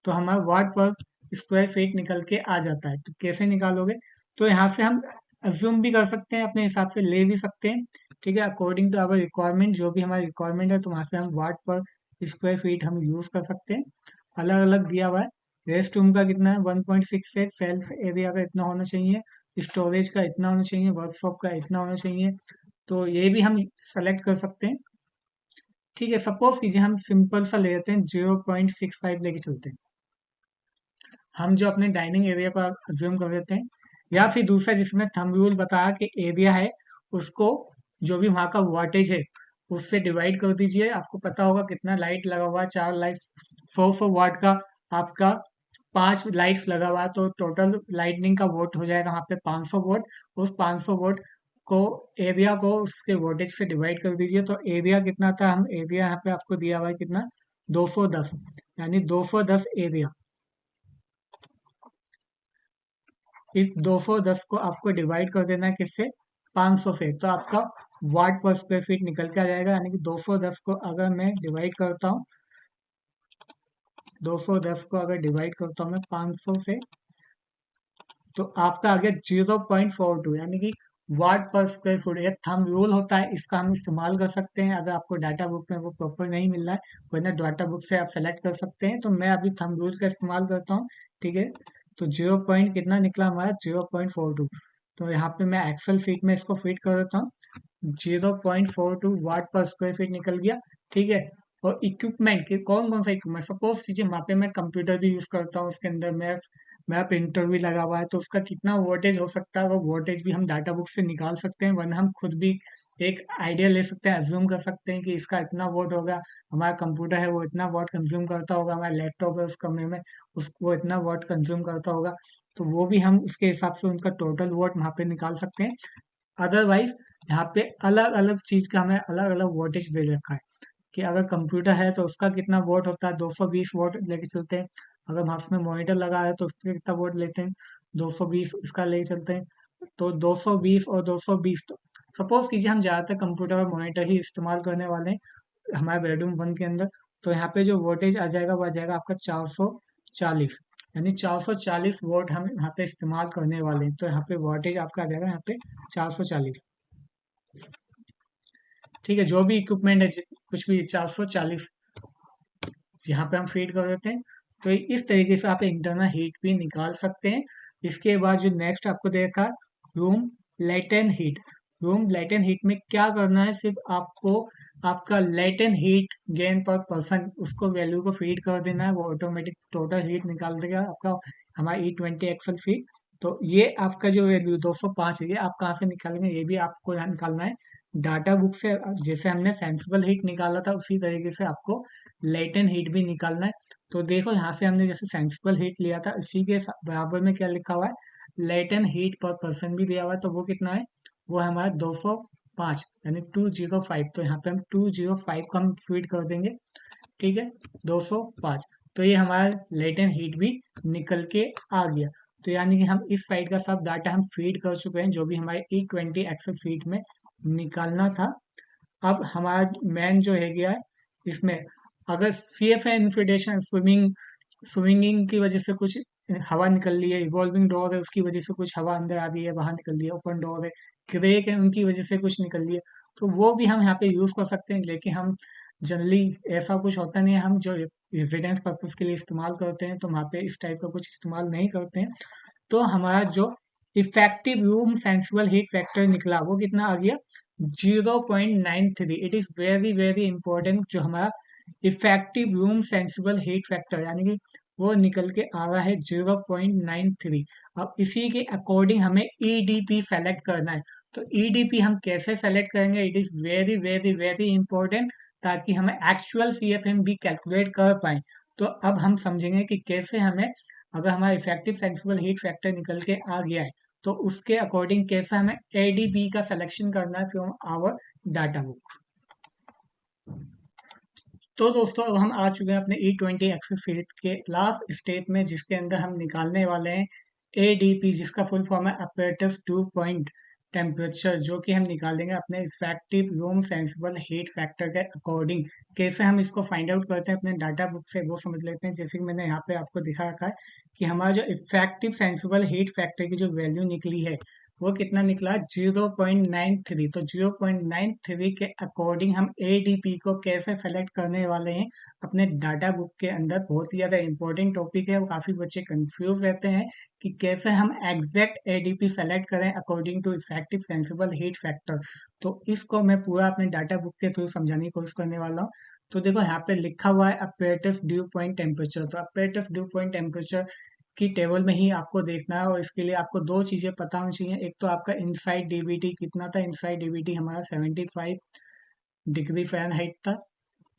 तो हमारा वाट पर स्क्वायर फीट निकल के आ जाता है। तो कैसे निकालोगे? तो यहाँ से हम अज्यूम भी कर सकते हैं, अपने हिसाब से ले भी सकते हैं। ठीक है, अकॉर्डिंग टू आवर रिक्वायरमेंट, जो भी हमारी रिक्वायरमेंट है तो वहाँ से हम वाट पर स्क्वायर फीट हम यूज कर सकते हैं। अलग अलग दिया हुआ है। रेस्ट रूम का कितना है? 1.68, सेल्फ एरिया का इतना होना चाहिए, स्टोरेज का इतना होना चाहिए, वर्कशॉप का इतना होना चाहिए। तो ये भी हम सेलेक्ट कर सकते हैं। ठीक है, सपोज कीजिए हम सिंपल सा ले लेते हैं, 0.65 लेके चलते हैं। हम जो अपने डाइनिंग एरिया को अज्यूम कर लेते हैं, या फिर दूसरा जिसमें थंब रूल बताया कि एरिया है उसको जो भी वहाँ का वाटेज है उससे डिवाइड कर दीजिए। आपको पता होगा कितना लाइट लगा हुआ है, 4 लाइट, 100 वाट का आपका 5 लाइट्स लगा हुआ है, तो टोटल लाइटनिंग का वोट हो जाएगा वहाँ पे 500 वोट। उस 500 वोट को, एरिया को उसके वोटेज से डिवाइड कर दीजिए। तो एरिया कितना था? हम एरिया यहाँ पे आपको दिया हुआ है कितना? 210, यानी 210 एरिया। इस 210 को आपको डिवाइड कर देना है किससे? 500 से। तो आपका वाट पर स्क्वायर फीट निकल के आ जाएगा। यानी कि 210 को अगर मैं डिवाइड करता हूँ, 210 को अगर डिवाइड करता हूँ मैं 500 से, तो आपका आ गया 0.42, यानी कि वाट पर स्क्वायर फुट। ये थंब रूल होता है, इसका हम इस्तेमाल कर सकते हैं अगर आपको डाटा बुक में वो प्रॉपर नहीं मिल रहा है, वरना डाटा बुक से आप सेलेक्ट कर सकते हैं। तो मैं अभी थंब रूल का इस्तेमाल करता हूँ। ठीक है, तो 0 कितना निकला हमारा? 0.42। तो यहाँ पे मैं एक्सेल शीट में इसको फिट कर देता हूँ। 0.42 वाट पर स्क्वायर फीट निकल गया। ठीक है, और इक्विपमेंट के कौन कौन सा इक्विपमेंट, सपोज कीजिए वहाँ पे मैं कंप्यूटर भी यूज करता हूँ, उसके अंदर मैं प्रिंटर भी लगा हुआ है, तो उसका कितना वोल्टेज हो सकता है वो वोल्टेज भी हम डाटा बुक से निकाल सकते हैं। वरना हम खुद भी एक आइडिया ले सकते हैं, अज्यूम कर सकते हैं कि इसका इतना वोट होगा, हमारा कंप्यूटर है वो इतना वोट कंज्यूम करता होगा, हमारा लैपटॉप है उस कमरे में वो इतना वोट कंज्यूम करता होगा। तो वो भी हम उसके हिसाब से उनका टोटल वोट वहाँ पे निकाल सकते हैं। अदरवाइज यहाँ पे अलग अलग चीज का हमें अलग अलग वोल्टेज दे रखा है कि अगर कंप्यूटर है तो उसका कितना वोट होता है, 220 वोट लेके चलते हैं। अगर हम उसमें मॉनिटर लगा है तो उसके कितना वोट लेते हैं, 220 इसका ले चलते हैं, तो 220 और 220, तो सपोज कीजिए हम ज़्यादातर कंप्यूटर और मॉनिटर ही इस्तेमाल करने वाले हैं हमारे बेडरूम वन के अंदर। तो यहाँ पे जो वोल्टेज आ जाएगा वो आ जाएगा आपका 440, यानी 440 वोट हम यहाँ पे इस्तेमाल करने वाले हैं। तो यहाँ पे वोल्टेज आपका आ जाएगा यहाँ पे 440। ठीक है, जो भी इक्विपमेंट है कुछ भी 440 यहाँ पे हम फीड कर देते हैं। तो इस तरीके से आप इंटरनल हीट भी निकाल सकते हैं। इसके बाद जो नेक्स्ट आपको देखा, room latent heat. Room latent heat में क्या करना है, सिर्फ आपको आपका लेटेंट हीट गेन पर पर्सन उसको वैल्यू को फीड कर देना है, वो ऑटोमेटिक टोटल हीट निकाल देगा आपका हमारा E20 एक्सेल शीट। तो ये आपका जो वैल्यू 205 है, ये आप कहाँ से निकालेंगे, ये भी आपको यहाँ निकालना है डाटा बुक से। जैसे हमने सेंसिबल हीट निकाला था उसी तरीके से आपको लेटेंट हीट भी निकालना है। तो देखो यहाँ से हमने जैसे सेंसिबल हीट लिया था, इसी के बराबर में क्या लिखा हुआ है, लेटेंट हीट पर पर्सन भी दिया हुआ है। तो वो कितना है, वो है हमारा 205, यानी 205। तो यहाँ पे हम 205 को हम फीड कर देंगे। ठीक है, 205। तो ये हमारा लेटेंट हीट भी निकल के आ गया। तो यानी कि हम इस साइड का सब डाटा हम फीड कर चुके हैं जो भी हमारे E20 एक्सेल शीट में निकालना था। अब हमारा मैन जो है गया है इसमें, अगर CFA इन्फिल्ट्रेशन स्विमिंग की वजह से कुछ हवा निकल रही है, इवॉल्विंग डोर है उसकी वजह से कुछ हवा अंदर आ रही है बाहर निकल रही है, ओपन डोर है, क्रेक है उनकी वजह से कुछ निकल रही है, तो वो भी हम यहाँ पे यूज कर सकते हैं। लेकिन हम जनरली ऐसा कुछ होता नहीं है, हम जो रेजिडेंस पर्पज के लिए इस्तेमाल करते हैं तो वहाँ पे इस टाइप का कुछ इस्तेमाल नहीं करते हैं। तो हमारा जो effective room sensible heat factor निकला वो कितना आ गया, 0.93। It is very very important, जो हमारा effective room sensible heat factor यानी कि वो निकल के आ रहा है 0.93। अब इसी के अकॉर्डिंग हमें EDP सेलेक्ट करना है। तो EDP हम कैसे सेलेक्ट करेंगे, it is very very very important, ताकि हमें एक्चुअल CFM भी कैलकुलेट कर पाए। तो अब हम समझेंगे कि कैसे हमें, अगर हमारा इफेक्टिव सेंसिबल हीट फैक्टर निकल के आ गया है तो उसके अकॉर्डिंग कैसा हमें ADP का सिलेक्शन करना है फ्रॉम आवर डाटा बुक। तो दोस्तों अब हम आ चुके हैं अपने E20 एक्सेल शीट के लास्ट स्टेप में, जिसके अंदर हम निकालने वाले हैं ADP, जिसका फुल फॉर्म है अपरेटस ड्यू पॉइंट टेम्परेचर, जो कि हम निकालेंगे अपने effective room sensible heat factor के अकॉर्डिंग। कैसे हम इसको फाइंड आउट करते हैं अपने डाटा बुक से, वो समझ लेते हैं। जैसे कि मैंने यहाँ पे आपको दिखा रखा है कि हमारा जो इफेक्टिव सेंसिबल हीट फैक्टर की जो वैल्यू निकली है वो कितना निकला, 0.93। तो 0.93 के अकॉर्डिंग हम ADP को कैसे सेलेक्ट करने वाले हैं अपने डाटा बुक के अंदर, बहुत ही ज़्यादा इंपॉर्टेंट टॉपिक है। और काफ़ी बच्चे कंफ्यूज रहते हैं कि कैसे हम एग्जैक्ट ADP सेलेक्ट करें according to effective sensible heat factor. तो इसको मैं पूरा अपने डाटा बुक के थ्रू समझाने की कोशिश करने वाला हूँ। तो देखो यहाँ पे लिखा हुआ है अपरेटस ड्यू पॉइंट टेम्परेचर। तो अपरेटस ड्यू पॉइंट टेम्परेचर की टेबल में ही आपको देखना है, और इसके लिए आपको दो चीजें पता होनी चाहिए। एक तो आपका इनसाइड DVT कितना था, इनसाइड DVT हमारा 75 डिग्री फ़ारेनहाइट था।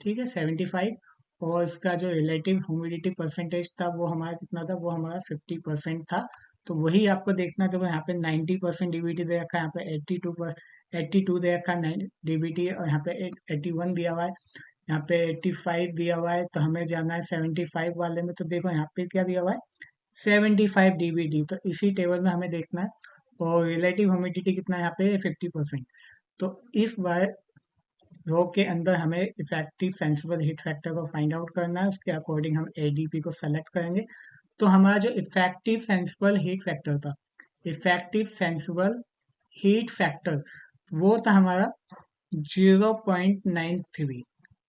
ठीक है, 75। और इसका जो रिलेटिव ह्यूमिडिटी परसेंटेज था वो हमारा कितना था, वो हमारा 50% था। तो वही आपको देखना। देखो यहाँ पे 90% DVT दे रखा है, यहाँ पे 82 दे रखा है DVT, और यहाँ पे 81 दिया हुआ है, यहाँ पे 85 दिया हुआ है। तो हमें जाना है 75 वाले में। तो देखो यहाँ पे क्या दिया हुआ है, 75 DVT। तो इसी टेबल में हमें देखना है। और रिलेटिव ह्यूमिडिटी कितना है यहाँ पे, 50%। तो इस बार रो के अंदर हमें इफेक्टिव सेंसिबल हीट फैक्टर को फाइंड आउट करना है, उसके अकॉर्डिंग हम ADP को सेलेक्ट करेंगे। तो हमारा जो इफेक्टिव सेंसिबल हीट फैक्टर था, इफेक्टिव सेंसिबल हीट फैक्टर वो था हमारा 0.93।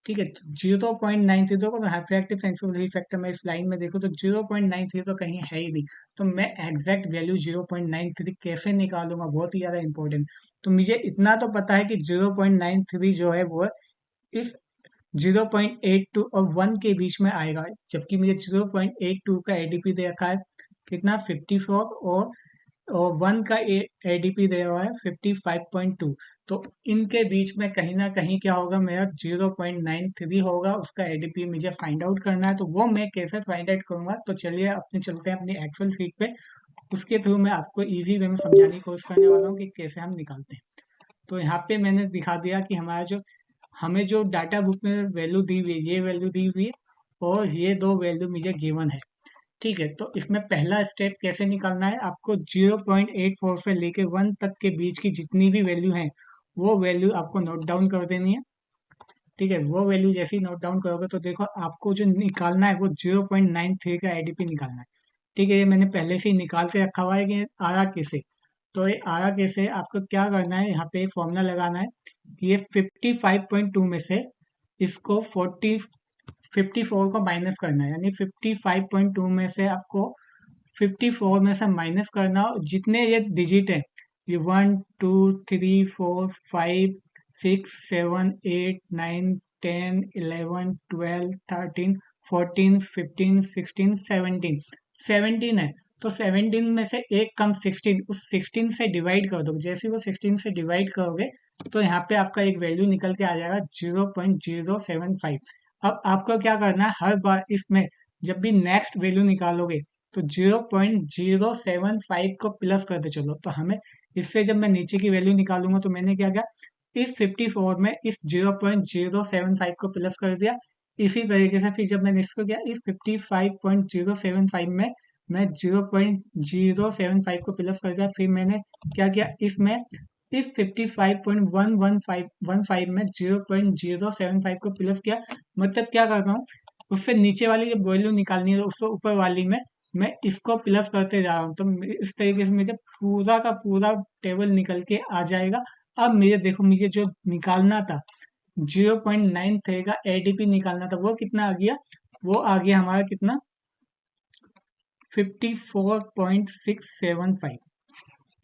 ठीक है, 0.93 देखो, तो इफेक्टिव सेंसिबल हीट फैक्टर में इस लाइन में देखो तो 0.93 तो कहीं है ही नहीं। तो मैं एग्जैक्ट वैल्यू 0.93 कैसे निकालूंगा, बहुत ही ज्यादा इंपॉर्टेंट। तो मुझे इतना तो पता है कि 0.93 जो है वो इस 0.82 और 1 के बीच में आएगा, जबकि मुझे 0.82 का ADP दे रखा है कितना, 54, और 1 का ADP दे हुआ है 55.2। तो इनके बीच में कहीं ना कहीं क्या होगा, मेरा 0.93 होगा, उसका ADP मुझे फाइंड आउट करना है। तो वो मैं कैसे फाइंड आउट करूंगा, तो चलिए अपने चलते हैं अपनी एक्सेल शीट पे। उसके थ्रू मैं आपको इजी वे में समझाने की कोशिश करने वाला हूँ कि कैसे हम निकालते हैं। तो यहाँ पे मैंने दिखा दिया कि हमारा जो हमें जो डाटा बुक में वैल्यू दी हुई है, ये वैल्यू दी हुई है, और ये दो वैल्यू मुझे गिवन है। ठीक है, तो इसमें पहला स्टेप कैसे निकालना है, आपको 0.84 से लेके 1 तक के बीच की जितनी भी वैल्यू है वो वैल्यू आपको नोट डाउन कर देनी है। ठीक है, वो वैल्यू जैसे ही नोट डाउन करोगे तो देखो आपको जो निकालना है वो 0.93 का एडीपी निकालना है। ठीक है, ये मैंने पहले से ही निकाल के रखा हुआ है कि आरा कैसे। तो ये आरा कैसे आपको क्या करना है, यहाँ पे एक फॉर्मूला लगाना है कि ये 55.2 में से इसको 54 को माइनस करना है, यानी 55.2 में से आपको 54 में से माइनस करना, और जितने ये डिजिट है, ये 1 2 3 4 5 6 7 8 9 10 11 12 13 14 15 16 17 है। तो 17 में से एक कम 16, उस 16 से डिवाइड कर दो। जैसे ही वो 16 से डिवाइड करोगे तो यहाँ पे आपका एक वैल्यू निकल के आ जाएगा 0.075। अब आपको क्या करना है, हर बार इसमें जब भी नेक्स्ट वैल्यू निकालोगे तो 0.075 को प्लस करते चलो। तो हमें इससे जब मैं नीचे की वैल्यू निकालूंगा तो मैंने क्या किया, इस 54 में इस 0.075 को प्लस कर दिया। इसी तरीके से फिर जब मैंने इसको किया, इस 55.075 में मैं 0.075 को प्लस कर दिया। फिर मैंने क्या किया, इसमें इस 55.115 में 0.075 को प्लस किया। मतलब क्या करता हूँ, उससे नीचे वाली जो वैल्यू निकालनी है उससे ऊपर वाली में मैं इसको प्लस करते जा रहा हूँ। तो इस तरीके से मुझे पूरा का पूरा टेबल निकल के आ जाएगा। अब मुझे देखो, मुझे जो निकालना था 0.93 का एडीपी निकालना था, वो कितना आ गया, वो आ गया हमारा कितना, 54.675।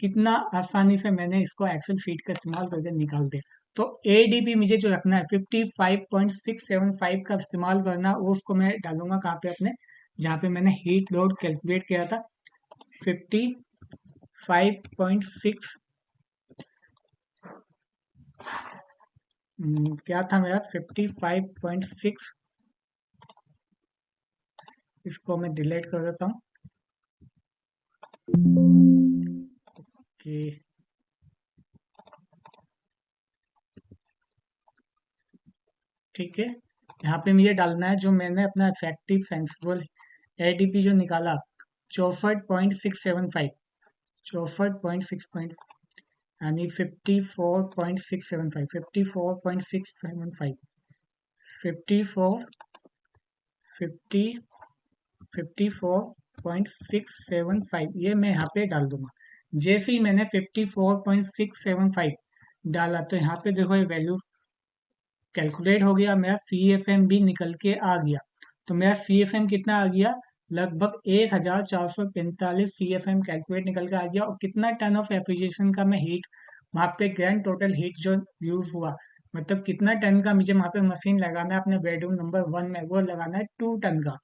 कितना आसानी से मैंने इसको एक्सेल शीट का इस्तेमाल करके निकाल दिया। तो एडीपी मुझे जो रखना है 55.675 का इस्तेमाल करना, वो उसको मैं डालूंगा कहाँ पे, अपने जहाँ पे मैंने हीट लोड कैलकुलेट किया था। 55.6 क्या था मेरा, 55.6, इसको मैं डिलीट कर देता हूँ कि ठीक है। यहाँ पे मुझे डालना है जो मैंने अपना इफेक्टिव सेंसिबल एडीपी जो निकाला, 64.675, 64.6, यानी 54.675, 54.675, 54, 50, 54.675, ये मैं यहाँ पे डाल दूंगा। जैसे ही मैंने 54.675 डाला तो यहाँ पे देखो ये वैल्यू कैलकुलेट हो गया, मेरा सी एफ एम भी निकल के आ गया। तो मेरा सी एफ एम कितना आ गया, लगभग 1445 सी एफ एम कैलकुलेट निकल के आ गया। और कितना टन ऑफ रेफ्रिजरेशन का मैं हीट वहाँ पे, ग्रैंड टोटल हीट जो यूज हुआ, मतलब कितना टन का मुझे वहाँ पे मशीन लगाना है अपने बेडरूम नंबर 1 में, वो लगाना है 2 टन का।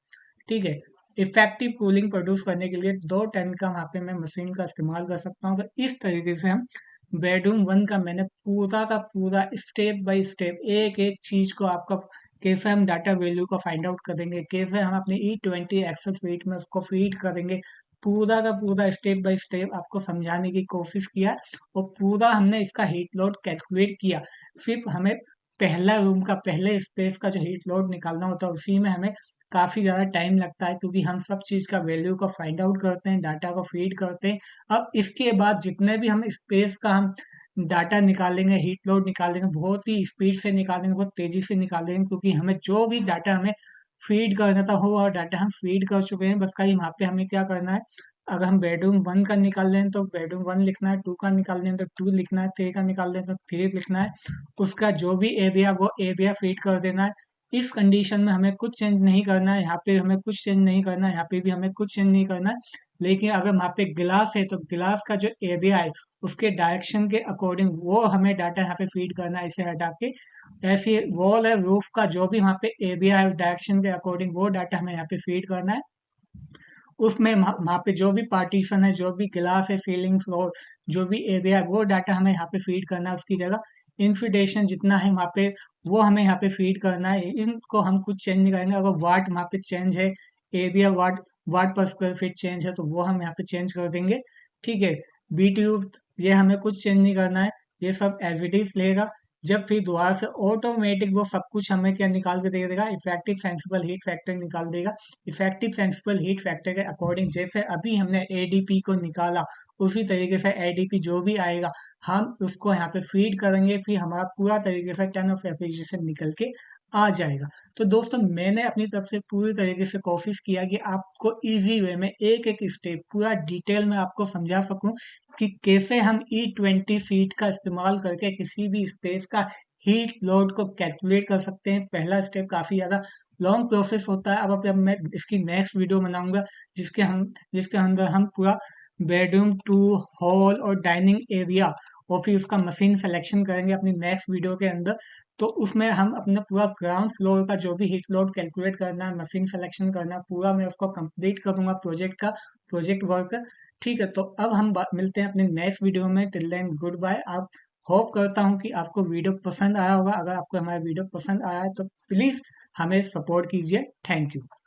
ठीक है, इफेक्टिव कूलिंग प्रोड्यूस करने के लिए 2 टन का वहाँ पे मैं मशीन का इस्तेमाल कर सकता हूँ। तो इस तरीके से हम बेडरूम 1 का मैंने पूरा का पूरा स्टेप बाय स्टेप एक एक चीज को आपका, कैसे हम डाटा वैल्यू को फाइंड आउट करेंगे, कैसे हम अपने E20 एक्सेल शीट में उसको फीड करेंगे, पूरा का पूरा स्टेप बाय स्टेप आपको समझाने की कोशिश किया। और पूरा हमने इसका हीट लोड कैलकुलेट किया। सिर्फ हमें पहला रूम का, पहले स्पेस का जो हीट लोड निकालना होता है, उसी में हमें काफी ज्यादा टाइम लगता है, क्योंकि हम सब चीज का वैल्यू को फाइंड आउट करते हैं, डाटा को फीड करते हैं। अब इसके बाद जितने भी हम स्पेस का हम डाटा निकालेंगे, हीट लोड निकालेंगे, बहुत ही स्पीड से निकालेंगे, बहुत तेजी से निकालेंगे, क्योंकि हमें जो भी डाटा हमें फीड करना था वो और डाटा हम फीड कर चुके हैं। बस खाली वहाँ पे हमें क्या करना है, अगर हम बेडरूम 1 का निकाल रहे हैं तो बेडरूम 1 लिखना है, 2 का निकाल रहे हैं तो 2 लिखना है, 3 का निकाल रहे हैं तो 3 लिखना है। उसका जो भी एरिया, वो एरिया फीड कर देना है। इस कंडीशन में हमें कुछ चेंज नहीं करना है, यहाँ पे हमें कुछ चेंज नहीं करना है, यहाँ पे भी हमें कुछ चेंज नहीं करना है। लेकिन अगर वहाँ पे गिलास है तो गिलास का जो एरिया है उसके डायरेक्शन के अकॉर्डिंग वो हमें डाटा यहाँ पे फीड करना है, इसे हटा के। ऐसे वॉल है, रूफ का जो भी वहाँ पे एरिया है डायरेक्शन के अकॉर्डिंग वो डाटा हमें यहाँ पे फीड करना है। उसमें वहाँ पे जो भी पार्टीशन है, जो भी गिलास है, सीलिंग फ्लोर, जो भी एरिया है, वो डाटा हमें यहाँ पे फीड करना है। उसकी जगह इंफिडेशन जितना है वहाँ पे, वो हमें यहाँ पे फीड करना है। इनको हम कुछ चेंज नहीं करेंगे। अगर वाट वहाँ पे चेंज है, एरिया वाट, वाट पर स्क्वायर फीट चेंज है, तो वो हम यहाँ पे चेंज कर देंगे। ठीक है, BTU ये हमें कुछ चेंज नहीं करना है, ये सब एज इट इज लेगा। जब फिर दोबारा से ऑटोमेटिक वो सब कुछ हमें क्या निकाल के दे देगा, इफेक्टिव सेंसिबल हीट फैक्टर निकाल देगा। इफेक्टिव सेंसिबल हीट फैक्टर के अकॉर्डिंग जैसे अभी हमने एडीपी को निकाला, उसी तरीके से एडीपी जो भी आएगा हम उसको यहाँ पे फीड करेंगे, फिर हमारा पूरा तरीके से टर्न ऑफ रेफ्रिजरेशन निकल के आ जाएगा। तो दोस्तों मैंने अपनी तरफ से पूरी तरीके से कोशिश किया कि आपको इजी वे में एक एक स्टेप पूरा डिटेल में आपको समझा सकूं कि कैसे हम E20 सीट का इस्तेमाल करके किसी भी स्पेस का हीट लोड को कैलकुलेट कर सकते हैं। पहला स्टेप काफी ज्यादा लॉन्ग प्रोसेस होता है। अब मैं इसकी नेक्स्ट वीडियो बनाऊंगा जिसके अंदर हम पूरा बेडरूम टू हॉल और डाइनिंग एरिया और फिर उसका मशीन सिलेक्शन करेंगे अपनी नेक्स्ट वीडियो के अंदर। तो उसमें हम अपना पूरा ग्राउंड फ्लोर का जो भी हीट लोड कैलकुलेट करना है, मशीन सिलेक्शन करना है, पूरा मैं उसको कंप्लीट करूंगा प्रोजेक्ट वर्क। ठीक है, तो अब हम मिलते हैं अपने नेक्स्ट वीडियो में। Till then good bye. आप होप करता हूँ कि आपको वीडियो पसंद आया होगा। अगर आपको हमारा वीडियो पसंद आया है तो प्लीज हमें सपोर्ट कीजिए। Thank you.